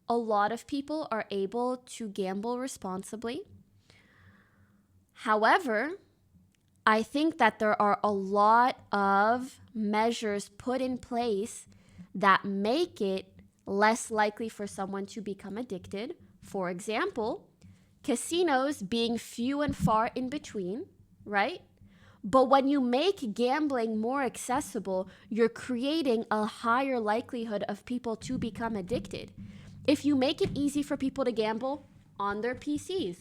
a lot of people are able to gamble responsibly. However, I think that there are a lot of measures put in place that make it less likely for someone to become addicted. For example, casinos being few and far in between, right? But when you make gambling more accessible, you're creating a higher likelihood of people to become addicted. If you make it easy for people to gamble on their PCs,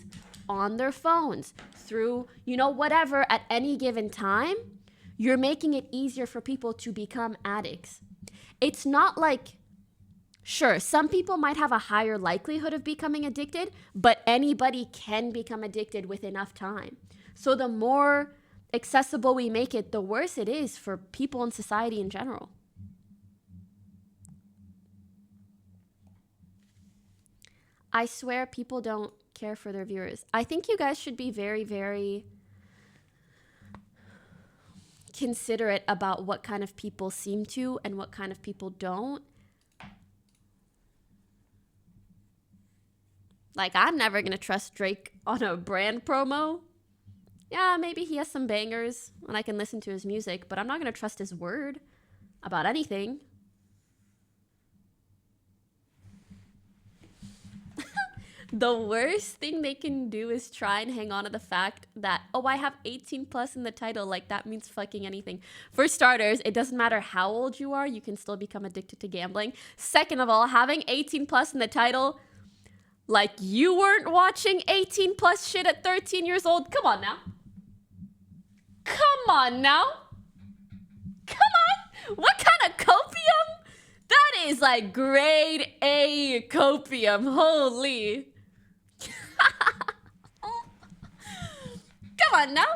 on their phones, through, whatever at any given time, you're making it easier for people to become addicts. It's not like, sure, some people might have a higher likelihood of becoming addicted, but anybody can become addicted with enough time. So the more accessible we make it, the worse it is for people in society in general. I swear people don't care for their viewers. I think you guys should be very, very considerate about what kind of people seem to and what kind of people don't. Like, I'm never gonna trust Drake on a brand promo. Yeah, maybe he has some bangers and I can listen to his music, but I'm not gonna trust his word about anything. The worst thing they can do is try and hang on to the fact that, oh, I have 18 plus in the title. Like, that means fucking anything. For starters, it doesn't matter how old you are, you can still become addicted to gambling. Second of all, having 18 plus in the title, like you weren't watching 18 plus shit at 13 years old. Come on now. Come on now. Come on. What kind of copium? That is like grade A copium. Holy. Come on now.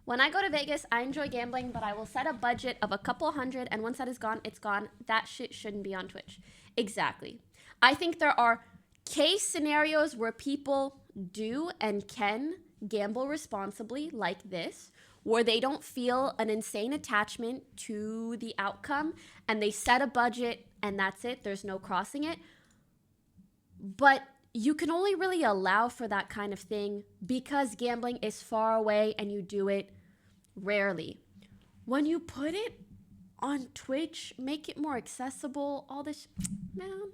When I go to Vegas, I enjoy gambling, but I will set a budget of a couple hundred, and once that is gone, it's gone. That shit shouldn't be on Twitch. Exactly. I think there are case scenarios where people do and can gamble responsibly, like this, where they don't feel an insane attachment to the outcome, and they set a budget, and that's it. There's no crossing it. But you can only really allow for that kind of thing because gambling is far away and you do it rarely. When you put it on Twitch, make it more accessible, all this, man.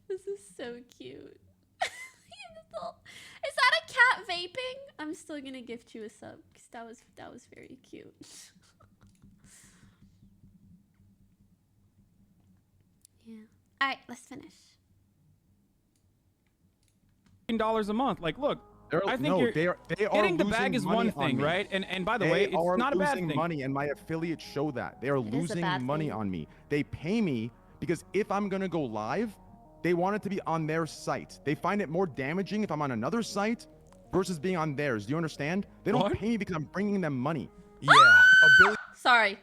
This is so cute. Is that a cat vaping? I'm still gonna gift you a sub because that was very cute. Yeah. All right, let's finish. $15 a month. Like, look, I think they are getting the bag losing is money one on thing, me. right? And by the way, it's not a bad thing. They are losing money, and my affiliates show that. They are It is a losing bad money thing. on me. They pay me because if I'm gonna go live, they want it to be on their site. They find it more damaging if I'm on another site versus being on theirs. Do you understand? They don't pay me because I'm bringing them money. Yeah. Sorry.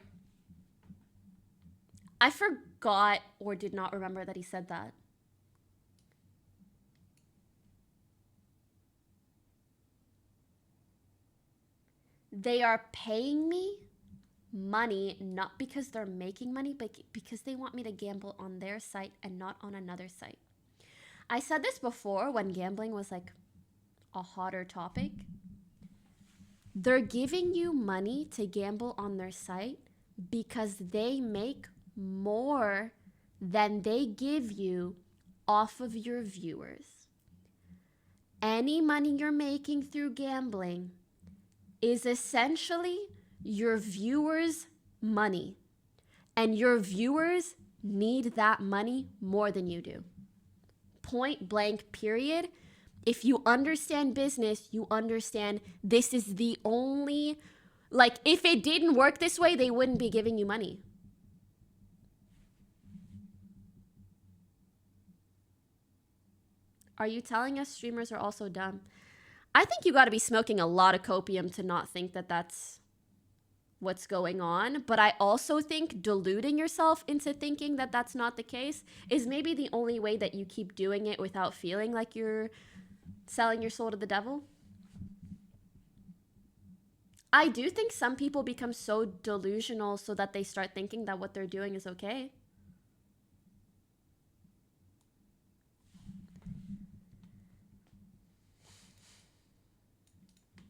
I forgot or did not remember that he said that. They are paying me money, not because they're making money, but because they want me to gamble on their site and not on another site. I said this before when gambling was like a hotter topic. They're giving you money to gamble on their site because they make more than they give you off of your viewers. Any money you're making through gambling is essentially your viewers' money. And your viewers need that money more than you do. Point blank, period. If you understand business, you understand this is the only, like, if it didn't work this way, they wouldn't be giving you money. Are you telling us streamers are also dumb? I think you got to be smoking a lot of copium to not think that that's what's going on. But I also think deluding yourself into thinking that that's not the case is maybe the only way that you keep doing it without feeling like you're selling your soul to the devil. I do think some people become so delusional so that they start thinking that what they're doing is okay.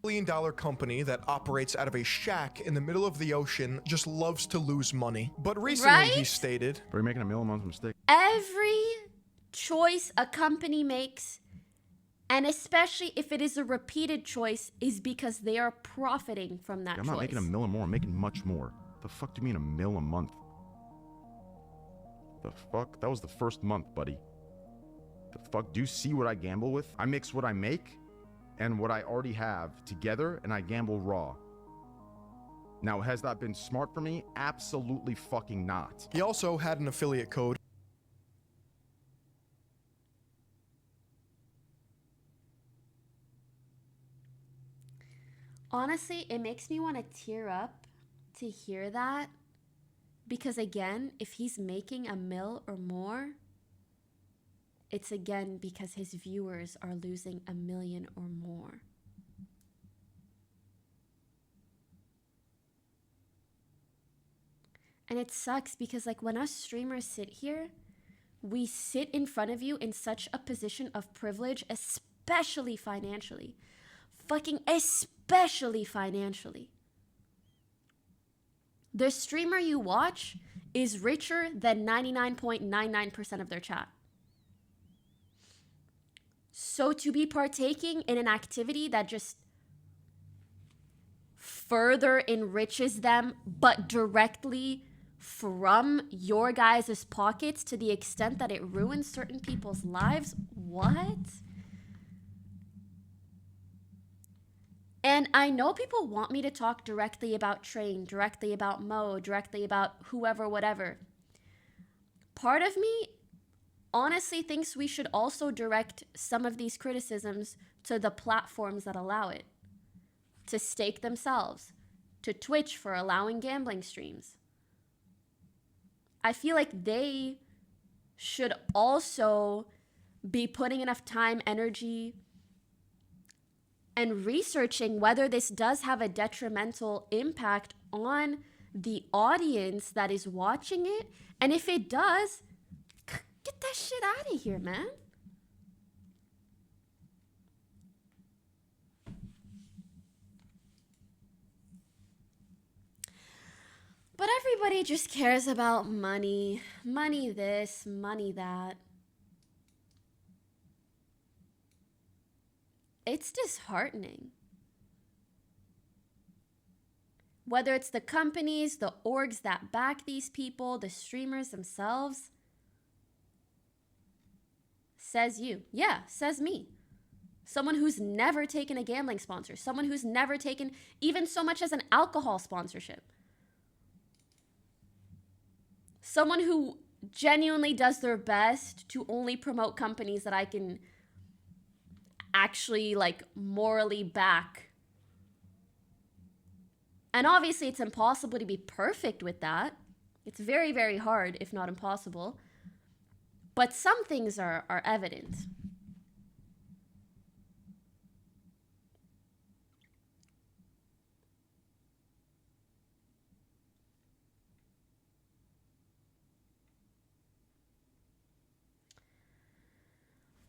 $1 billion company that operates out of a shack in the middle of the ocean just loves to lose money. But recently he stated, "We're making $1 million a month from Stick." Every choice a company makes, and especially if it is a repeated choice, is because they are profiting from that choice. I'm not making $1 million more. I'm making much more. The fuck do you mean $1 million a month? The fuck? That was the first month, buddy. The fuck? Do you see what I gamble with? I mix what I make and what I already have together, and I gamble raw. Now, has that been smart for me? Absolutely fucking not. He also had an affiliate code. Honestly, it makes me want to tear up to hear that. Because again, if he's making $1 million or more, it's again because his viewers are losing $1 million or more. And it sucks because like when us streamers sit here, we sit in front of you in such a position of privilege, especially financially. Fucking especially financially. The streamer you watch is richer than 99.99% of their chat. So to be partaking in an activity that just further enriches them, but directly from your guys' pockets to the extent that it ruins certain people's lives, what? And I know people want me to talk directly about Train, directly about Mo, directly about whoever, whatever. Part of me honestly thinks we should also direct some of these criticisms to the platforms that allow it. To Stake themselves, to Twitch for allowing gambling streams. I feel like they should also be putting enough time, energy, and researching whether this does have a detrimental impact on the audience that is watching it. And if it does, get that shit out of here, man. But everybody just cares about money. Money this, money that. It's disheartening. Whether it's the companies, the orgs that back these people, the streamers themselves. Says you. Yeah, says me. Someone who's never taken a gambling sponsor. Someone who's never taken even so much as an alcohol sponsorship. Someone who genuinely does their best to only promote companies that I can actually like morally back. And obviously it's impossible to be perfect with that. It's very, very hard, if not impossible. But some things are evident.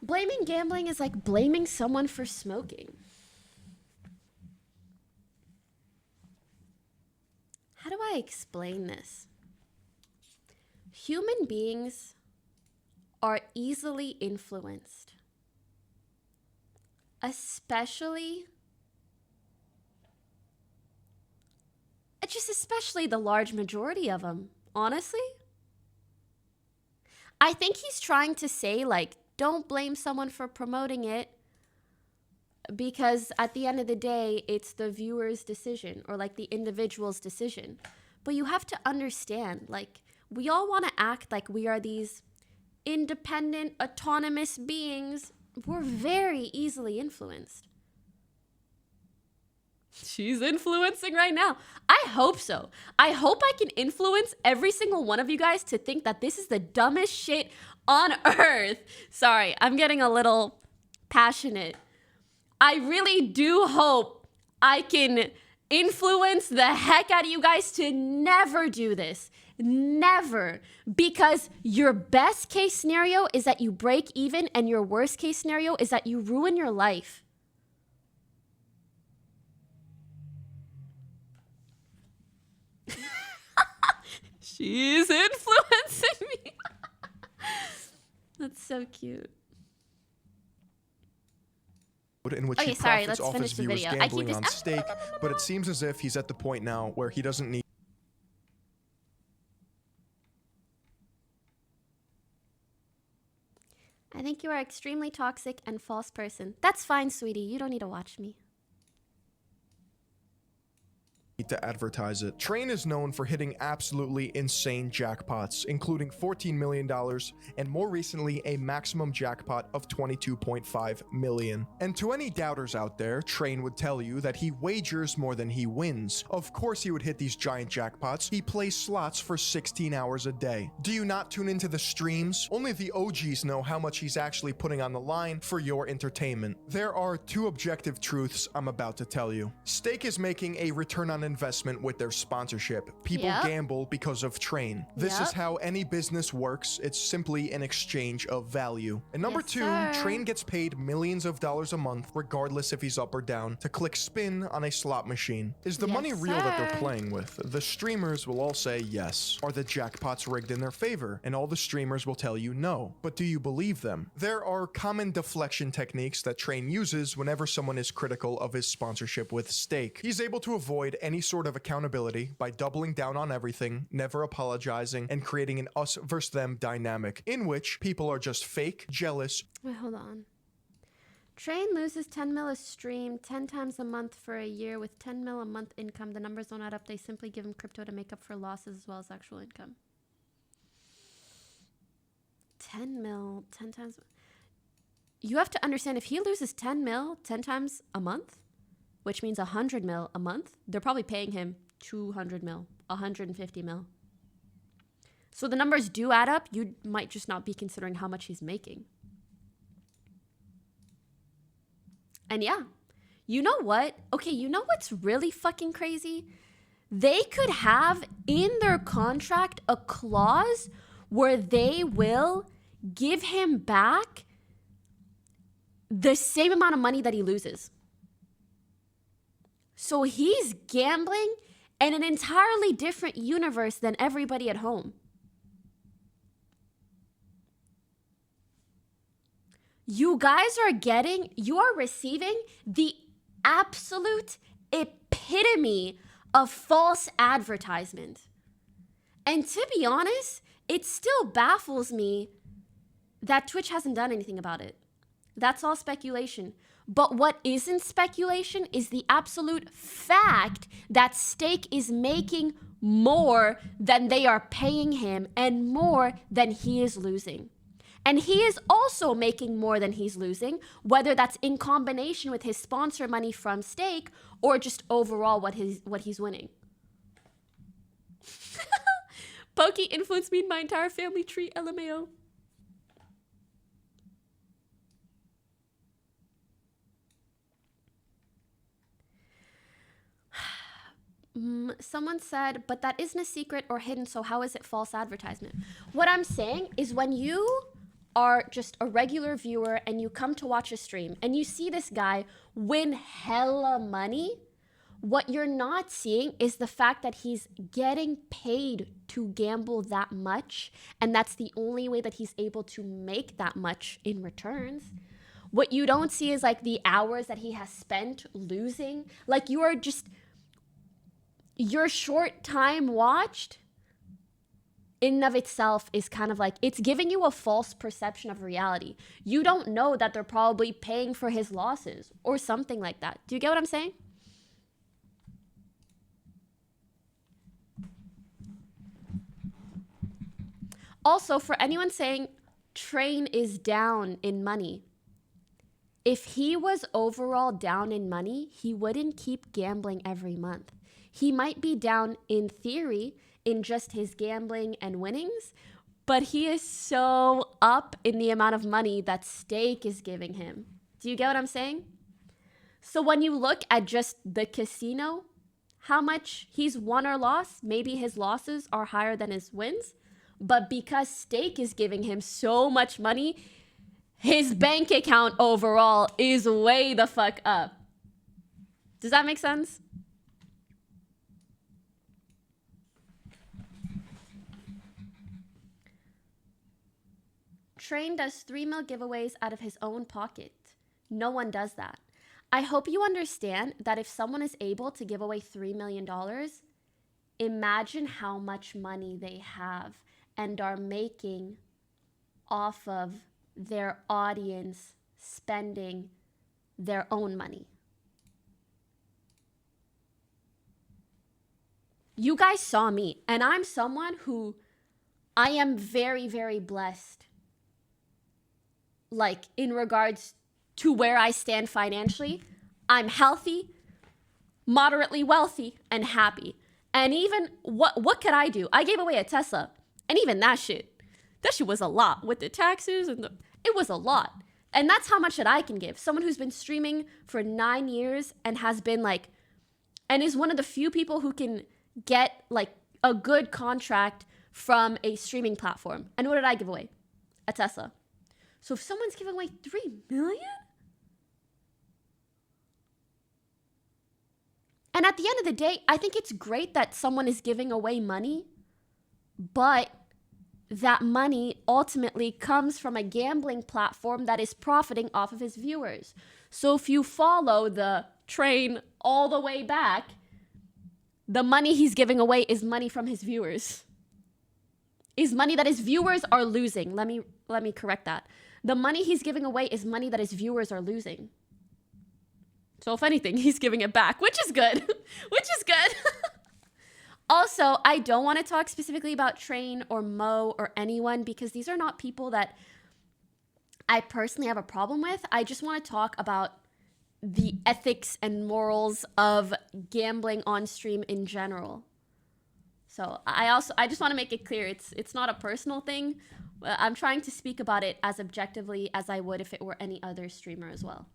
Blaming gambling is like blaming someone for smoking. How do I explain this? Human beings are easily influenced. Especially the large majority of them, honestly. I think he's trying to say, like, don't blame someone for promoting it because at the end of the day, it's the viewer's decision or like the individual's decision. But you have to understand, like, we all want to act like we are these independent, autonomous beings We're very easily influenced. She's influencing right now. I hope so. I hope I can influence every single one of you guys to think that this is the dumbest shit on earth. Sorry, I'm getting a little passionate. I really do hope I can influence the heck out of you guys to never do this. Never. Because your best case scenario is that you break even, and your worst case scenario is that you ruin your life. She's influencing me. That's so cute. In which he profits off his viewers gambling on stake, but it seems as if he's at the point now where he doesn't need. I think you are extremely toxic and false person. That's fine, sweetie. You don't need to watch me. To advertise it. Train is known for hitting absolutely insane jackpots, including $14 million and more recently a maximum jackpot of $22.5 million. And to any doubters out there, Train would tell you that he wagers more than he wins. Of course he would hit these giant jackpots. He plays slots for 16 hours a day. Do you not tune into the streams? Only the OGs know how much he's actually putting on the line for your entertainment. There are two objective truths I'm about to tell you. Stake is making a return on investment with their sponsorship. People gamble because of Train. This is how any business works. It's simply an exchange of value. And number two, Train gets paid millions of dollars a month, regardless if he's up or down, to click spin on a slot machine. Is the money real that they're playing with? The streamers will all say yes. Are the jackpots rigged in their favor? And all the streamers will tell you no. But do you believe them? There are common deflection techniques that Train uses whenever someone is critical of his sponsorship with Stake. He's able to avoid any sort of accountability by doubling down on everything, never apologizing, and creating an us versus them dynamic in which people are just fake, jealous. Wait, hold on. Train loses 10 mil a stream 10 times a month for a year with 10 mil a month income. The numbers don't add up. They simply give him crypto to make up for losses as well as actual income. 10 mil, 10 times. You have to understand, if he loses 10 mil 10 times a month, which means 100 mil a month, they're probably paying him 200 mil, 150 mil. So the numbers do add up. You might just not be considering how much he's making. And yeah, you know what? Okay, you know what's really fucking crazy? They could have in their contract a clause where they will give him back the same amount of money that he loses. So he's gambling in an entirely different universe than everybody at home. You guys are receiving the absolute epitome of false advertisement. And to be honest, it still baffles me that Twitch hasn't done anything about it. That's all speculation. But what isn't speculation is the absolute fact that Stake is making more than they are paying him and more than he is losing. And he is also making more than he's losing, whether that's in combination with his sponsor money from Stake or just overall what he's winning. Pokey influenced me in my entire family tree, LMAO. Someone said, but that isn't a secret or hidden, so how is it false advertisement? What I'm saying is when you are just a regular viewer and you come to watch a stream and you see this guy win hella money, what you're not seeing is the fact that he's getting paid to gamble that much, and that's the only way that he's able to make that much in returns. What you don't see is like the hours that he has spent losing. Like your short time watched in and of itself is kind of like, it's giving you a false perception of reality. You don't know that they're probably paying for his losses or something like that. Do you get what I'm saying? Also, for anyone saying Train is down in money, If he was overall down in money, he wouldn't keep gambling every month. He might be down in theory in just his gambling and winnings, but he is so up in the amount of money that stake is giving him. Do you get what I'm saying? So when you look at just the casino, how much he's won or lost, maybe his losses are higher than his wins, but because stake is giving him so much money, his bank account overall is way the fuck up. Does that make sense? Train does 3 mil giveaways out of his own pocket. No one does that. I hope you understand that if someone is able to give away $3 million, imagine how much money they have and are making off of their audience spending their own money. You guys saw me, and I'm someone who I am very, very blessed. Like, in regards to where I stand financially, I'm healthy, moderately wealthy, and happy. And even, what could I do? I gave away a Tesla, and even that shit was a lot with the taxes and it was a lot. And that's how much that I can give. Someone who's been streaming for 9 years and has been like, and is one of the few people who can get like a good contract from a streaming platform. And what did I give away? A Tesla. So if someone's giving away 3 million? And at the end of the day, I think it's great that someone is giving away money, but that money ultimately comes from a gambling platform that is profiting off of his viewers. So if you follow the train all the way back, the money he's giving away is money from his viewers. Is money that his viewers are losing. Let me correct that. The money he's giving away is money that his viewers are losing. So if anything, he's giving it back, which is good. Which is good. Also, I don't want to talk specifically about Train or Mo or anyone because these are not people that I personally have a problem with. I just want to talk about the ethics and morals of gambling on stream in general. So I just want to make it clear it's not a personal thing. I'm trying to speak about it as objectively as I would if it were any other streamer as well.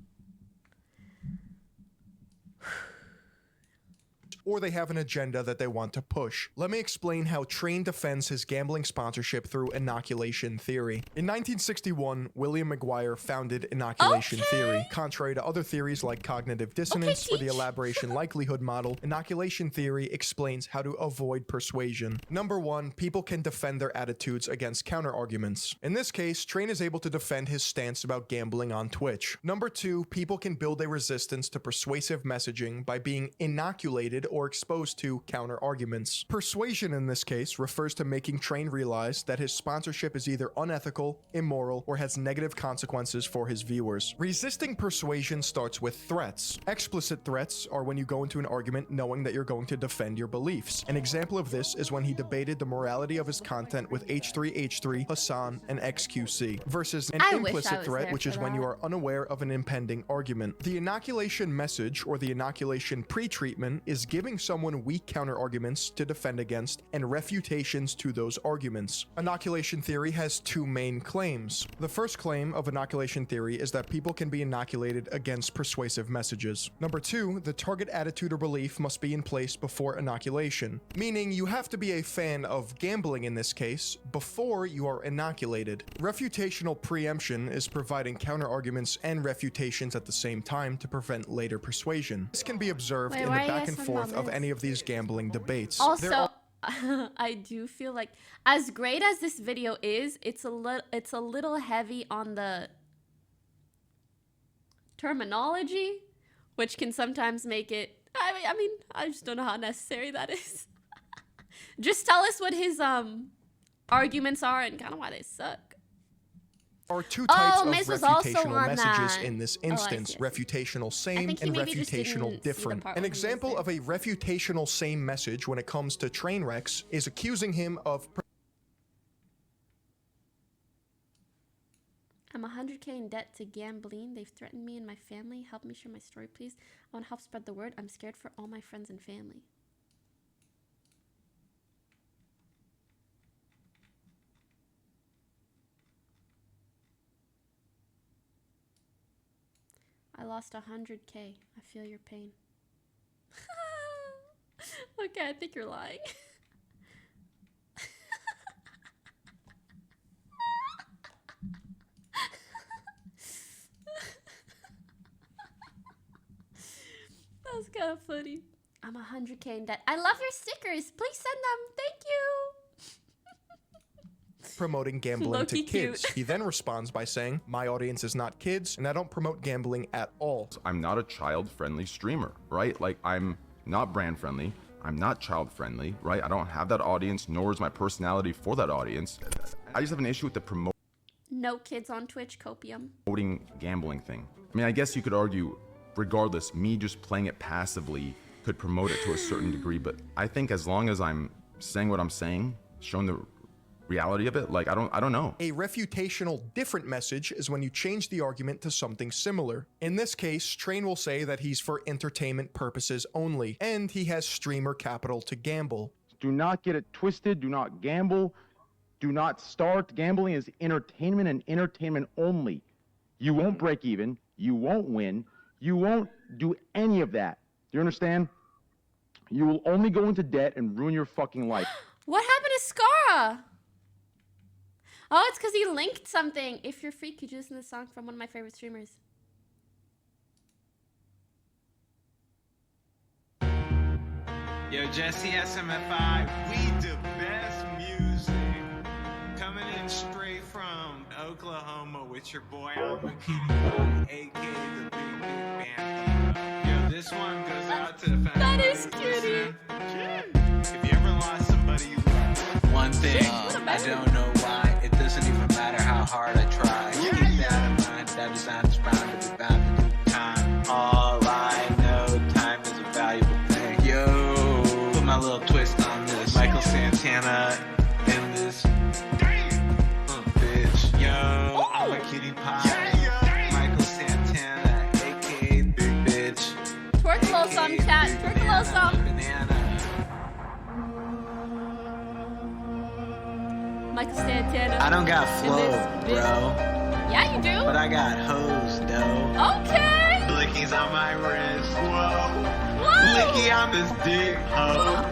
Or they have an agenda that they want to push. Let me explain how Train defends his gambling sponsorship through inoculation theory. In 1961, William McGuire founded inoculation theory. Contrary to other theories like cognitive dissonance or the elaboration likelihood model, inoculation theory explains how to avoid persuasion. Number 1, people can defend their attitudes against counter-arguments. In this case, Train is able to defend his stance about gambling on Twitch. Number 2, people can build a resistance to persuasive messaging by being inoculated or exposed to counter-arguments. Persuasion in this case refers to making Train realize that his sponsorship is either unethical, immoral, or has negative consequences for his viewers. Resisting persuasion starts with threats. Explicit threats are when you go into an argument knowing that you're going to defend your beliefs. An example of this is when he debated the morality of his content with H3H3, Hassan, and XQC, versus an implicit threat, which is when you are unaware of an impending argument. The inoculation message, or the inoculation pre-treatment, is giving someone weak counter-arguments to defend against and refutations to those arguments. Inoculation theory has 2 main claims. The first claim of inoculation theory is that people can be inoculated against persuasive messages. Number 2, the target attitude or belief must be in place before inoculation, meaning you have to be a fan of gambling in this case before you are inoculated. Refutational preemption is providing counter-arguments and refutations at the same time to prevent later persuasion. This can be observed in the back and forth of any of these gambling debates. Also, I do feel like, as great as this video is, it's a little heavy on the terminology, which can sometimes make it. I mean, I just don't know how necessary that is. Just tell us what his arguments are and kind of why they suck. Are 2 types of refutational messages in this instance: refutational same and refutational different. An example of a refutational same message when it comes to Trainwrecks is accusing him of I'm 100K in debt to gambling. They've threatened me and my family. Help me share my story, please. I want to help spread the word. I'm scared for all my friends and family. I lost 100K. I feel your pain. Okay, I think you're lying. That was kind of funny. I'm 100K in debt. I love your stickers. Please send them. Thank you. Promoting gambling to Low-key kids. cute. He then responds by saying, my audience is not kids, and I don't promote gambling at all. I'm not a child-friendly streamer, right? Like, I'm not brand-friendly. I'm not child-friendly, right? I don't have that audience, nor is my personality for that audience. I just have an issue with the No kids on Twitch, copium. promoting gambling thing. I mean, I guess you could argue, regardless, me just playing it passively could promote it to a certain degree, but I think as long as I'm saying what I'm saying, showing the reality of it, like, I don't know. A refutational different message is when you change the argument to something similar. In this case, Train will say that he's for entertainment purposes only, and he has streamer capital to gamble. Do not get it twisted. Do not gamble. Do not start. Gambling is entertainment and entertainment only. You won't break even. You won't win. You won't do any of that. Do you understand? You will only go into debt and ruin your fucking life. What happened to Scara? Oh, it's because he linked something. If you're free, could you listen to this song from one of my favorite streamers? Yo, Jesse SMFI, we the best music. Coming in straight from Oklahoma with your boy, I'm a Kitty, aka the Big Band. Yo, this one goes out to the family. That is cutie. If you ever lost somebody you love, one thing, I don't know why, it doesn't even matter how hard I try. Keep that in mind, that design is bound to be bound to do time. All I know, time is a valuable thing. Yo, put my little twist on this. Michael Santana in this. Bitch, yo, I'm a cutie pie. Michael Santana, aka Big Bitch. Twerk a little song, chat. Twerk a little song. Michael Santana. I don't got flow, bro. Yeah, you do. But I got hoes, though. Okay. Blickies on my wrist. Whoa. Whoa. Blicky on this dick, ho.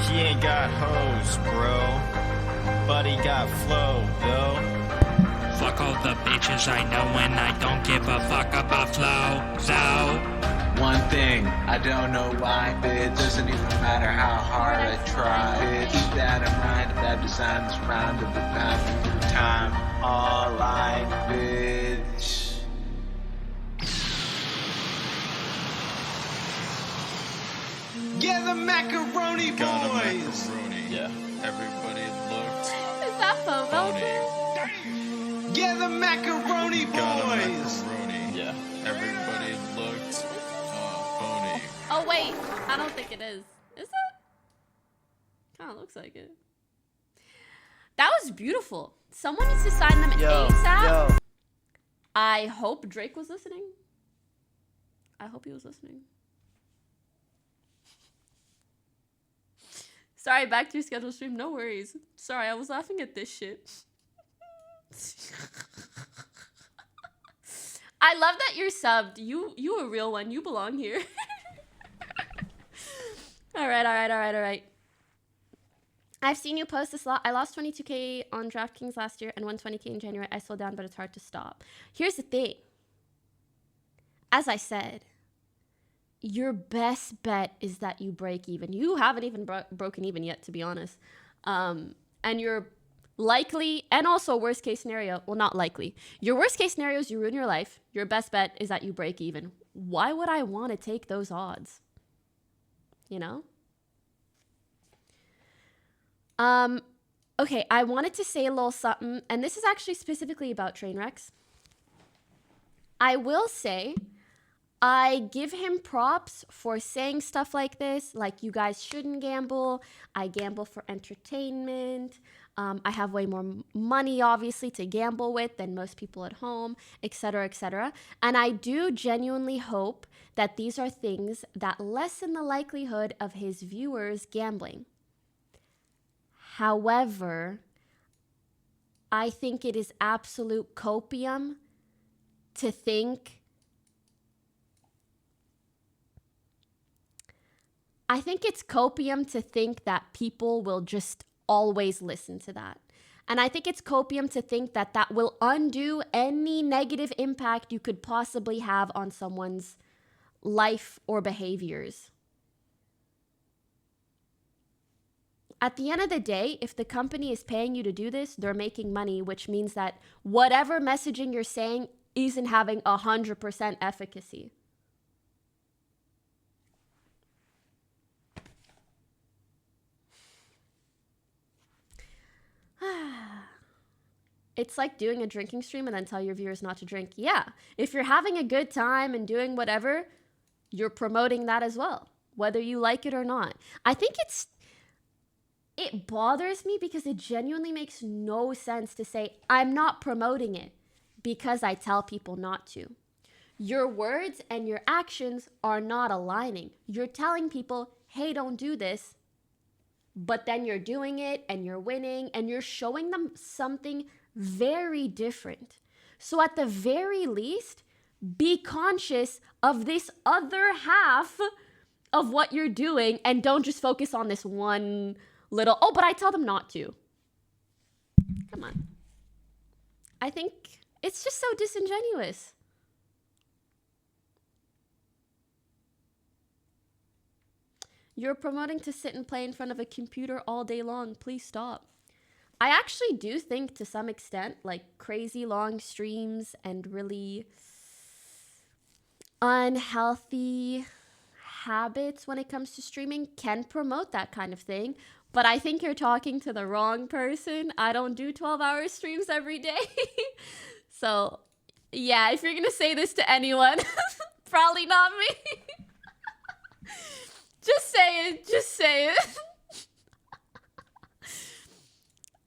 He ain't got hoes, bro. But he got flow, though. Fuck all the bitches I know and I don't give a fuck about flow, so. One thing, I don't know why, bitch. Doesn't even matter how hard I try, bitch. Keep that in mind, that design is round of the pound through time. All I, bitch. Yeah, the macaroni boys. Yeah, everybody looked. Is that Pomo? Yeah, the macaroni boys. Yeah, everybody looked phony. Oh, wait. I don't think it is. Is it? Kind of looks like it. That was beautiful. Someone needs to sign them ASAP. I hope Drake was listening. I hope he was listening. Sorry, back to your scheduled stream. No worries. Sorry, I was laughing at this shit. I love that you're subbed. You a real one. You belong here. All right. I've seen you post this lot. I lost 22K on DraftKings last year and 120K in January. I slowed down, but it's hard to stop. Here's the thing. As I said, your best bet is that you break even. You haven't even broken even yet, to be honest. And you're likely, and also worst case scenario, well, not likely. Your worst case scenario is you ruin your life. Your best bet is that you break even. Why would I want to take those odds? You know? Okay, I wanted to say a little something, and this is actually specifically about Trainwrecks. I will say, I give him props for saying stuff like this, like you guys shouldn't gamble. I gamble for entertainment. I have way more money, obviously, to gamble with than most people at home, etc., etc. And I do genuinely hope that these are things that lessen the likelihood of his viewers gambling. However, I think it is absolute copium to think. I think it's copium to think that people will just always listen to that. And I think it's copium to think that that will undo any negative impact you could possibly have on someone's life or behaviors. At the end of the day, if the company is paying you to do this, they're making money, which means that whatever messaging you're saying isn't having 100% efficacy. It's like doing a drinking stream and then tell your viewers not to drink. Yeah, if you're having a good time and doing whatever, you're promoting that as well, whether you like it or not. I think it bothers me because it genuinely makes no sense to say, I'm not promoting it because I tell people not to. Your words and your actions are not aligning. You're telling people, hey, don't do this, but then you're doing it and you're winning and you're showing them something very different. So at the very least, be conscious of this other half of what you're doing and don't just focus on this one little, oh, but I tell them not to. Come on. I think it's just so disingenuous. You're promoting to sit and play in front of a computer all day long. Please stop. I actually do think to some extent, like crazy long streams and really unhealthy habits when it comes to streaming can promote that kind of thing. But I think you're talking to the wrong person. I don't do 12-hour streams every day. So yeah, if you're going to say this to anyone, probably not me. Just say it. Just say it.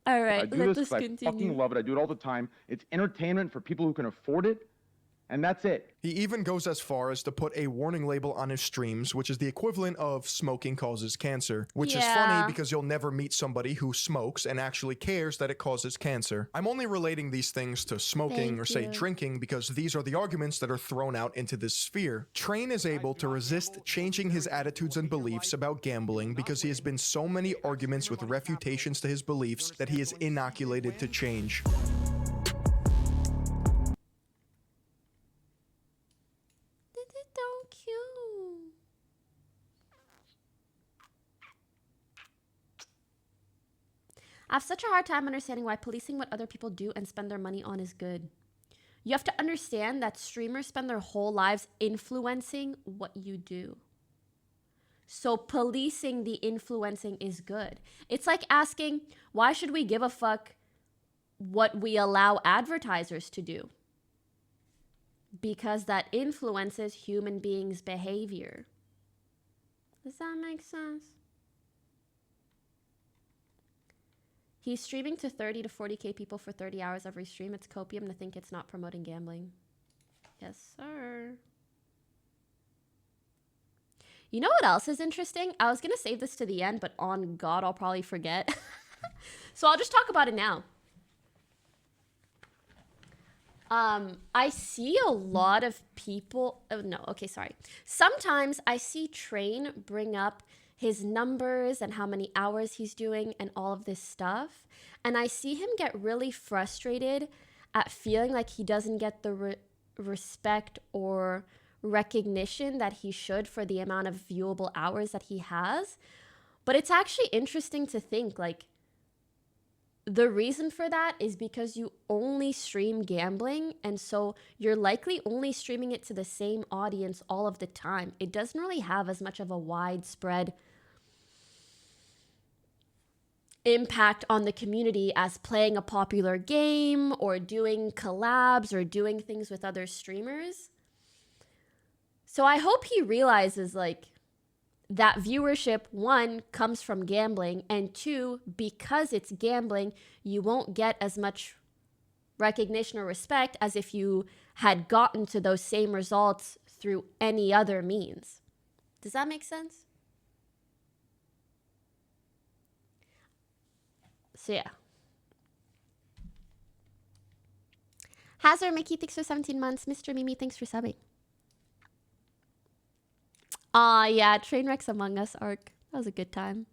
All right, I do let this us 'cause continue. I fucking love it. I do it all the time. It's entertainment for people who can afford it, and that's it. He even goes as far as to put a warning label on his streams, which is the equivalent of smoking causes cancer, which is funny because you'll never meet somebody who smokes and actually cares that it causes cancer. I'm only relating these things to smoking or say drinking because these are the arguments that are thrown out into this sphere. Train is able to resist changing his attitudes and beliefs about gambling because he has been so many arguments with refutations to his beliefs that he is inoculated to change. I have such a hard time understanding why policing what other people do and spend their money on is good. You have to understand that streamers spend their whole lives influencing what you do. So policing the influencing is good. It's like asking, why should we give a fuck what we allow advertisers to do? Because that influences human beings' behavior. Does that make sense? He's streaming to 30 to 40K people for 30 hours every stream. It's copium to think it's not promoting gambling. Yes, sir. You know what else is interesting? I was going to save this to the end, but on God, I'll probably forget. So I'll just talk about it now. I see a lot of people. Oh, no. Okay, sorry. Sometimes I see Train bring up his numbers and how many hours he's doing and all of this stuff. And I see him get really frustrated at feeling like he doesn't get the respect or recognition that he should for the amount of viewable hours that he has. But it's actually interesting to think, like, the reason for that is because you only stream gambling, and so you're likely only streaming it to the same audience all of the time. It doesn't really have as much of a widespread impact on the community as playing a popular game or doing collabs or doing things with other streamers. So I hope he realizes, like, that viewership, one, comes from gambling, and two, because it's gambling, you won't get as much recognition or respect as if you had gotten to those same results through any other means. Does that make sense? So yeah. Hazard, Mickey, thanks for 17 months. Mr. Mimi, thanks for subbing. Aw, yeah, Trainwrecks Among Us arc. That was a good time.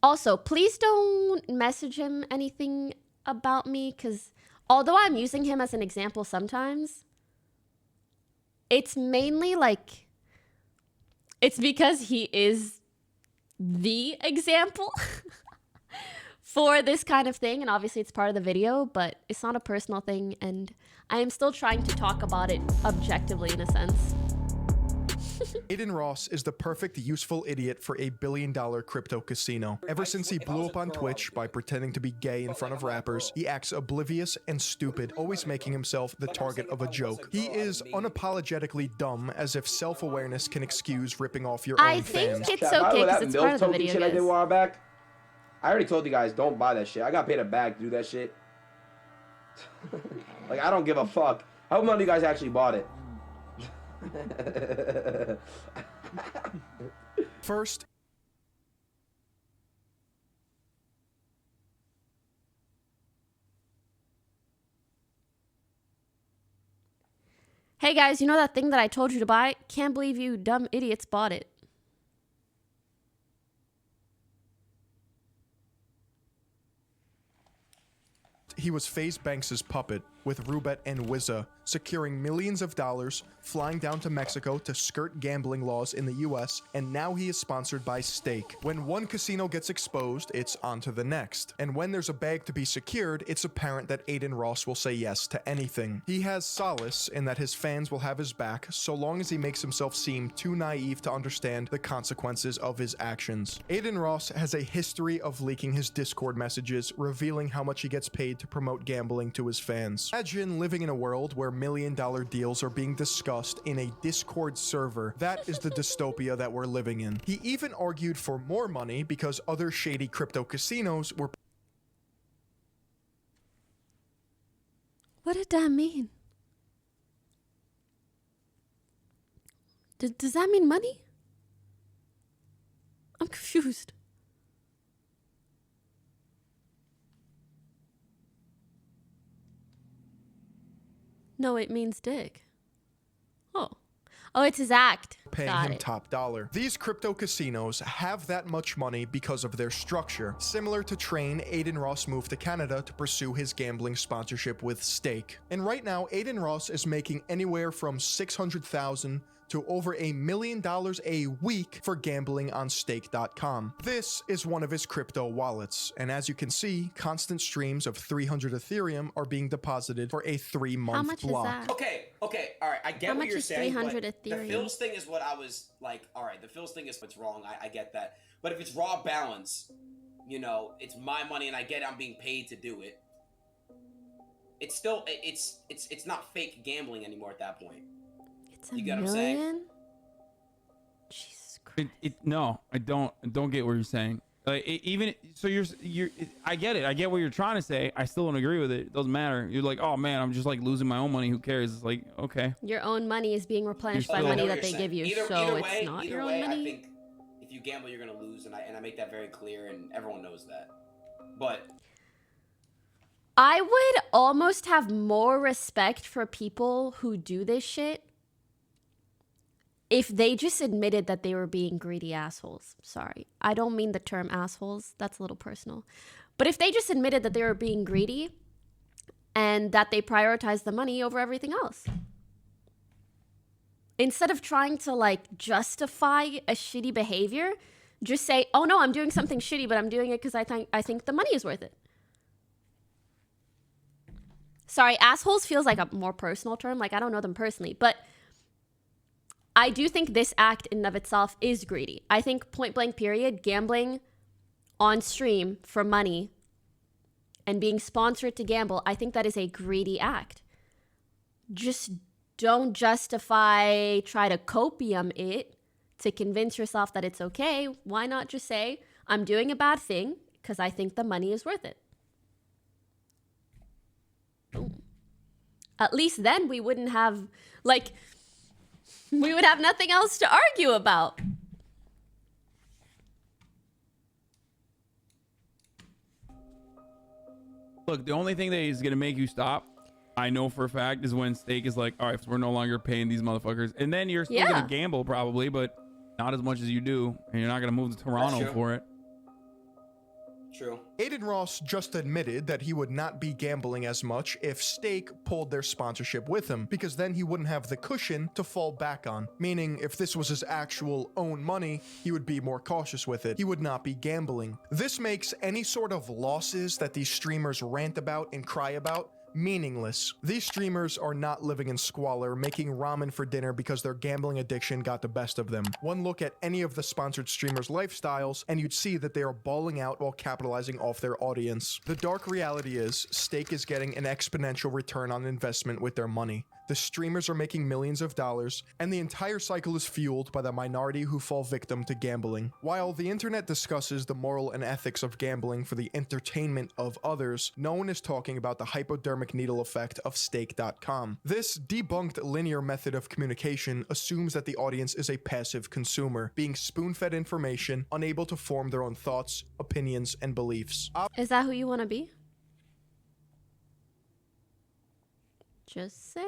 Also, please don't message him anything about me, because although I'm using him as an example sometimes, it's mainly like, it's because he is the example for this kind of thing, and obviously it's part of the video, but it's not a personal thing, and I am still trying to talk about it objectively in a sense. Adin Ross is the perfect useful idiot for a billion-dollar crypto casino. Ever since he blew up on Twitch by pretending to be gay in front of rappers, he acts oblivious and stupid, always making himself the target of a joke. He is unapologetically dumb, as if self-awareness can excuse ripping off your own fans. I think it's okay because it's part of the video, shit I did a guys. while back. I already told you guys, don't buy that shit. I got paid a bag to do that shit. Like, I don't give a fuck. I hope none of you guys actually bought it. First, Hey guys, you know that thing that I told you to buy? Can't believe you dumb idiots bought it. he was FaZe Banks' puppet, with Rubet and Wizza, securing millions of dollars, flying down to Mexico to skirt gambling laws in the US, and now he is sponsored by Stake. When one casino gets exposed, it's on to the next. And when there's a bag to be secured, it's apparent that Adin Ross will say yes to anything. He has solace in that his fans will have his back, so long as he makes himself seem too naive to understand the consequences of his actions. Adin Ross has a history of leaking his Discord messages, revealing how much he gets paid to promote gambling to his fans. Imagine living in a world where million-dollar deals are being discussed in a Discord server. That is the dystopia that we're living in. He even argued for more money because other shady crypto casinos were... What did that mean? Does that mean money? I'm confused. No, it means dick. Oh. Oh, it's his act. Paying him top dollar. These crypto casinos have that much money because of their structure. Similar to Train, Adin Ross moved to Canada to pursue his gambling sponsorship with Stake. And right now, Adin Ross is making anywhere from $600,000 to over $1 million a week for gambling on stake.com. This is one of his crypto wallets, and as you can see, constant streams of 300 Ethereum are being deposited for a 3-month block. Okay, all right, I get How what much you're is saying. 300 but Ethereum? The Phil's thing is what I was like, all right, the Phil's thing is what's wrong, I get that. But if it's raw balance, you know, it's my money and I get it, I'm being paid to do it. It's still, it's not fake gambling anymore at that point. It's a you get what I'm saying? million? No, I don't get what you're saying. Like even so, you're. I get it. I get what you're trying to say. I still don't agree with it. It doesn't matter. You're like, oh man, I'm just like losing my own money. Who cares? It's like, okay. Your own money is being replenished by money that they give you, so it's not your own money. I think if you gamble, you're gonna lose, and I make that very clear, and everyone knows that. But I would almost have more respect for people who do this shit if they just admitted that they were being greedy assholes. Sorry, I don't mean the term assholes. That's a little personal. But if they just admitted that they were being greedy and that they prioritized the money over everything else. Instead of trying to like justify a shitty behavior, just say, oh no, I'm doing something shitty, but I'm doing it because I think the money is worth it. Sorry, assholes feels like a more personal term. Like I don't know them personally, but I do think this act in and of itself is greedy. I think point blank period, gambling on stream for money and being sponsored to gamble, I think that is a greedy act. Just don't justify, try to copium it to convince yourself that it's okay. Why not just say, I'm doing a bad thing because I think the money is worth it? Boom. At least then we wouldn't have, like, we would have nothing else to argue about. Look, the only thing that is going to make you stop, I know for a fact, is when Stake is like, all right, we're no longer paying these motherfuckers. And then you're still going to gamble probably, but not as much as you do. And you're not going to move to Toronto for it. True. Aiden Ross just admitted that he would not be gambling as much if Stake pulled their sponsorship with him, because then he wouldn't have the cushion to fall back on. Meaning, if this was his actual own money, he would be more cautious with it. He would not be gambling. This makes any sort of losses that these streamers rant about and cry about meaningless. These streamers are not living in squalor, making ramen for dinner because their gambling addiction got the best of them. One look at any of the sponsored streamers' lifestyles, and you'd see that they are balling out while capitalizing off their audience. The dark reality is, Stake is getting an exponential return on investment with their money. The streamers are making millions of dollars, and the entire cycle is fueled by the minority who fall victim to gambling. While the internet discusses the moral and ethics of gambling for the entertainment of others, no one is talking about the hypodermic needle effect of Stake.com. This debunked linear method of communication assumes that the audience is a passive consumer, being spoon-fed information, unable to form their own thoughts, opinions, and beliefs. Is that who you want to be? Just saying.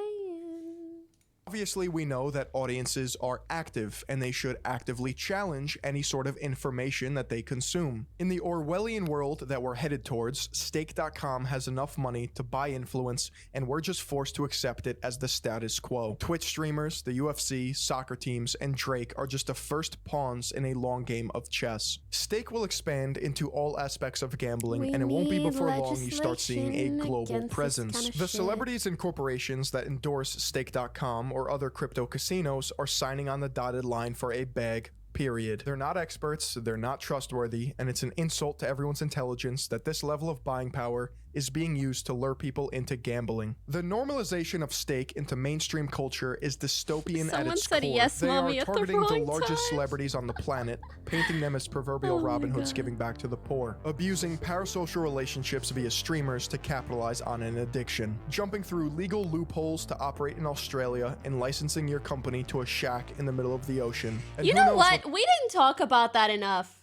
Obviously, we know that audiences are active, and they should actively challenge any sort of information that they consume. In the Orwellian world that we're headed towards, Stake.com has enough money to buy influence, and we're just forced to accept it as the status quo. Twitch streamers, the UFC, soccer teams, and Drake are just the first pawns in a long game of chess. Stake will expand into all aspects of gambling, and it won't be before long you start seeing a global presence. The celebrities and corporations that endorse Stake.com or other crypto casinos are signing on the dotted line for a bag, period. They're not experts, they're not trustworthy, and it's an insult to everyone's intelligence that this level of buying power is being used to lure people into gambling. The normalization of Stake into mainstream culture is dystopian at its core. Yes, they are mommy, targeting the largest celebrities on the planet, painting them as proverbial Robin Hoods giving back to the poor, abusing parasocial relationships via streamers to capitalize on an addiction, jumping through legal loopholes to operate in Australia, and licensing your company to a shack in the middle of the ocean. And You know what? We didn't talk about that enough.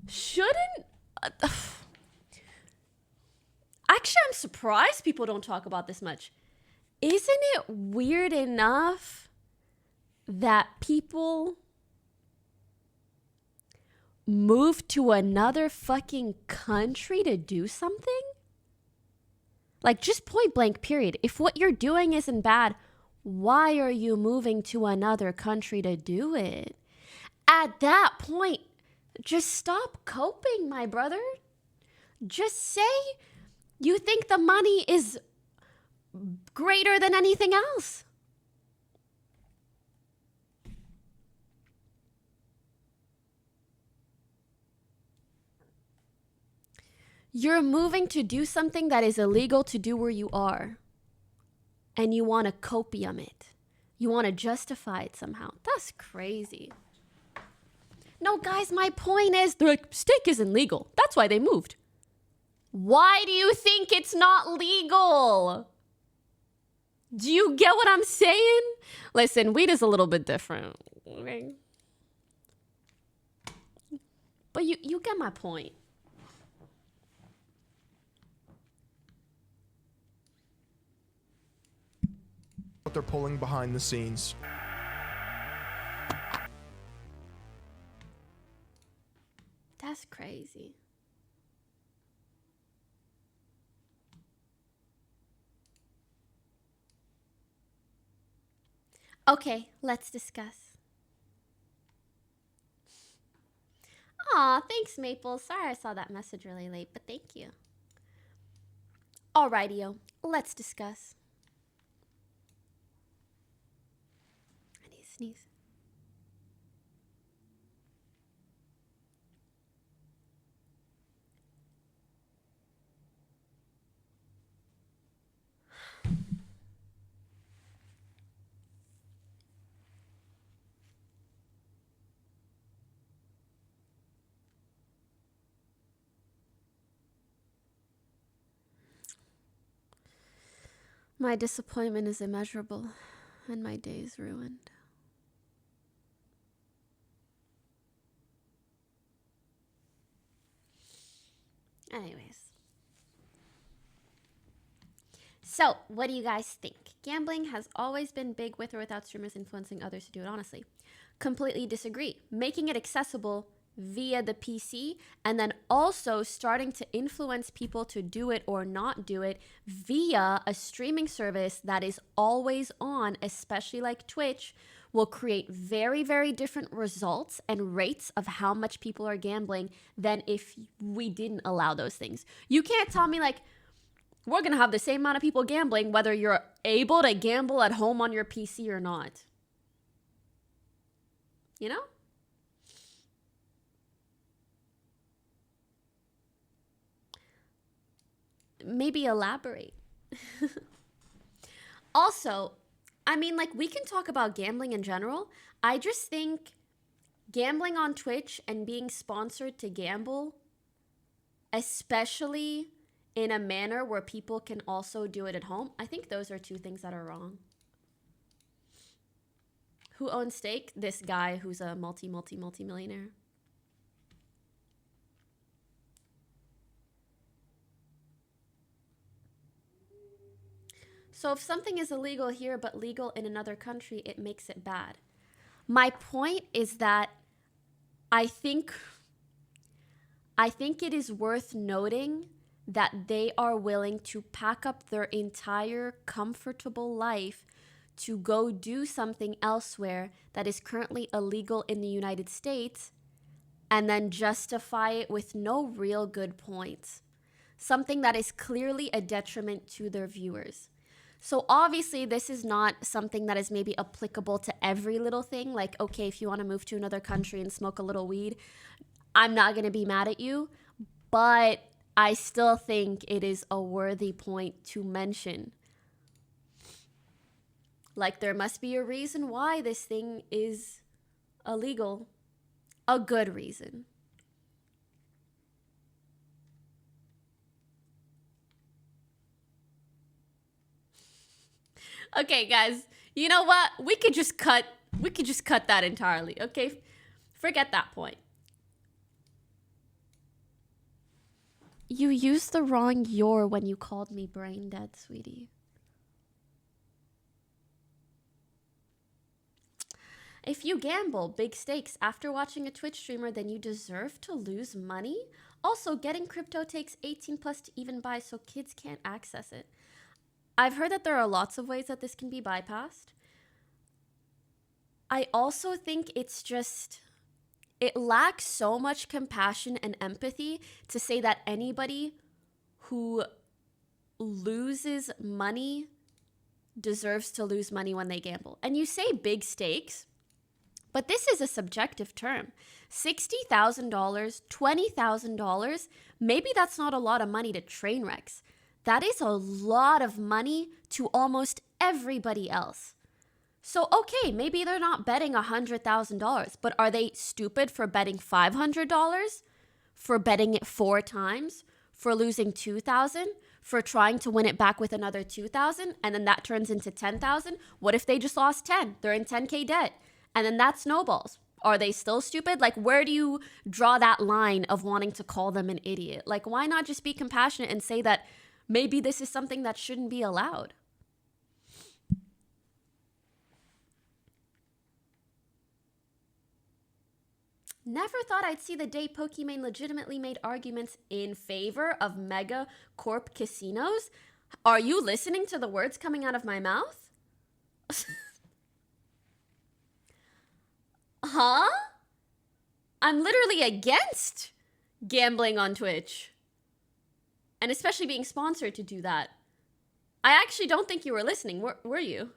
Shouldn't... Actually, I'm surprised people don't talk about this much. Isn't it weird enough that people move to another fucking country to do something? Like, just point blank, period. If what you're doing isn't bad, why are you moving to another country to do it? At that point, just stop coping, my brother. Just say you think the money is greater than anything else. You're moving to do something that is illegal to do where you are. And you want to copium it. You want to justify it somehow. That's crazy. No, guys, my point is, they're like, Stake isn't legal. That's why they moved. Why do you think it's not legal? Do you get what I'm saying? Listen, weed is a little bit different. Okay? But you get my point. What they're pulling behind the scenes. That's crazy. Okay, let's discuss. Aw, thanks, Maple. Sorry I saw that message really late, but thank you. Alrighty-o, let's discuss. I need to sneeze. My disappointment is immeasurable, and my day is ruined. Anyways. So, what do you guys think? Gambling has always been big with or without streamers influencing others to do it honestly. Completely disagree. Making it accessible via the PC and then also starting to influence people to do it or not do it via a streaming service that is always on, especially like Twitch, will create very, very different results and rates of how much people are gambling than if we didn't allow those things. You can't tell me like, we're going to have the same amount of people gambling whether you're able to gamble at home on your PC or not. You know? Maybe elaborate. Also, I mean, like, we can talk about gambling in general. I just think gambling on Twitch and being sponsored to gamble, especially in a manner where people can also do it at home, I think those are two things that are wrong. Who owns Stake? This guy who's a multi-millionaire. So if something is illegal here but legal in another country, it makes it bad. My point is that I think it is worth noting that they are willing to pack up their entire comfortable life to go do something elsewhere that is currently illegal in the United States and then justify it with no real good points. Something that is clearly a detriment to their viewers. So obviously this is not something that is maybe applicable to every little thing. Like, okay, if you want to move to another country and smoke a little weed, I'm not going to be mad at you. But I still think it is a worthy point to mention. Like, there must be a reason why this thing is illegal. A good reason. Okay, guys, you know what? We could just cut that entirely, okay? Forget that point. You used the wrong "your" when you called me brain dead, sweetie. If you gamble big stakes after watching a Twitch streamer, then you deserve to lose money. Also, getting crypto takes 18 plus to even buy, so kids can't access it. I've heard that there are lots of ways that this can be bypassed. I also think it's just, it lacks so much compassion and empathy to say that anybody who loses money deserves to lose money when they gamble. And you say big stakes, but this is a subjective term. $60,000, $20,000, maybe that's not a lot of money to train wrecks. That is a lot of money to almost everybody else. So, okay, maybe they're not betting $100,000, but are they stupid for betting $500? For betting it 4 times? For losing $2,000? For trying to win it back with another $2,000? And then that turns into $10,000? What if they just lost 10? They're in 10K debt. And then that snowballs. Are they still stupid? Like, where do you draw that line of wanting to call them an idiot? Like, why not just be compassionate and say that maybe this is something that shouldn't be allowed? Never thought I'd see the day Pokimane legitimately made arguments in favor of mega corp casinos. Are you listening to the words coming out of my mouth? Huh? I'm literally against gambling on Twitch. And especially being sponsored to do that. I actually don't think you were listening, were you?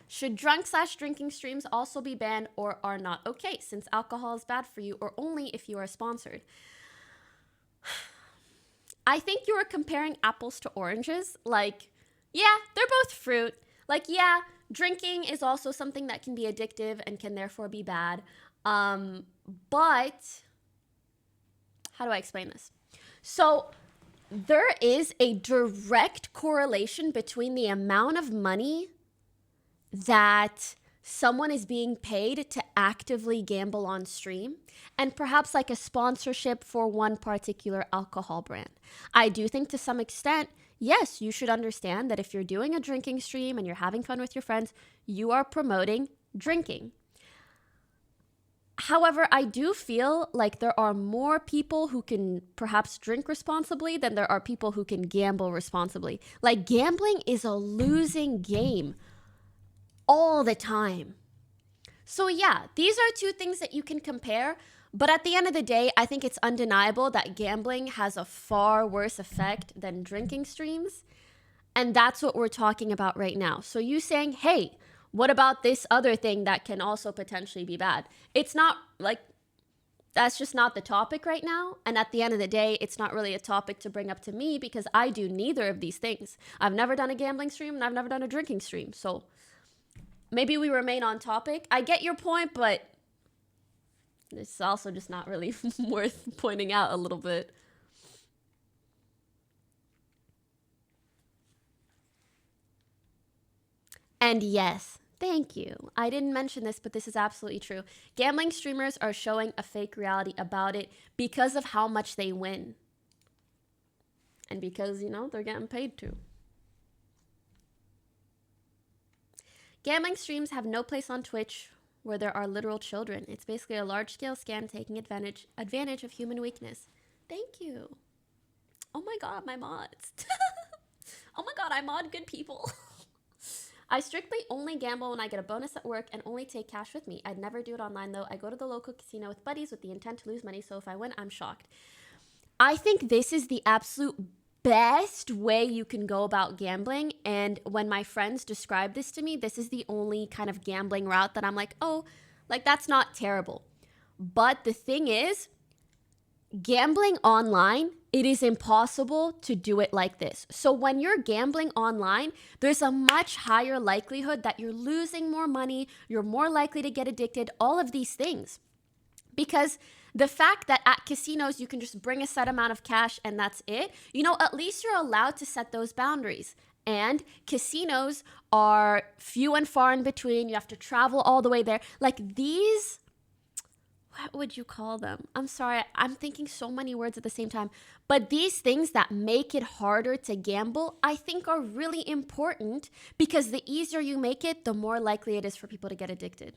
Should drunk/drinking streams also be banned or are not okay, since alcohol is bad for you, or only if you are sponsored? I think you are comparing apples to oranges. Like, yeah, they're both fruit. Like, yeah, drinking is also something that can be addictive and can therefore be bad. But how do I explain this? So there is a direct correlation between the amount of money that someone is being paid to actively gamble on stream and perhaps like a sponsorship for one particular alcohol brand. I do think to some extent, yes, you should understand that if you're doing a drinking stream and you're having fun with your friends, you are promoting drinking. However, I do feel like there are more people who can perhaps drink responsibly than there are people who can gamble responsibly. Like, gambling is a losing game all the time. So yeah, these are two things that you can compare. But at the end of the day, I think it's undeniable that gambling has a far worse effect than drinking streams. And that's what we're talking about right now. So you saying, hey, what about this other thing that can also potentially be bad? It's not like, that's just not the topic right now. And at the end of the day, it's not really a topic to bring up to me because I do neither of these things. I've never done a gambling stream and I've never done a drinking stream. So maybe we remain on topic. I get your point, but it's also just not really worth pointing out a little bit. And yes, thank you. I didn't mention this, but this is absolutely true. Gambling streamers are showing a fake reality about it because of how much they win. And because, you know, they're getting paid to. Gambling streams have no place on Twitch where there are literal children. It's basically a large-scale scam taking advantage of human weakness. Thank you. Oh my god, my mods. Oh my god, I mod good people. I strictly only gamble when I get a bonus at work and only take cash with me. I'd never do it online though. I go to the local casino with buddies with the intent to lose money, so if I win, I'm shocked. I think this is the absolute best way you can go about gambling. And when my friends describe this to me, this is the only kind of gambling route that I'm like, oh, like that's not terrible. But the thing is, gambling online, it is impossible to do it like this. So when you're gambling online, there's a much higher likelihood that you're losing more money, you're more likely to get addicted, all of these things. Because the fact that at casinos you can just bring a set amount of cash and that's it, you know, at least you're allowed to set those boundaries. And casinos are few and far in between. You have to travel all the way there. Like these, what would you call them? I'm sorry, I'm thinking so many words at the same time. But these things that make it harder to gamble, I think are really important because the easier you make it, the more likely it is for people to get addicted.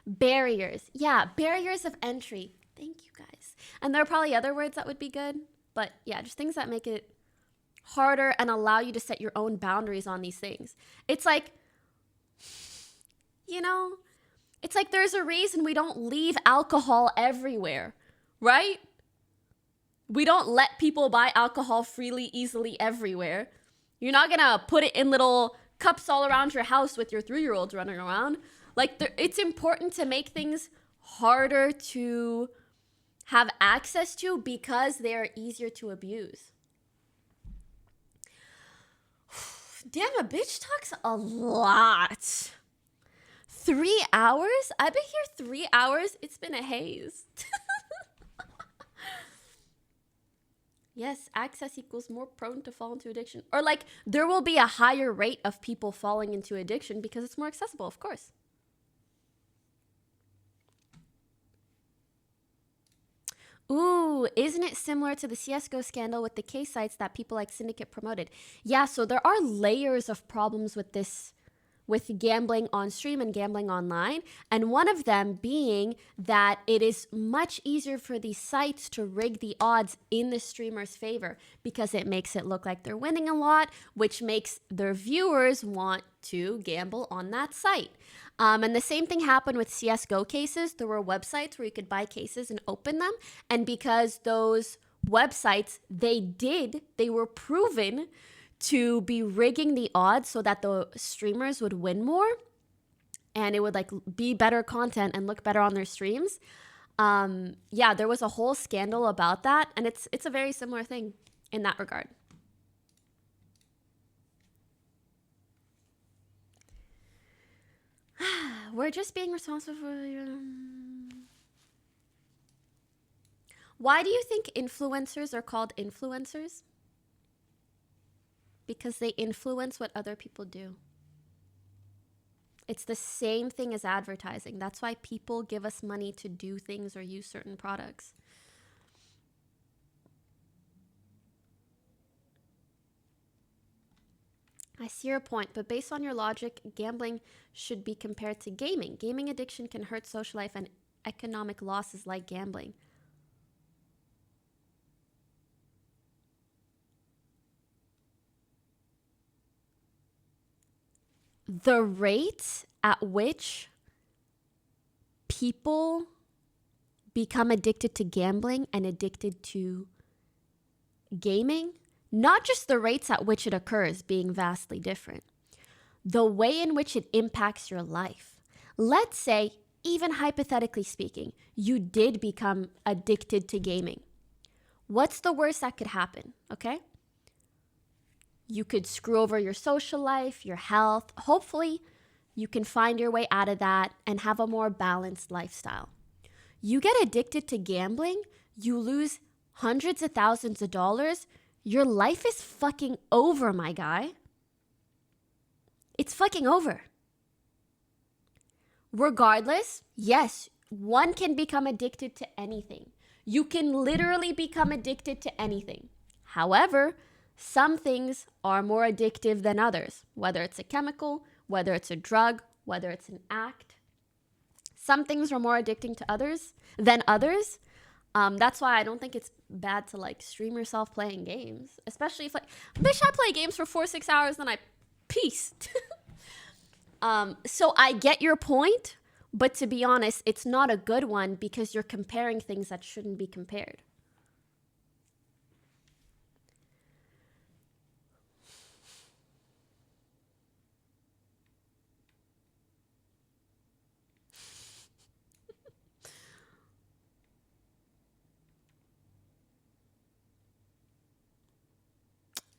Barriers. Yeah, barriers of entry. Thank you guys. And there are probably other words that would be good. But yeah, just things that make it harder and allow you to set your own boundaries on these things. It's like, you know, it's like there's a reason we don't leave alcohol everywhere, right? We don't let people buy alcohol freely, easily everywhere. You're not gonna put it in little cups all around your house with your 3-year-olds running around. Like, it's important to make things harder to have access to because they are easier to abuse. Damn, a bitch talks a lot. 3 hours? I've been here 3 hours. It's been a haze. Yes, access equals more prone to fall into addiction. Or like, there will be a higher rate of people falling into addiction because it's more accessible, of course. Ooh, isn't it similar to the CSGO scandal with the K sites that people like Syndicate promoted? Yeah, so there are layers of problems with this, with gambling on stream and gambling online. And one of them being that it is much easier for these sites to rig the odds in the streamer's favor because it makes it look like they're winning a lot, which makes their viewers want to gamble on that site. And the same thing happened with CSGO cases. There were websites where you could buy cases and open them. And because those websites, they were proven to be rigging the odds so that the streamers would win more and it would like be better content and look better on their streams. Yeah, there was a whole scandal about that. And it's a very similar thing in that regard. We're just being responsible for Why do you think influencers are called influencers? Because they influence what other people do. It's the same thing as advertising. That's why people give us money to do things or use certain products. I see your point, but based on your logic, gambling should be compared to gaming. Gaming addiction can hurt social life and economic losses like gambling. The rate at which people become addicted to gambling and addicted to gaming, not just the rates at which it occurs being vastly different, the way in which it impacts your life. Let's say, even hypothetically speaking, you did become addicted to gaming. What's the worst that could happen, okay? You could screw over your social life, your health. Hopefully, you can find your way out of that and have a more balanced lifestyle. You get addicted to gambling, you lose hundreds of thousands of dollars, your life is fucking over, my guy. It's fucking over. Regardless, yes, one can become addicted to anything. You can literally become addicted to anything. However, some things are more addictive than others, whether it's a chemical, whether it's a drug, whether it's an act. Some things are more addicting to others than others. That's why I don't think it's bad to like stream yourself playing games, especially if like, bitch, I play games for 4-6 hours, then I peace. So I get your point, but to be honest, it's not a good one because you're comparing things that shouldn't be compared.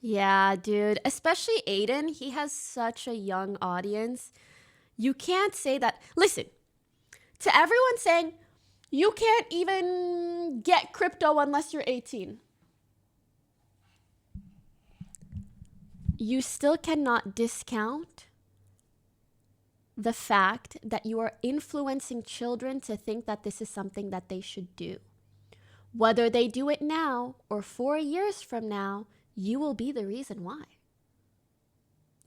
Yeah, dude. Especially Aiden. He has such a young audience. You can't say that. Listen, to everyone saying, you can't even get crypto unless you're 18. You still cannot discount the fact that you are influencing children to think that this is something that they should do. Whether they do it now or 4 years from now, you will be the reason why.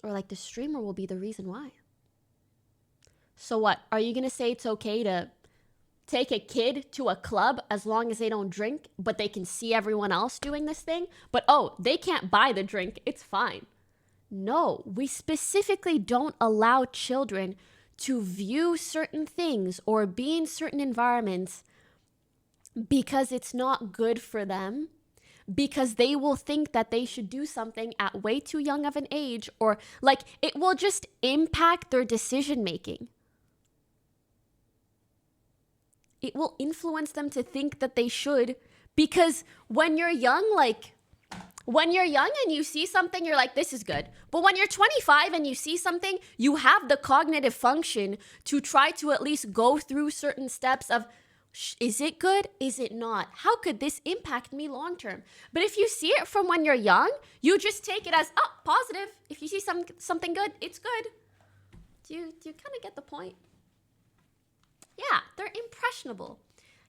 Or like the streamer will be the reason why. So what? Are you going to say it's okay to take a kid to a club as long as they don't drink, but they can see everyone else doing this thing? But oh, they can't buy the drink. It's fine. No, we specifically don't allow children to view certain things or be in certain environments because it's not good for them, because they will think that they should do something at way too young of an age, or like it will just impact their decision making. It will influence them to think that they should, because when you're young, and you see something, you're like, this is good. But when you're 25 and you see something, you have the cognitive function to try to at least go through certain steps of, is it good? Is it not? How could this impact me long term? But if you see it from when you're young, you just take it as, oh, positive. If you see something good, it's good. Do you kind of get the point? Yeah, they're impressionable.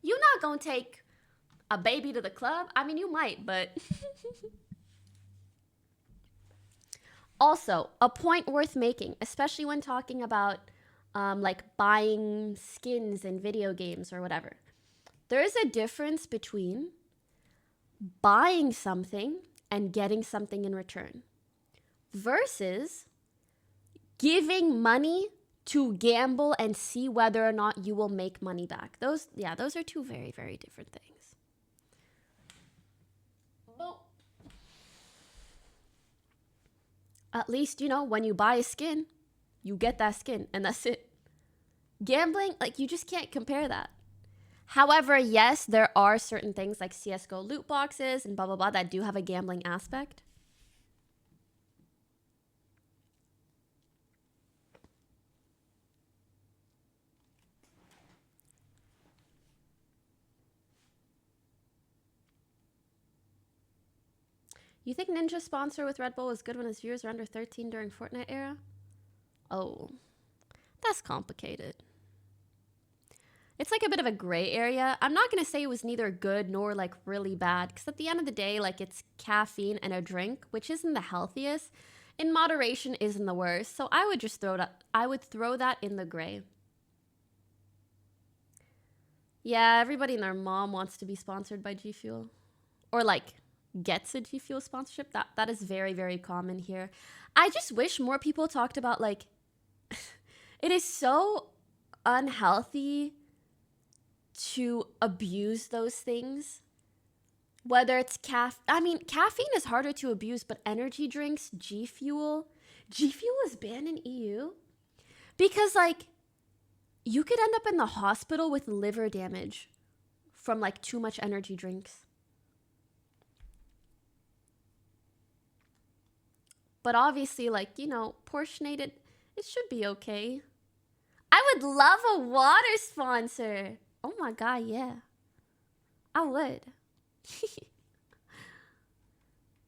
You're not going to take a baby to the club. I mean, you might, but... Also, a point worth making, especially when talking about like buying skins in video games or whatever. There is a difference between buying something and getting something in return versus giving money to gamble and see whether or not you will make money back. Those are two very, very different things. At least, when you buy a skin, you get that skin and that's it. Gambling, like, you just can't compare that. However, yes, there are certain things like CSGO loot boxes and blah, blah, blah that do have a gambling aspect. You think Ninja sponsor with Red Bull was good when his viewers were under 13 during Fortnite era? Oh, that's complicated. It's like a bit of a gray area. I'm not going to say it was neither good nor like really bad, because at the end of the day, like it's caffeine and a drink, which isn't the healthiest. In moderation isn't the worst. So I would just throw that in the gray. Yeah, everybody and their mom wants to be sponsored by G Fuel, or like gets a G Fuel sponsorship. That is very, very common here. I just wish more people talked about like it is so unhealthy to abuse those things. Whether it's caffeine is harder to abuse, but energy drinks, G Fuel is banned in EU because like you could end up in the hospital with liver damage from like too much energy drinks. But obviously, like, you know, portionated, it should be okay. I would love a water sponsor. Oh my God, yeah. I would.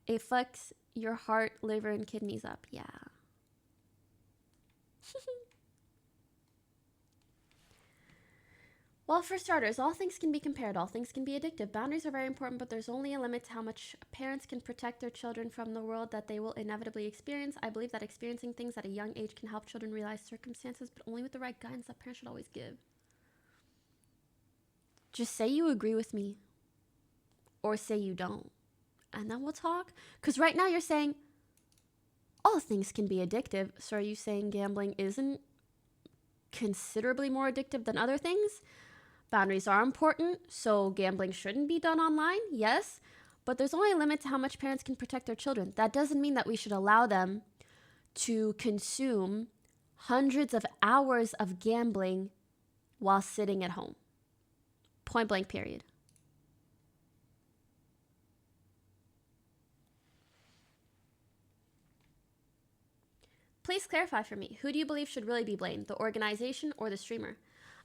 It fucks your heart, liver, and kidneys up. Yeah. Well, for starters, all things can be compared. All things can be addictive. Boundaries are very important, but there's only a limit to how much parents can protect their children from the world that they will inevitably experience. I believe that experiencing things at a young age can help children realize circumstances, but only with the right guidance that parents should always give. Just say you agree with me, or say you don't, and then we'll talk. Because right now you're saying all things can be addictive. So are you saying gambling isn't considerably more addictive than other things? Boundaries are important, so gambling shouldn't be done online, yes, but there's only a limit to how much parents can protect their children. That doesn't mean that we should allow them to consume hundreds of hours of gambling while sitting at home. Point blank, period. Please clarify for me, who do you believe should really be blamed, the organization or the streamer?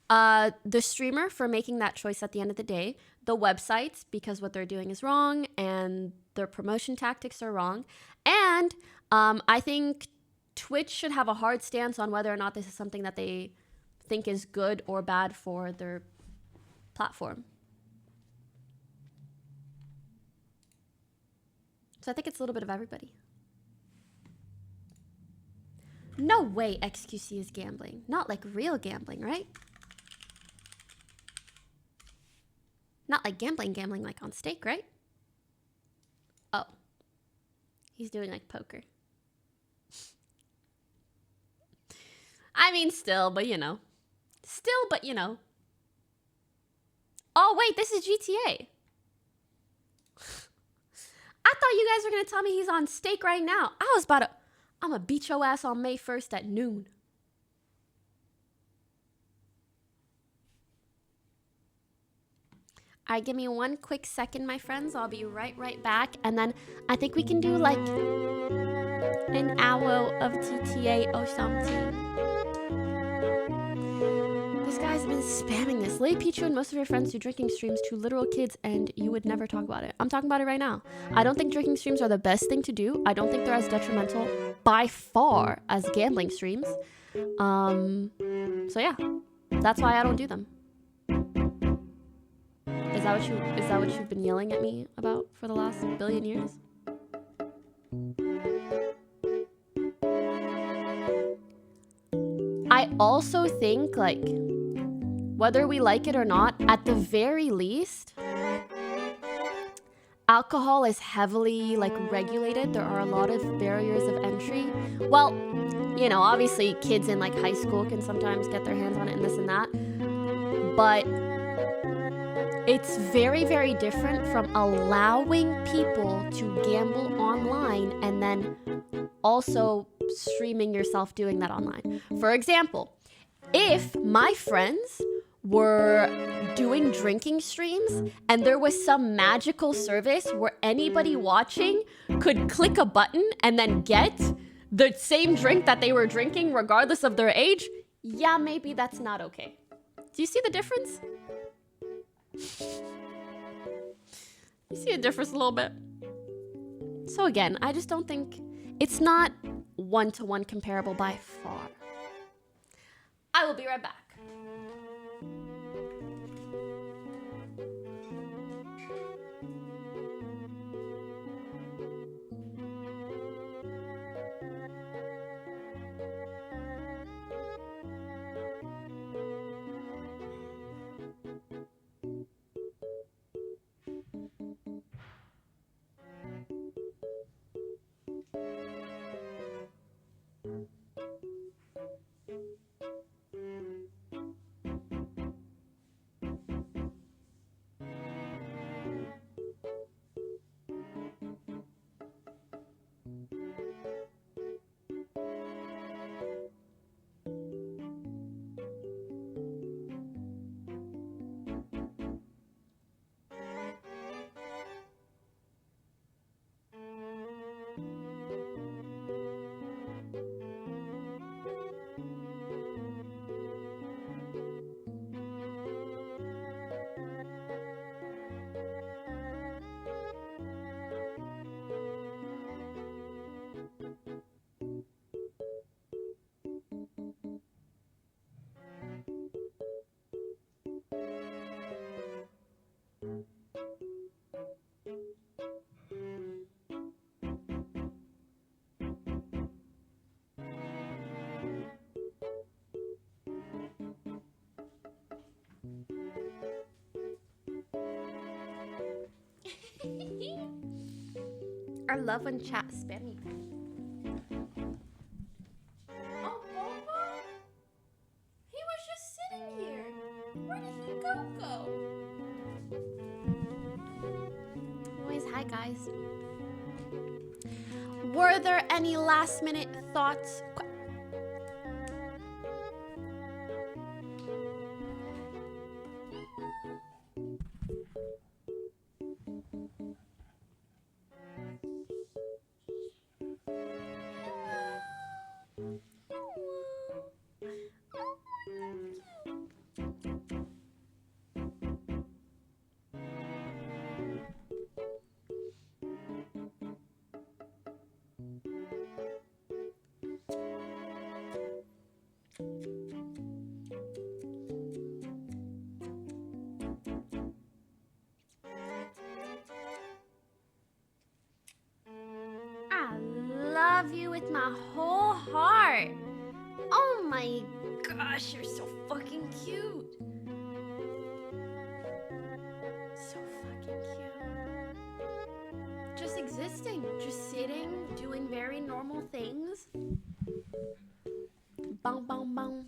The streamer for making that choice at the end of the day, the websites because what they're doing is wrong and their promotion tactics are wrong, and I think Twitch should have a hard stance on whether or not this is something that they think is good or bad for their platform. So I think it's a little bit of everybody. No way XQC is gambling. Not like real gambling, right? Not like gambling like on stake, right? Oh. He's doing like poker. I mean, still, but you know. Oh, wait, this is GTA. I thought you guys were going to tell me he's on stake right now. I'm going to beat your ass on May 1st at noon. All right, give me one quick second, my friends. I'll be right back. And then I think we can do like an hour of GTA or something. This guy's been spamming this. Lay Pichu and most of your friends do drinking streams to literal kids and you would never talk about it. I'm talking about it right now. I don't think drinking streams are the best thing to do. I don't think they're as detrimental by far as gambling streams. So yeah, that's why I don't do them. Is that what you've been yelling at me about for the last billion years? I also think, like, whether we like it or not, at the very least, alcohol is heavily, like, regulated. There are a lot of barriers of entry. Well, you know, obviously kids in, like, high school can sometimes get their hands on it and this and that. But it's very, very different from allowing people to gamble online and then also streaming yourself doing that online. For example, if my friends were doing drinking streams and there was some magical service where anybody watching could click a button and then get the same drink that they were drinking regardless of their age, yeah, maybe that's not okay. Do you see the difference? You see a difference a little bit? So again, I just don't think it's not one-to-one comparable by far. I will be right back. I love when chat spammy. Oh, Bobo? He was just sitting here. Where did he go? Anyways, hi guys. Were there any last minute thoughts? I love you with my whole heart. Oh my gosh, you're so fucking cute. So fucking cute. Just existing, just sitting, doing very normal things. Bong, bong, bong.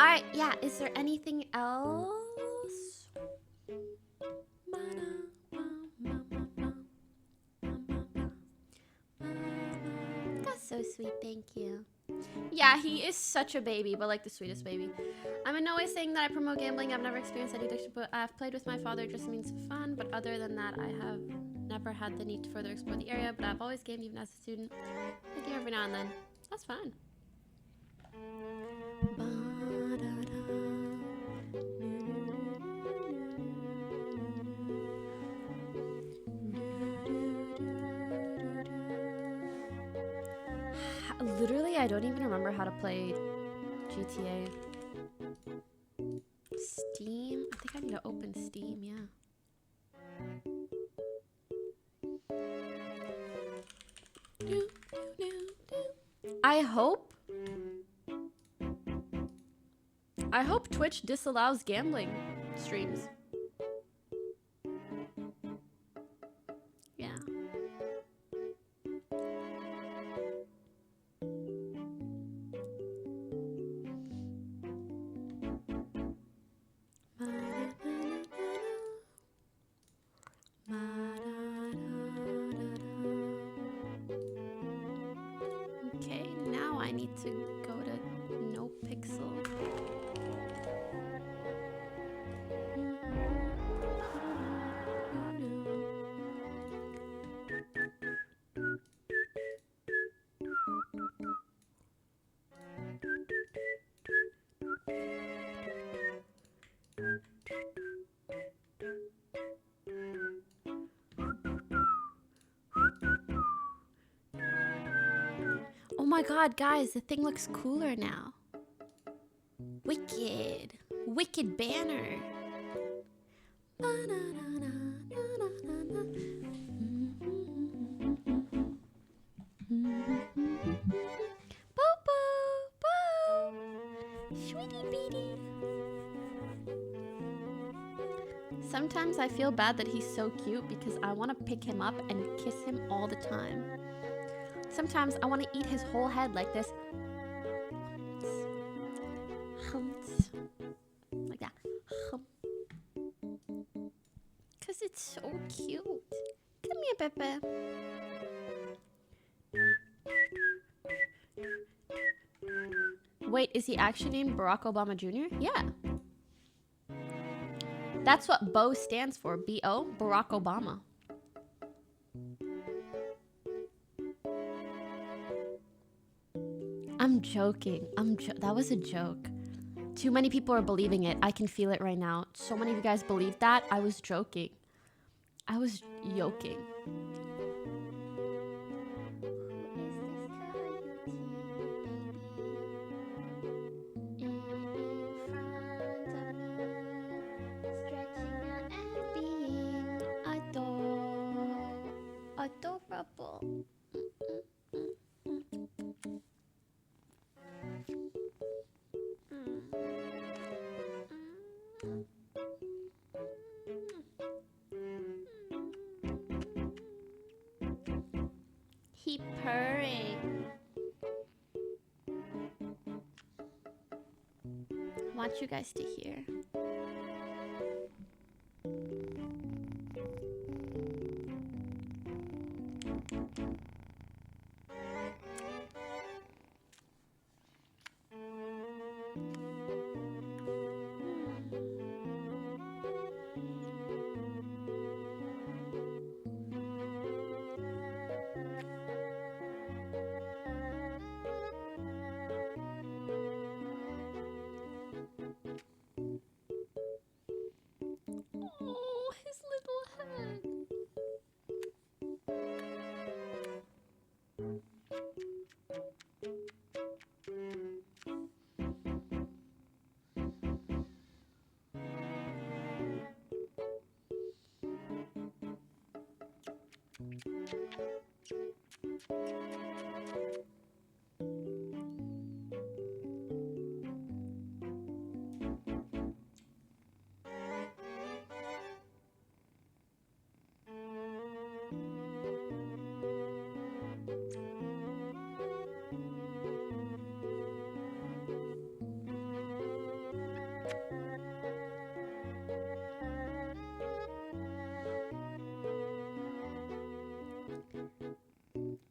Alright, yeah, is there anything else? That's so sweet, thank you. Yeah, he is such a baby, but like the sweetest baby. I'm in no way saying that I promote gambling. I've never experienced any addiction, but I've played with my father. It just means fun. But other than that, I have never had the need to further explore the area. But I've always gamed even as a student. I game every now and then. That's fine. Literally, I don't even remember how to play GTA. Steam? I think I need to open Steam, yeah. I hope Twitch disallows gambling streams. Yeah. Okay, now I need to go to no pixel. my god, guys, the thing looks cooler now. Wicked. Wicked banner. Sweetie beatie. Sometimes I feel bad that he's so cute because I want to pick him up and kiss him all the time. Sometimes I want to eat his whole head like this. Humps. Like that. Because it's so cute. Come here, Pepe. Wait, is he actually named Barack Obama Jr.? Yeah. That's what BO stands for. B-O, Barack Obama. I'm joking. That was a joke. Too many people are believing it. I can feel it right now. So many of you guys believe that. I was joking. I was yoking. Adorable. He purring. I want you guys to hear. Oh, his little head.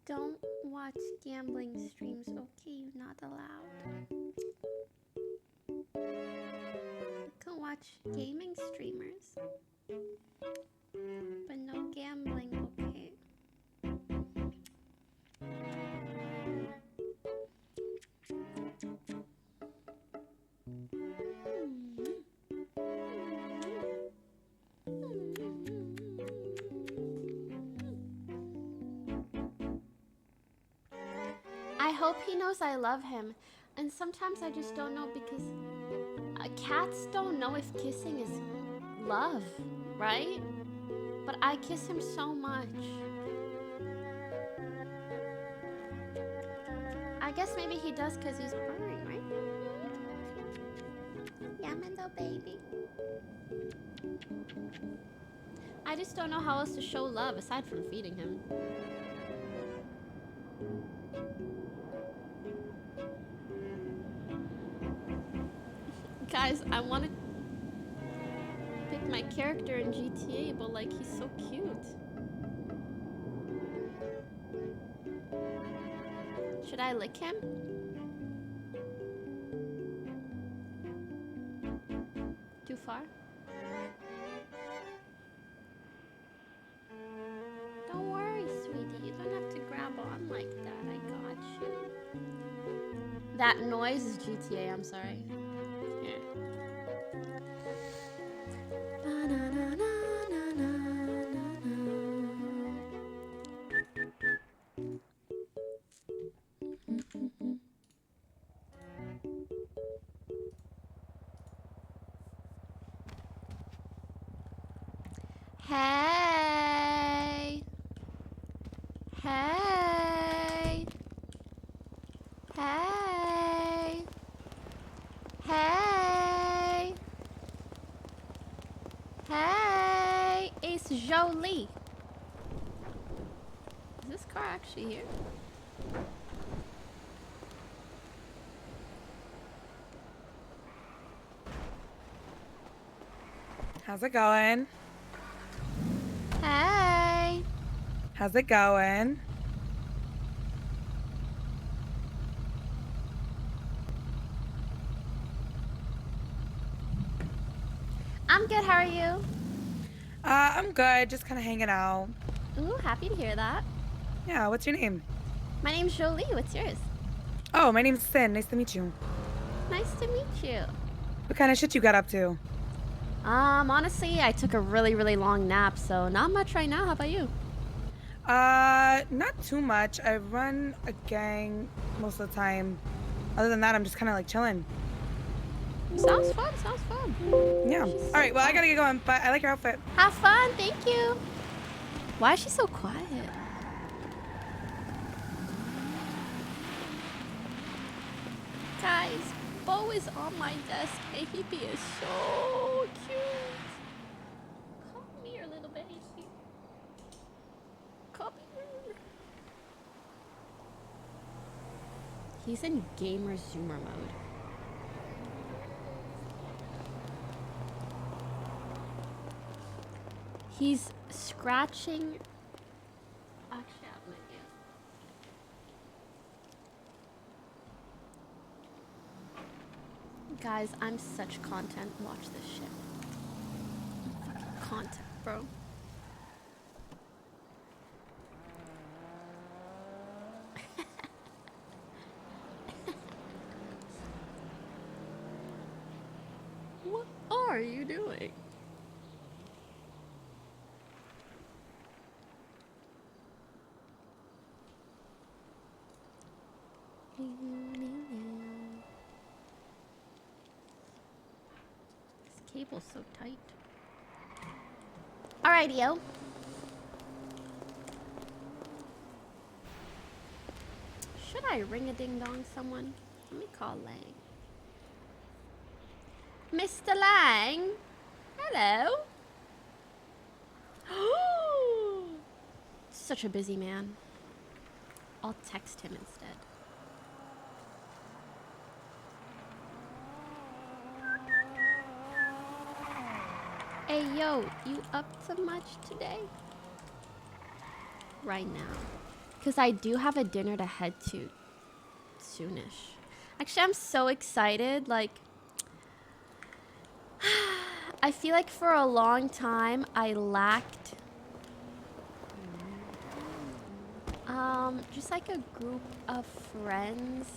Don't watch gambling streams, okay? You're not allowed. You can watch gaming streamers, but no gambling, okay? I hope he knows I love him. And sometimes I just don't know because cats don't know if kissing is love, right? But I kiss him so much. I guess maybe he does because he's purring, right? Yeah, my little baby. I just don't know how else to show love aside from feeding him. Guys, I want to pick my character in GTA, but like he's so cute. Should I lick him? Too far? Don't worry, sweetie. You don't have to grab on like that. I got you. That noise is GTA, I'm sorry. Here. Hey. Hey. Hey. Hey. Hey. It's Jolie. Is this car actually here? How's it going? Hey. How's it going? I'm good. How are you? I'm good. Just kind of hanging out. Ooh, happy to hear that. Yeah, what's your name? My name's Jolie. What's yours? Oh, my name's Sin. Nice to meet you. Nice to meet you. What kind of shit you got up to? Honestly, I took a really, really long nap, so not much right now. How about you? Not too much. I run a gang most of the time. Other than that, I'm just kind of like chilling. Sounds fun. Sounds fun. Yeah. She's All right. Well, I gotta get going, but I like your outfit. Have fun. Thank you. Why is she so quiet? Guys, Bo is on my desk and he is so cute. Come here, little baby. Come here. He's in gamer zoomer mode. He's scratching. Actually, I have an idea. Guys, I'm such content. Watch this shit. Fucking content, bro. What are you doing? This cable's so tight. Alrighty, yo. Should I ring a ding dong someone? Let me call Lang. Mr. Lang? Hello? Such a busy man. I'll text him instead. Hey, yo, you up to much today? Right now. Because I do have a dinner to head to soonish. Actually, I'm so excited. Like, I feel like for a long time, I lacked just like a group of friends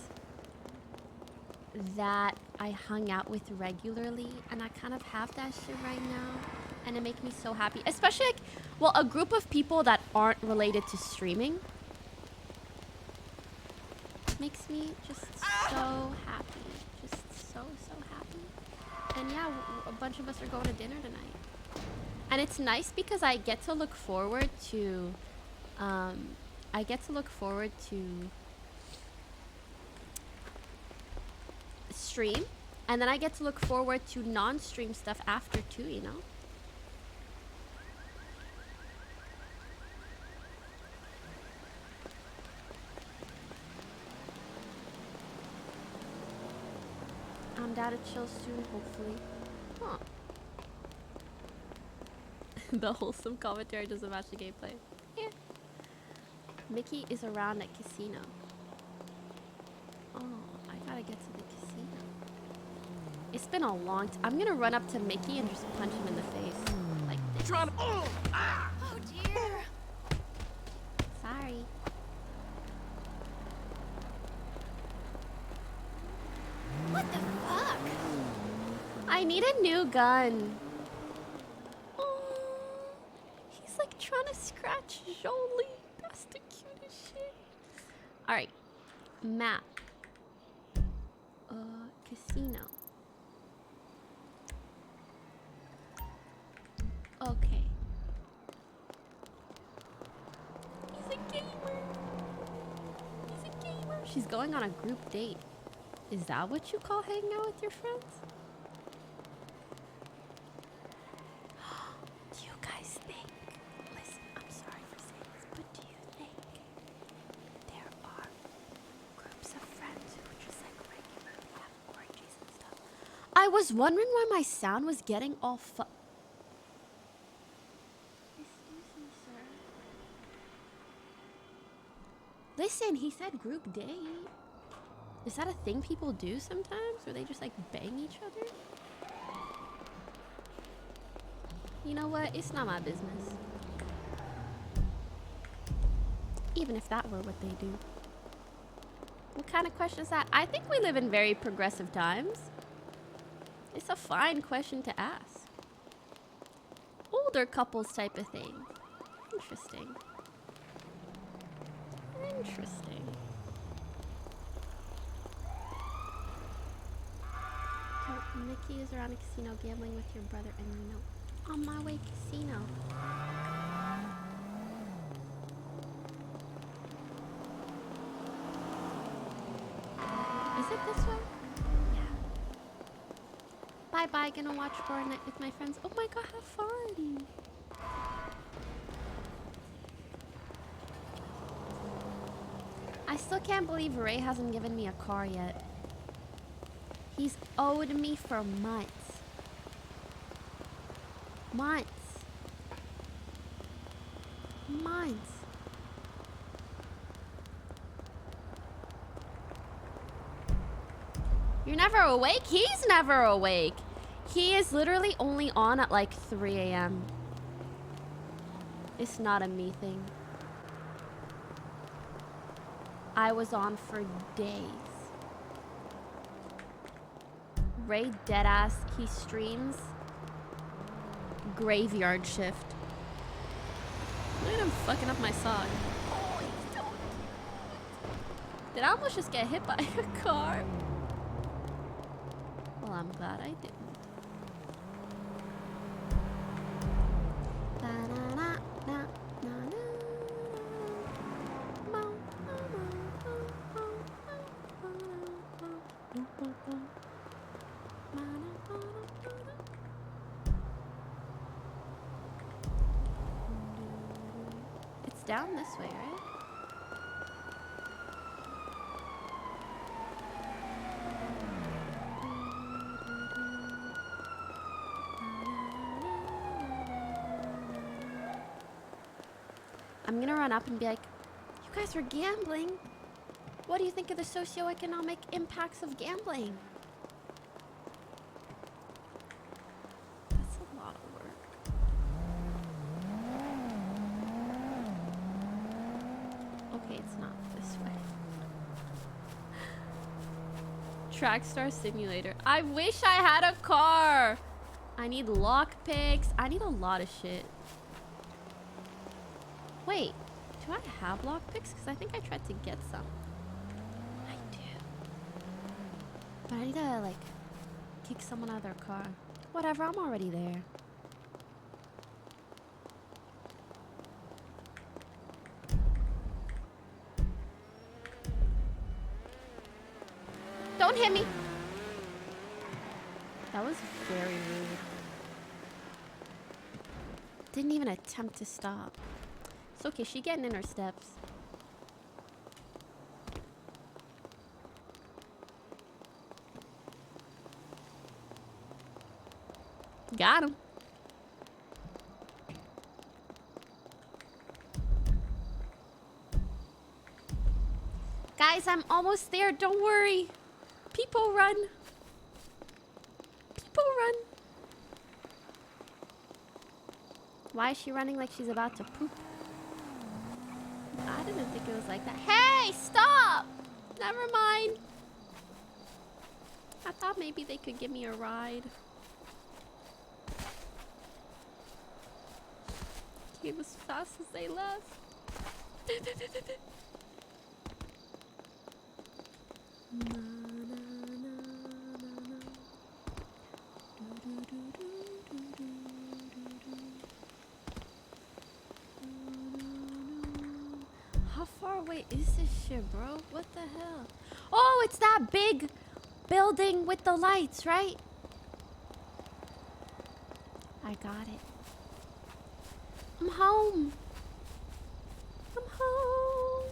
that I hung out with regularly, and I kind of have that shit right now, and it makes me so happy. Especially like, well, a group of people that aren't related to streaming makes me just so happy, just so happy. And yeah, a bunch of us are going to dinner tonight, and it's nice because I get to look forward to stream, and then I get to look forward to non-stream stuff after too, you know? I'm down to chill soon, hopefully. Huh. The wholesome commentary doesn't match the gameplay. Yeah. Mickey is around at casino. Oh, I gotta get to the casino. It's been a long time. I'm gonna run up to Mickey and just punch him in the face. Like this. Oh dear. Sorry. What the fuck? I need a new gun. Oh, he's like trying to scratch Jolie. That's the cutest shit. Alright. Map. Casino. Okay. She's going on a group date. Is that what you call hanging out with your friends? Do you guys think, listen, I'm sorry for saying this, but do you think there are groups of friends who just like regularly have orgies and stuff? I was wondering why my sound was getting all Excuse me, sir. Listen, he said group date. Is that a thing people do sometimes? Where they just like bang each other? You know what? It's not my business. Even if that were what they do. What kind of question is that? I think we live in very progressive times. It's a fine question to ask. Older couples type of thing. Interesting. Interesting. Nikki is around a casino gambling with your brother and you know. On my way casino. Is it this way? Yeah. Bye bye, gonna watch horror night with my friends. Oh my god, have fun. I still can't believe Ray hasn't given me a car yet. He's owed me for months. Months. Months. You're never awake? He's never awake. He is literally only on at like 3 a.m. It's not a me thing. I was on for days. Ray deadass, he streams graveyard shift. Look at him fucking up my sock. Did I almost just get hit by a car? Well, I'm glad I didn't. It's down this way, right? I'm gonna run up and be like, you guys are gambling. What do you think of the socioeconomic impacts of gambling? That's a lot of work. Okay, it's not this way. Trackstar Simulator. I wish I had a car. I need lockpicks. I need a lot of shit. Wait, do I have lockpicks? Because I think I tried to get some. I do. But I need to, like, kick someone out of their car. Whatever, I'm already there. Don't hit me! That was very rude. Didn't even attempt to stop. It's okay, she getting in her steps. Got him. Guys, I'm almost there, don't worry. People run. People run. Why is she running like she's about to poop? I didn't think it was like that. Hey, stop! Never mind. I thought maybe they could give me a ride. Came as fast as they left. How How far away is this shit, bro? What the hell? Oh, it's that big building with the lights, right? I got it. I'm home. I'm home.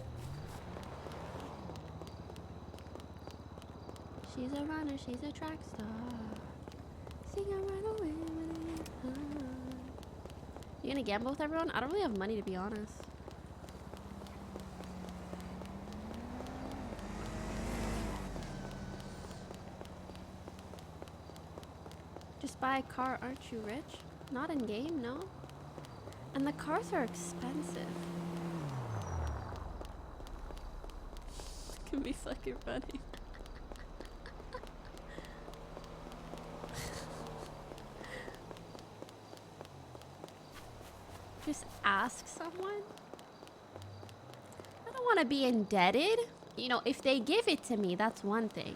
She's a runner, she's a track star. Sing a run away with it. You gonna gamble with everyone? I don't really have money, to be honest. Just buy a car, aren't you rich? Not in game, no. And the cars are expensive. Can be fucking funny. Just ask someone. I don't want to be indebted. You know, if they give it to me, that's one thing.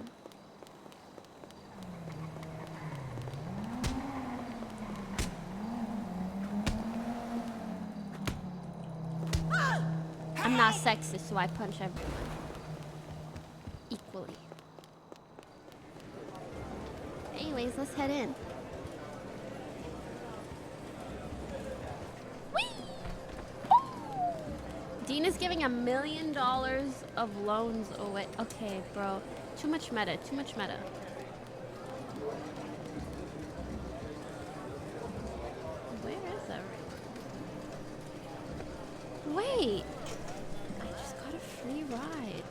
I'm not sexist, so I punch everyone equally. Anyways, let's head in. Whee! Dean is giving $1 million of loans away. Okay, bro. Too much meta. Too much meta. Where is everyone? Wait. Got a free ride.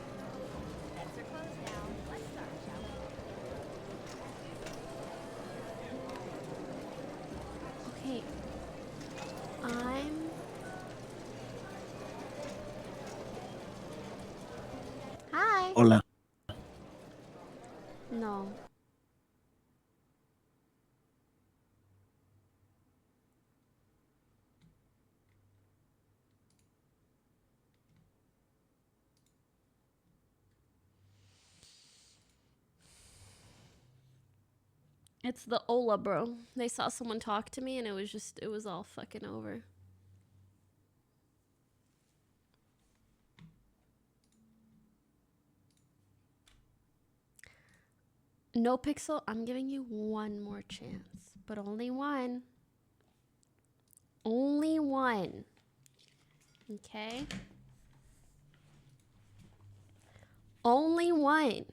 Okay. Hi. Hola. No. It's the Ola, bro. They saw someone talk to me and it was all fucking over. No Pixel, I'm giving you one more chance, but only one. Only one. Okay? Only one.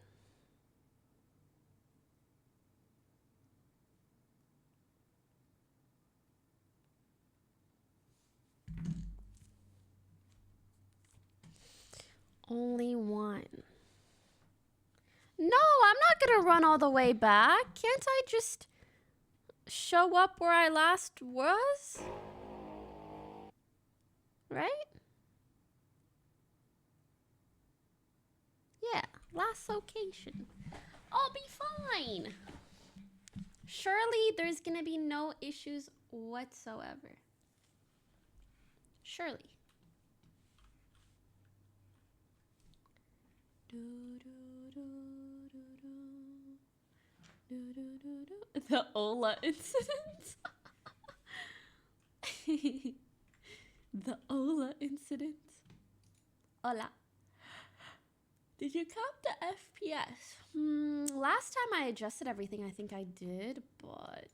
Only one. No, I'm not gonna run all the way back. Can't I just show up where I last was? Right? Yeah, last location. I'll be fine. Surely there's gonna be no issues whatsoever. Surely. The Ola incident. The Ola incident. Hola. Did you count the FPS? Last time I adjusted everything, I think I did, but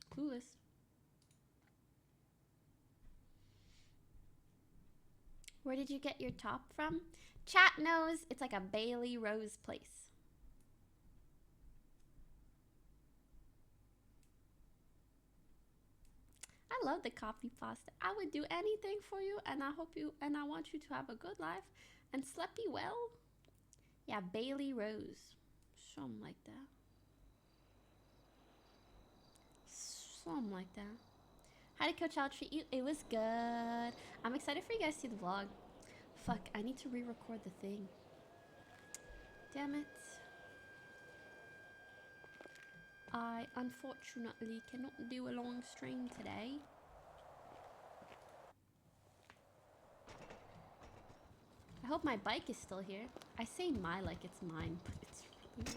clueless. Where did you get your top from? Chat knows it's like a Bailey Rose place. I love the coffee pasta. I would do anything for you, and I want you to have a good life and sleepy well. Yeah, Bailey Rose. Something like that. Something like that. How did Coach Al treat you? It was good. I'm excited for you guys to see the vlog. Fuck, I need to re-record the thing. Damn it. I unfortunately cannot do a long stream today. I hope my bike is still here. I say my like it's mine, but it's really not.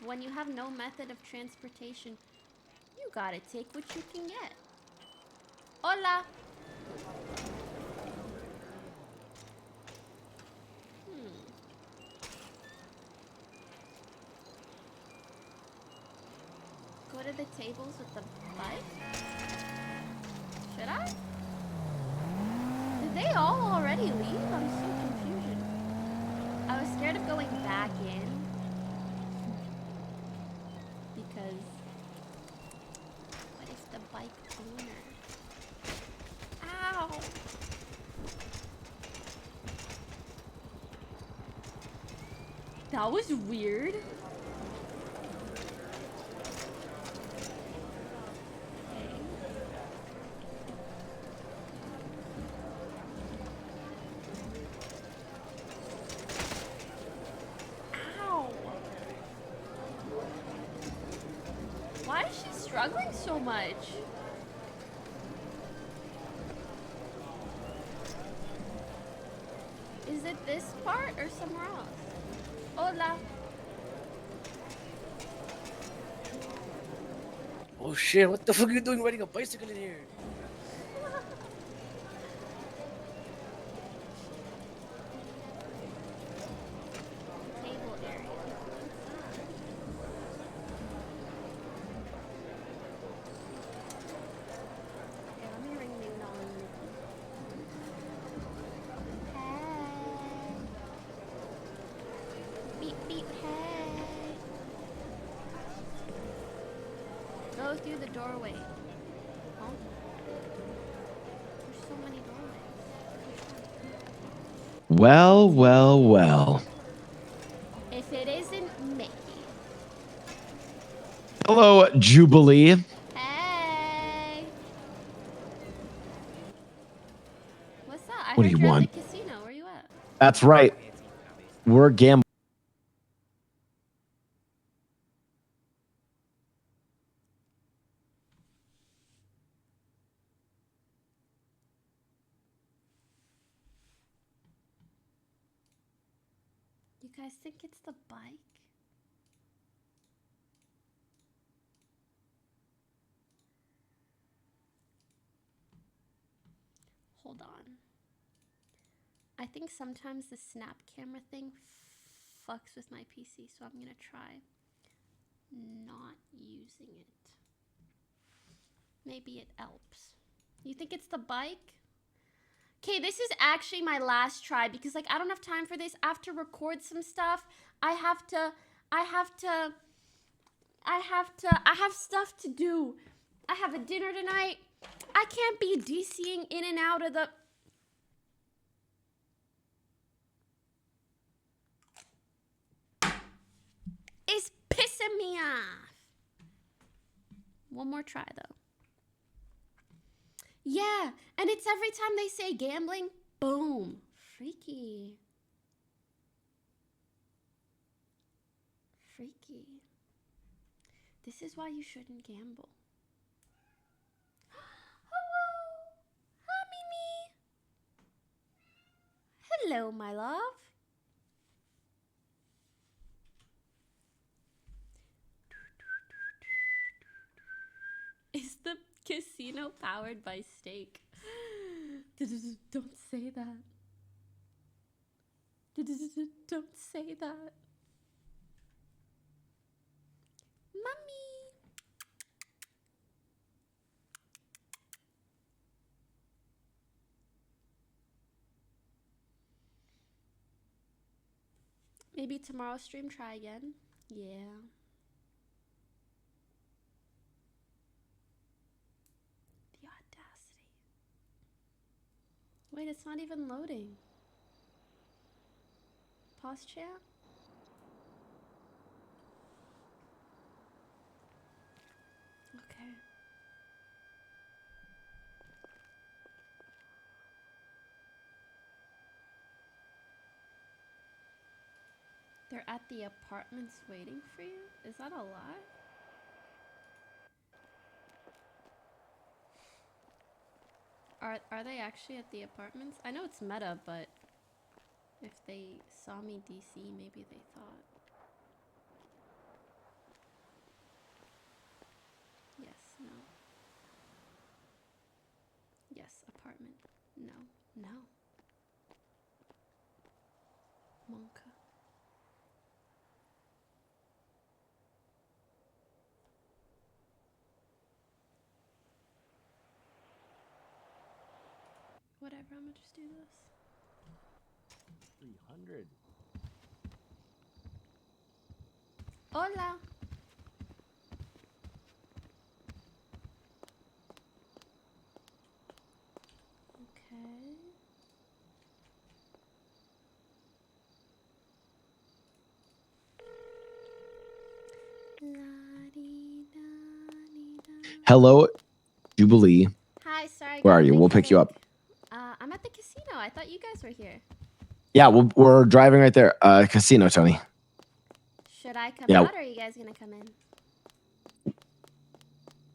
When you have no method of transportation, You gotta take what you can get. Hola. Go to the tables with the bike? Should I? Did they all already leave? I'm so confused. I was scared of going back in. Because what if the bike owner? Ow! That was weird. Ow! Why is she struggling so much? Is it this part or somewhere else? Hola. Oh shit, what the fuck are you doing riding a bicycle in here? Table area. Okay, let me ring Ding Dong. Hey. Beep beep hey. Go through the doorway. Oh. There's so many doorways. Well, well, well. If it isn't Mickey. Hello, Jubilee. Hey. What's up? I What do heard you you're want? at the casino. Where you at? That's right. We're gambling. You guys think it's the bike? Hold on. I think sometimes the snap camera thing fucks with my PC, so I'm gonna try not using it. Maybe it helps. You think it's the bike? Okay, this is actually my last try because like I don't have time for this. I have to record some stuff. I have stuff to do. I have a dinner tonight. I can't be DCing in and out of the... It's pissing me off. One more try though. Yeah, and it's every time they say gambling, boom, freaky. Freaky. This is why you shouldn't gamble. Hello. Hi, Mimi. Hello, my love. Is the casino powered by steak? Don't say that. Don't say that. Mommy. Maybe tomorrow's stream, try again. Yeah. The audacity. Wait, it's not even loading. Pause chat. Okay. They're at the apartments waiting for you? Is that a lie? Are they actually at the apartments? I know it's meta, but if they saw me DC, maybe they thought. Yes. apartment. No, no. Monka. Whatever, I'm gonna just do this. 300. Hola. Okay. Hello, Jubilee. Hi, sorry. I Where got are a you? big We'll pick you headache. up. I'm at the casino. I thought you guys were here. Yeah, we're driving right there. Casino, Tony. Should I come Yeah. out or are you guys gonna come in?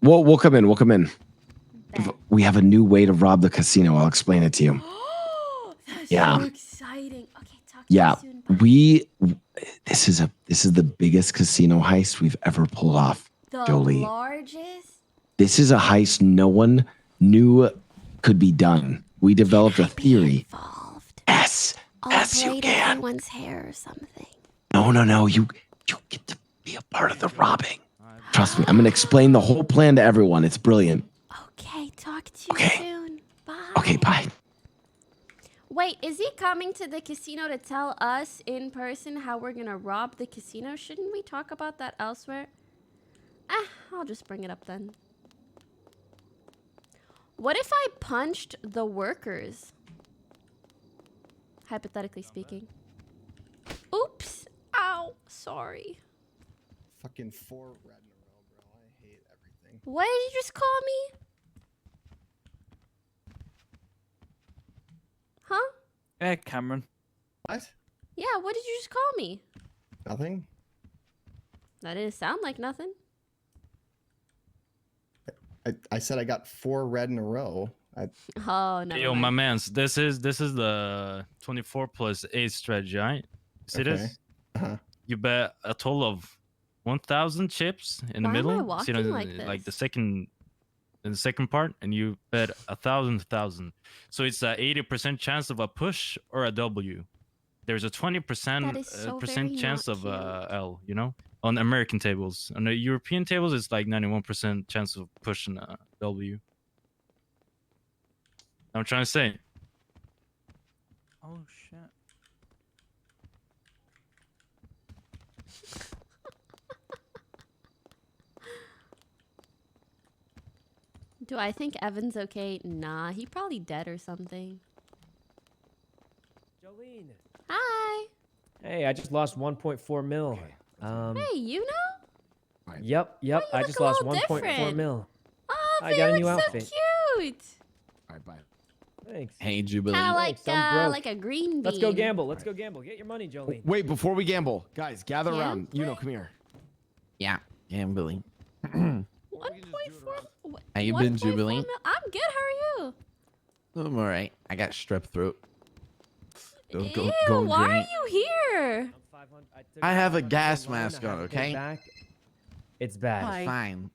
We'll come in. We'll come in. We have a new way to rob the casino. I'll explain it to you. That's Yeah. so exciting. Okay, talk to you soon. This is the biggest casino heist we've ever pulled off, The Jolie. largest? This is a heist no one knew could be done. We developed a theory. Yes. Yes, you braid can. everyone's hair or something. No. You get to be a part of the robbing. Trust me. I'm gonna explain the whole plan to everyone. It's brilliant. Okay, talk to you soon. Bye. Okay, bye. Wait, is he coming to the casino to tell us in person how we're gonna rob the casino? Shouldn't we talk about that elsewhere? I'll just bring it up then. What if I punched the workers? Hypothetically speaking. Oops. Ow. Sorry. Fucking 4 red in a row, bro. I hate everything. What did you just call me? Huh? Hey, Cameron. What? Yeah, what did you just call me? Nothing? That didn't sound like nothing. I said I got 4 red in a row. Oh, no. Yo, my mans, this is the 24 plus 8 strategy, right? See this? Uh-huh. You bet a total of 1,000 chips in the Why am I middle. walking like like the this? second part, and you bet 1,000. So it's a 80% chance of a push or a W. There's a 20% That is so very chance not of L. You know, on American tables. On the European tables, it's like 91% chance of pushing a W. I'm trying to say. Oh shit. Do I think Evan's okay? Nah, he probably dead or something. Jolene. Hi. Hey, I just lost 1.4 mil. Hey, you know? Yep. I just lost 1.4 different. mil. Oh, I got a new so outfit. cute. All right, bye. Thanks. Hey, Jubilee. Kind of Thanks, I'm broke. like a green bean. Let's go gamble. Let's go gamble. Get your money, Jolene. Wait, before we gamble, guys, gather Yeah? around. You know, come here. Yeah, gambling. 1.4. How you been, Jubilee? I'm good. How are you? I'm all right. I got strep throat. Ew, Going why great. are you here? I have a gas mask on, I have to pay okay? back. It's bad. It's fine.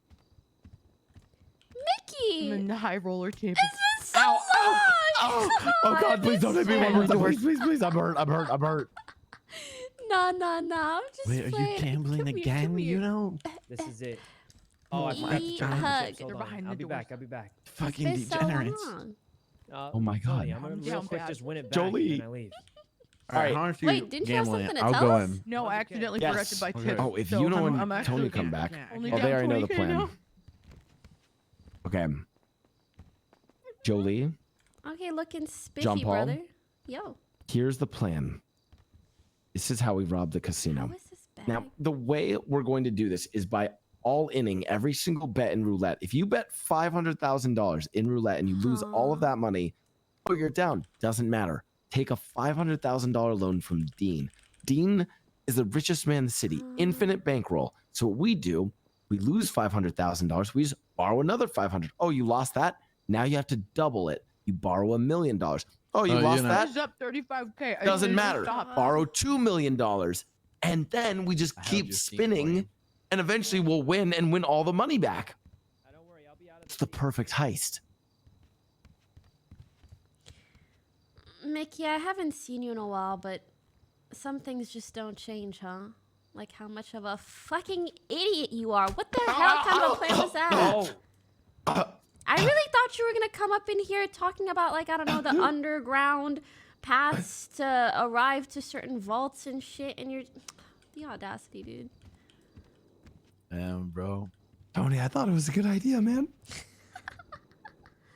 Mickey. I'm in the high roller table. This is so long. Oh God, please don't hit me one more time. Please. I'm hurt. Nah. I'm just Wait, are you playing. gambling Come here, again? come You here. know? This is it. Oh, I forgot to Eat turn on the hug. chips. Hold They're on. behind I'll the be doors. back. I'll be back. Fucking It's been so degenerates. long. Oh my God. I'm gonna real quick just win it back Jolie. and I leave. All right, how much you Wait, didn't you have gambling? something to I'll tell go us? in. No, I accidentally forgot to buy Okay. tips. Oh, if so you know I'm when actually Tony come back. only Oh, down they already know the 20K plan. now. Okay. Jolie, Okay, looking spiffy, John Paul? brother. Yo. here's the plan. This is how we rob the casino. Now, the way we're going to do this is by all-inning every single bet in roulette. If you bet $500,000 in roulette and you lose all of that money, oh, you're down. Doesn't matter. Take a $500,000 loan from Dean. Dean is the richest man in the city. Infinite bankroll. So what we do, we lose $500,000. We just borrow another 500. Oh, you lost that? Now you have to double it. You borrow $1 million. Oh, you lost I that? was up 35K. I Doesn't literally matter. stopped. Borrow $2 million. And then we just keep spinning. And eventually we'll win and win all the money back. It's the perfect heist. Mickey, I haven't seen you in a while, but some things just don't change, huh? Like how much of a fucking idiot you are. What the hell kind of a plan was that? I really thought you were gonna come up in here talking about, like, I don't know, the underground paths to arrive to certain vaults and shit, and you're... The audacity, dude. Damn, bro. Tony, I thought it was a good idea, man.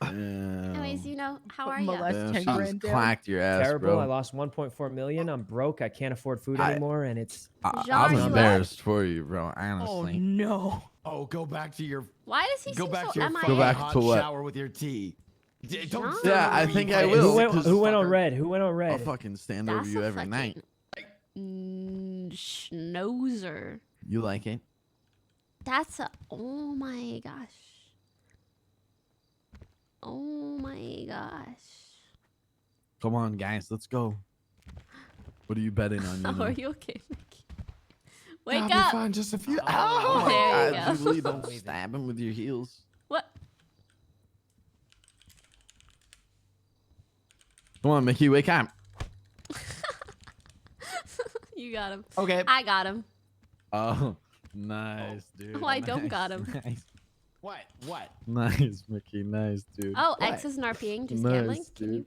Anyways, you know, how are you? She just clacked your ass, Terrible. bro. I lost 1.4 million. I'm broke. I can't afford food anymore, and it's. I'm embarrassed for you, bro. Honestly. no. Oh, go back to your. Why does he Go seem back so to your MIA? fucking hot to what? shower with your tea. Don't Yeah, I think I will. Who went on red? Who went on red? I'll fucking stand over That's you a every night. Schnauzer. You like it? That's a... Oh my gosh. Oh my gosh. Come on, guys, let's go. What are you betting on? You Oh, know? are you okay, Mickey? Wake I'll up. be fine. Just a few. There Oh, you God, go. Jubilee, don't stab him with your heels. What? Come on, Mickey, wake up. You got him. Okay. I got him. Oh, nice, dude. Oh, I don't Nice, got him. Nice. What? What? Nice, Mickey. Nice, dude. Oh, X isn't RPing, just gambling. Can you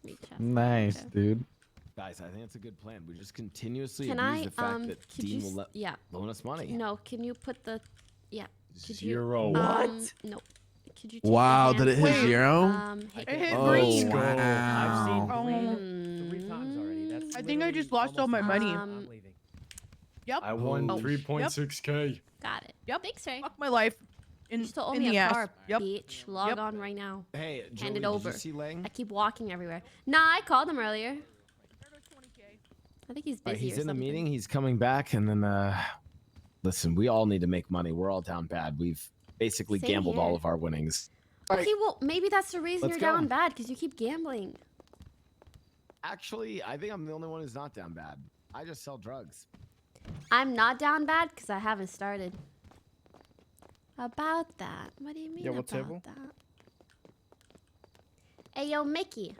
reach out? Nice, dude. Guys, I think it's a good plan. We just continuously Can abuse I, the fact that could Dean you will yeah. loan us money. No, can you put the... Yeah. Could Zero. You, What? No. Could you take Wow, the did it hit hand- zero? Hey, It hit Oh, green. wow. I've seen Oh. green 3 times already. That's I think I just lost all my money. I'm leaving. Yep. I won Oh. 3.6K. Got it. Yep. Thanks, Ray. Fuck my life. You just owe in me the a ass. car, Yep. bitch. Log Yep. on right now. Hey, Hand Joey, it did over. you see Lang? I keep walking everywhere. Nah, I called him earlier. I think he's busy. He's or in the something. meeting. He's coming back, and then listen, we all need to make money. We're all down bad. We've basically Same gambled here. all of our winnings. Okay, well, maybe that's the reason Let's you're go. down bad, because you keep gambling. Actually, I think I'm the only one who's not down bad. I just sell drugs. I'm not down bad because I haven't started. About that. What do you mean Yeah, what about table? that? Hey, yo, Mickey.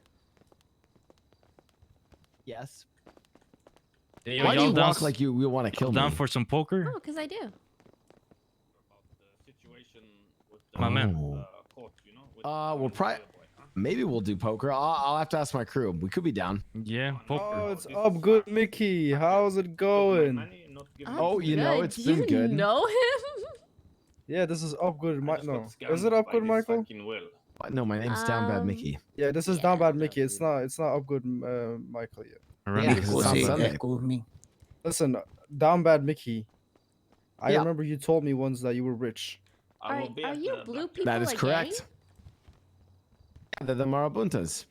Yes. Hey, Why do y'all you down walk like you want to kill me? Down for some poker? Oh, because I do. My man. We'll probably maybe we'll do poker. I'll have to ask my crew. We could be down. Yeah, poker. Oh, it's up good, Mickey. How's it going? Oh, you know, it's been good. You know him? Yeah, this is up good. No, is it up good, Michael? No, my name's Down Bad Mickey. Yeah, this is down bad, Mickey. It's not up good, Michael yet. Yeah, because it's on Sunday. Listen, down bad, Mickey. I Yeah. remember you told me once that you were rich. Are you blue people That is again? correct. They're the Marabuntas.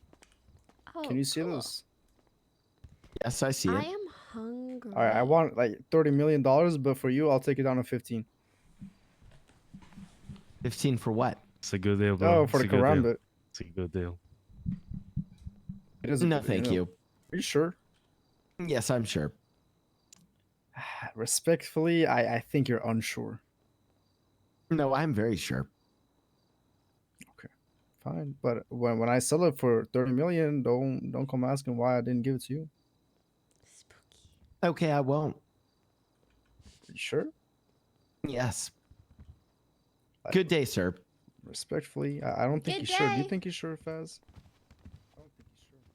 Oh, Can you see cool. this? Yes, I see it. I am hungry. All right, I want like $30 million, but for you, I'll take it down to 15. 15 for what? It's a good deal, bro. Oh, for It's the a good deal. karambit. It's a good deal. It is a No, good thank deal. you. Are you sure? Yes, I'm sure. Respectfully, I think you're unsure. No, I'm very sure. Fine, but when I sell it for 30 million, don't come asking why I didn't give it to you. Okay, I won't. You sure? Yes. Good day, sir. Respectfully, I don't think Good you're sure. Do you day. think you're sure, Faz?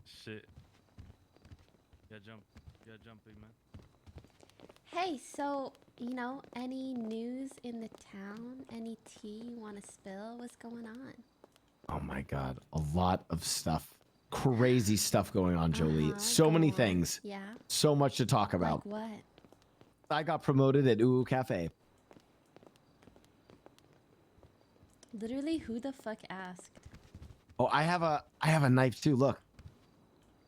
Shit. Yeah, jump. Yeah, jump, big man. Hey, so, you know, any news in the town? Any tea you want to spill? What's going on? Oh my God, a lot of stuff. Crazy stuff going on, Jolie. So many things. Yeah. So much to talk about. Like what? I got promoted at Ooh Cafe. Literally, who the fuck asked? Oh, I have a knife too. Look.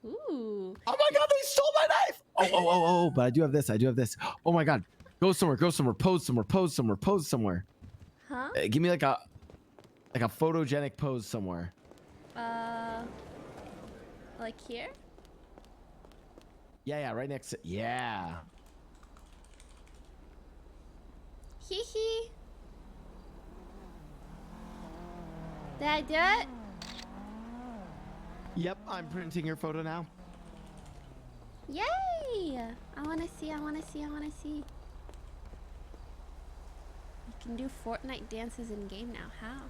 Ooh. Oh my God, they stole my knife. Oh, but I do have this. Oh my God. Go somewhere, pose somewhere. Huh? Give me like a photogenic pose somewhere. Like here? Yeah, right next to, yeah. Hee hee. Did I do it? Yep, I'm printing your photo now. Yay! I wanna see. You can do Fortnite dances in game now. How?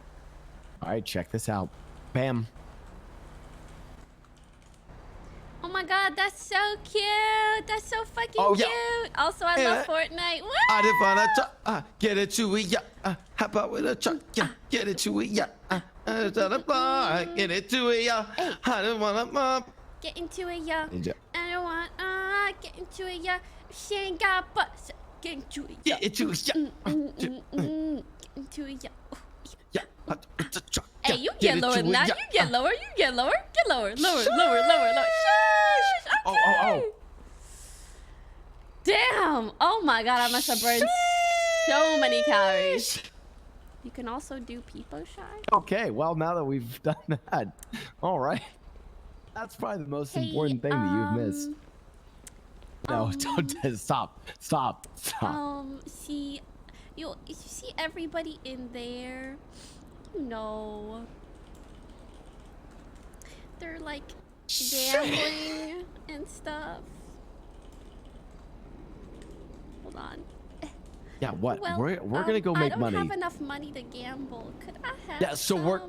All right, check this out. Bam. Oh my god, that's so cute. That's so fucking cute. Also, I love Fortnite. Woo! I didn't wanna get it to it, yeah. How about with a truck, yeah. Get it to it, yeah. Get it to it, yeah. I didn't wanna get into it, yeah. Yeah. I don't want get into it, yeah. She ain't got butts. Get into it, yeah. Get into it, yeah. Get into it, yeah. Yeah. Hey, you get lower than that. You get lower. Get lower. Lower. Shush. Okay. Damn. Oh my god, I must have burned so many calories. You can also do peepo shy. Okay, well, now that we've done that, all right. That's probably the most important thing that you've missed. No, don't stop. See, you see everybody in there. You know, they're like gambling and stuff. Hold on. Yeah, what? Well, we're gonna go make money. I don't have enough money to gamble. Could I have? Yeah, so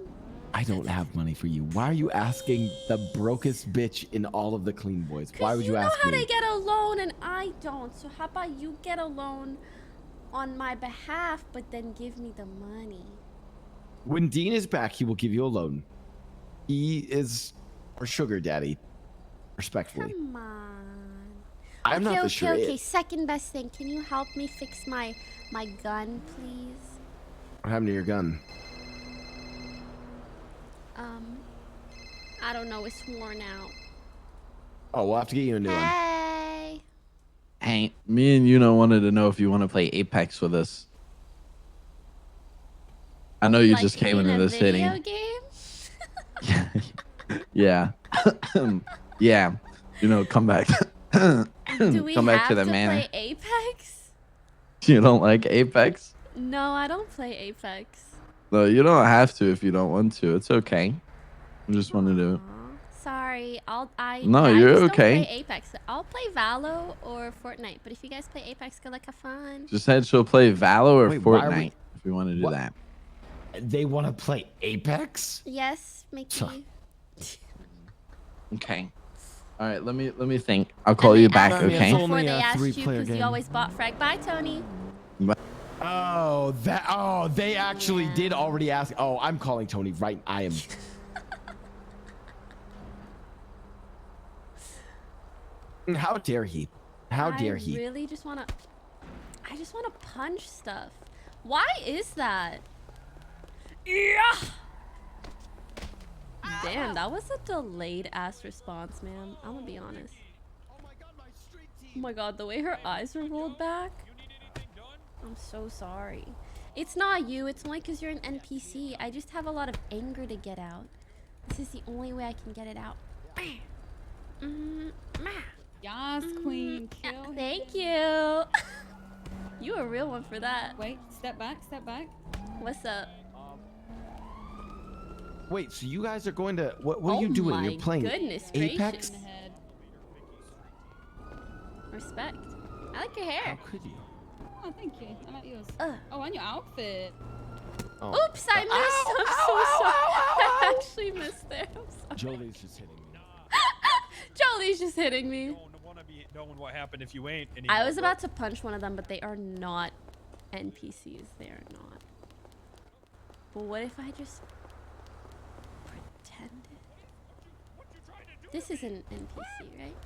I don't have money for you. Why are you asking the brokest bitch in all of the clean boys? Why would you ask me? You know how to get a loan and I don't. So how about you get a loan on my behalf, but then give me the money? When Dean is back, he will give you a loan. He is our sugar daddy, respectfully. Come on. I'm not the sugar. Okay. Second best thing. Can you help me fix my gun, please? What happened to your gun? I don't know. It's worn out. Oh, we'll have to get you a new one. Hey, me and Yuno wanted to know if you want to play Apex with us. I know you just came into the city. Yeah. Yeah. You know, come back. Do we come back have to the to manor. play Apex? You don't like Apex? No, I don't play Apex. No, you don't have to if you don't want to. It's okay. I just wanted to. Sorry, No, I you're just okay. Don't play Apex. I'll play Valo or Fortnite, but if you guys play Apex, good luck, have fun. Just said she'll play Valo or Wait, why are Fortnite we- if we want to do What? that. They want to play Apex? Yes, Mickey. Okay. All right, let me think. I'll call you back, okay? Before they asked you, because you always bought frag. Bye, Tony. Oh, they actually did already ask. Oh, I'm calling Tony right. I am. How dare he? How dare he? I really just wanna. I just wanna punch stuff. Why is that? Yeah. Damn, that was a delayed ass response, man. I'm gonna be honest. Oh my god, the way her eyes are rolled back. I'm so sorry. It's not you. It's only because you're an NPC. I just have a lot of anger to get out. This is the only way I can get it out. Yas, queen. Kill him. Thank you. You a real one for that. Wait, step back. What's up? Wait, so you guys are going to what are you doing? You're playing goodness Apex? gracious. Respect. I like your hair. How could you? Oh, thank you. I like yours. Oh, and your outfit. Oh. Oops, I missed. I'm so sorry. I actually missed there. I'm sorry. Jolie's just hitting me. Jolie's just hitting me. Knowing what happened if you ain't. I was about to punch one of them, but they are not NPCs. They are not. But what if I just pretended? This is an NPC, right?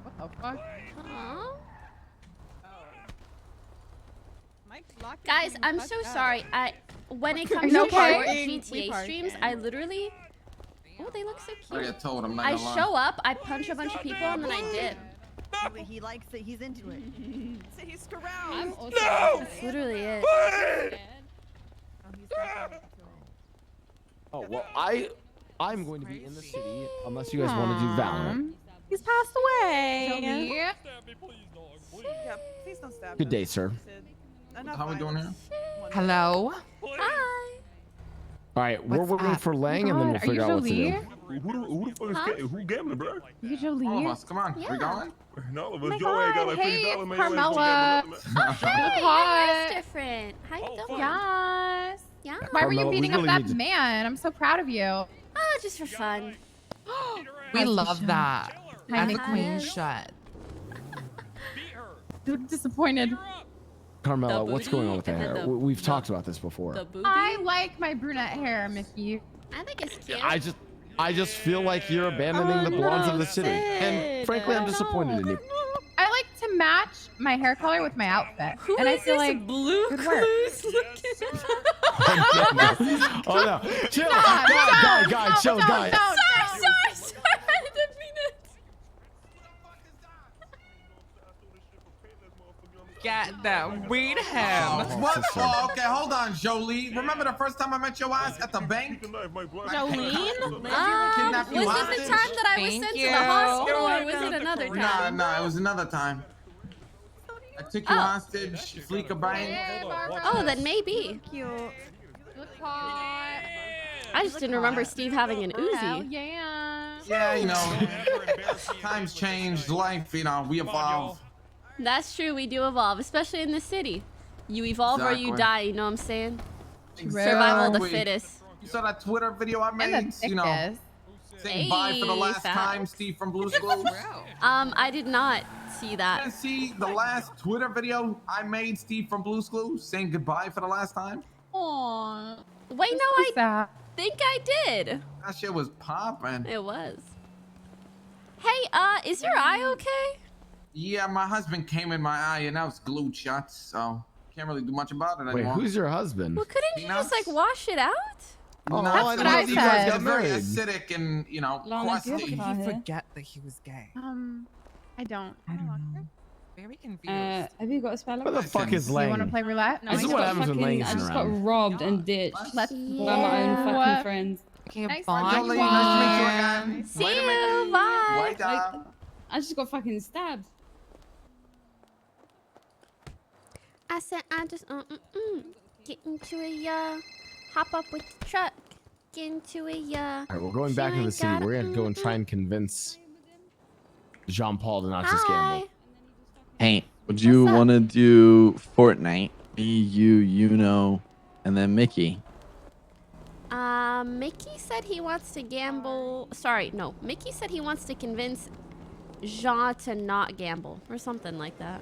What the fuck? Huh? Locked Guys, the I'm fuck so up. sorry. When it comes No to short parking. GTA streams, I literally. Oh, they look so cute. I get told, I'm not I gonna lie. show up, I punch a bunch of people, and then I dip. He likes it. He's into it. He's caroused. I'm also That's literally it. Oh well, I'm going to be in the city unless you guys want to do Valorant. He's passed away. Kill me. Yeah, please don't stab Good him. day, sir. No, how we doing here? Hello. Hi. All right, we're waiting for Lang, and then we'll figure out what to do. Who the fuck is who gambling, bro? You Jolie. All of us, come on. We going? No, of us. Joe ain't got like $50, man. Carmela. Hey, that's different. How you doing? Yes. Yeah. Why were you Carmela, we beating up really that need to- man? I'm so proud of you. Oh, just for fun. We love that. Hi, As a Nick. queen shut. Dude, disappointed. Carmela, The what's going on with the booty and hair? then We've talked about this before. I like my brunette hair, Mickey. I think it's cute. I just feel like you're abandoning the blondes of the city, and frankly, I'm disappointed in you. I like to match my hair color with my outfit, and I feel like blue good work. Oh no! Chill, Stop, guys, chill, guys. Sorry. I didn't mean it. Get that weed him. What? Oh, okay, hold on, Jolie. Remember the first time I met your ass at the bank? Jolene? Kidnapped you Was it hostage? the time that I was sent to the hospital, or was it another time? Nah, it was another time. I took you hostage, fleek a bank. Oh, then maybe. Cute. I just didn't remember Steve having an Uzi. Yeah. Yeah, you know, times change, life, you know, we evolve. That's true, we do evolve, especially in the city. You evolve or you Exactly. die, you know what I'm saying? Exactly. Survival of the fittest. You saw that Twitter video I made? And the You know, thickest. saying bye for the last Hey, time, Steve from Blue Schools. I did not see You that. didn't see the last Twitter video I made, Steve from Blue Schools, saying goodbye for the last time? Aww. Wait, no, I think I did. That shit was popping. It was. Hey, is your eye okay? Yeah, my husband came in my eye and that was glue shots, so can't really do much about it Wait, anymore. who's your husband? Well, couldn't you just like wash it out? Oh, No, I it's know not. you You guys guys got get very married. acidic and, you know, Lana, crusty. did he forget that he was gay? I don't. Very confused. Have you got a spell? What the fuck is You want to Lang? play roulette? This is what happens when Lang I isn't just got around. robbed and ditched Let's by my own fucking friends. Okay, Nice bye. Jolie, nice to meet you again. See Wait a you, minute. bye. Wait up. I just got fucking stabbed. I said I just get into it, hop up with the truck, get into it, All right, we're going back to the city. We're gonna go and try and convince Jean-Paul to not just gamble. Hey, would you want to do Fortnite? Me, you know, and then Mickey. Mickey said he wants to gamble. Sorry, no. Mickey said he wants to convince Jean to not gamble or something like that.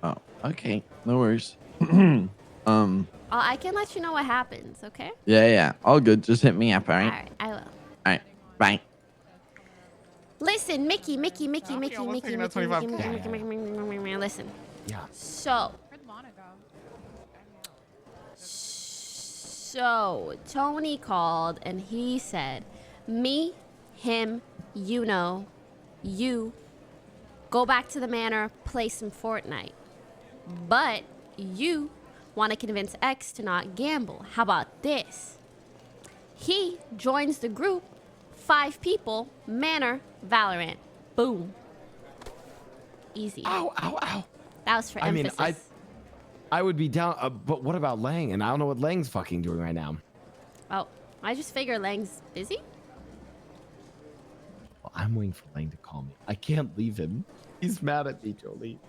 Oh, okay, no worries. I can let you know what happens, okay? Yeah, all good. Just hit me up, all right? Alright, I will. All right, bye. Listen, Mickey. taking that 25K. Listen. Yeah. So, Tony called and he said, me, him, you know, you, go back to the manor, play some Fortnite. But you want to convince X to not gamble. How about this? He joins the group, 5 people, manor, Valorant. Boom. Easy. Ow, ow, ow. That was for I mean, emphasis. I would be down, but what about Lang? And I don't know what Lang's fucking doing right now. Oh, I just figure Lang's busy. Well, I'm waiting for Lang to call me. I can't leave him. He's mad at me, Jolie.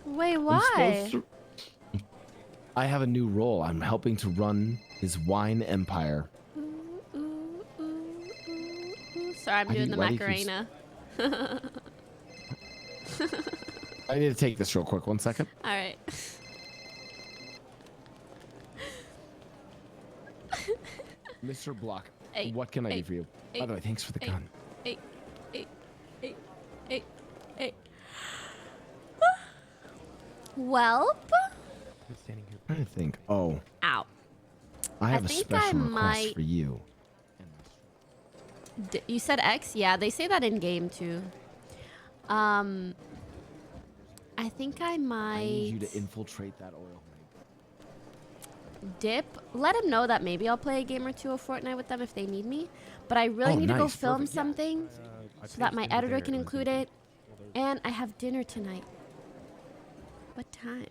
Wait, I'm why? supposed to- I have a new role. I'm helping to run his wine empire. Sorry, I'm doing the why do you keep Macarena. I need to take this real quick. 1 second. All right. Mr. Block, Hey, what can I hey, do for you? hey, By the way, thanks for the hey, gun. Hey, hey, hey, hey, hey. Welp. I'm trying to think. Oh, Ow. I have a think special I request might- for you. You said X? Yeah, they say that in game too. I think I might I need you to infiltrate that oil. dip. Let them know that maybe I'll play a game or two of Fortnite with them if they need me. But I really Oh, need to go nice, film perfect, yeah. something so that my editor can include it. And I have dinner tonight. What time?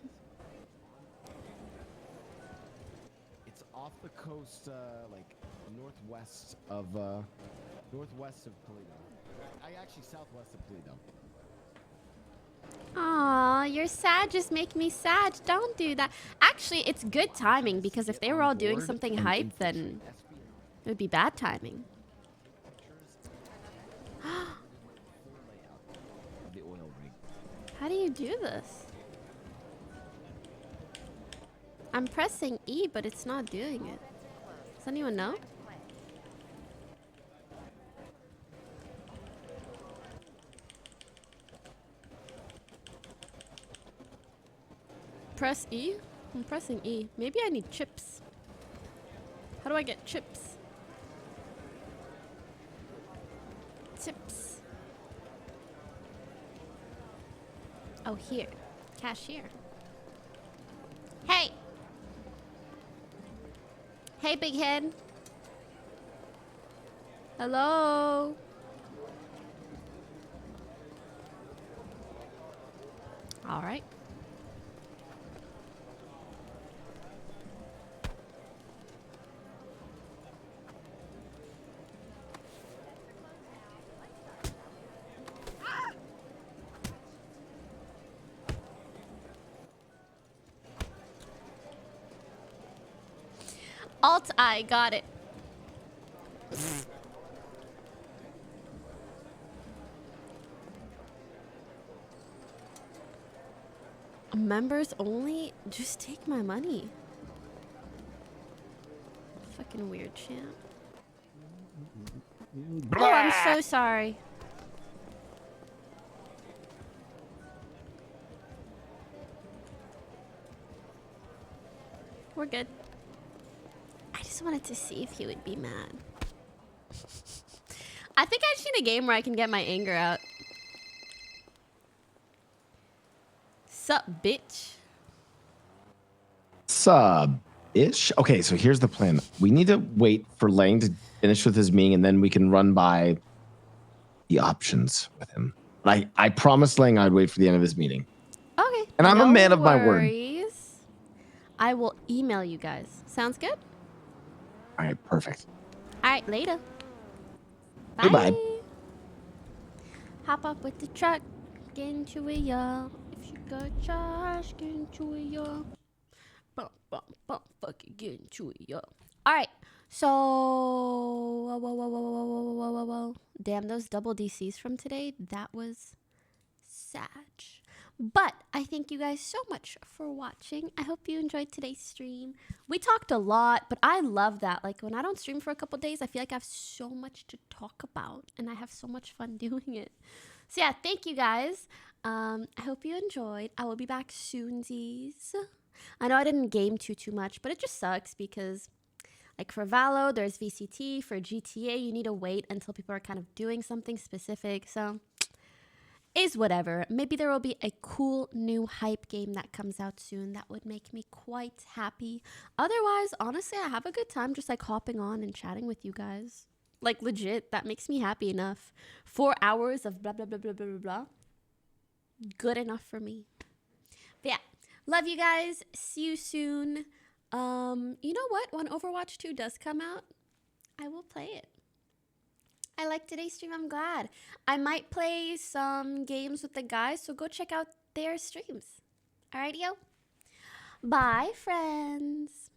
off the coast, like northwest of Toledo. Actually southwest of Toledo. Aw, you're sad. Just make me sad. Don't do that. Actually, it's good timing because if they were all doing something hype, then it would be bad timing. How do you do this? I'm pressing E, but it's not doing it. Does anyone know? Press E? I'm pressing E. Maybe I need chips. How do I get chips? Chips. Oh, here. Cashier. Hey! Hey, big head. Hello? All right. Alt-I, got it. Members only? Just take my money. Fucking weird champ. Oh, I'm so sorry. We're good. I just wanted to see if he would be mad. I think I just need a game where I can get my anger out. Sup, bitch? Sub-ish? Okay, so here's the plan. We need to wait for Lang to finish with his meeting, and then we can run by the options with him. I promised Lang I'd wait for the end of his meeting. Okay. And I'm a man of my word. Worries. I will email you guys. Sounds good? All right, perfect. All right, later. Bye. Goodbye. Hop up with the truck, get into it, y'all. If you got charge, get into it, y'all. Bump, bump, bump, fuck it, get into it, y'all. All right, so whoa. Damn, those double DCs from today, that was sad. But I thank you guys so much for watching. I hope you enjoyed today's stream. We talked a lot, but I love that. Like when I don't stream for a couple days, I feel like I have so much to talk about and I have so much fun doing it. So yeah, thank you guys. I hope you enjoyed. I will be back soonsies. I know I didn't game too much, but it just sucks because like for Valo, there's VCT. For GTA, you need to wait until people are kind of doing something specific. So is whatever. Maybe there will be a cool new hype game that comes out soon that would make me quite happy. Otherwise, honestly, I have a good time just like hopping on and chatting with you guys. Like legit, that makes me happy enough. 4 hours of blah, blah, blah, blah, blah, blah, blah. Good enough for me. But yeah, love you guys. See you soon. You know what? When Overwatch 2 does come out, I will play it. I liked today's stream. I'm glad. I might play some games with the guys, so go check out their streams. Alrighty, yo. Bye, friends.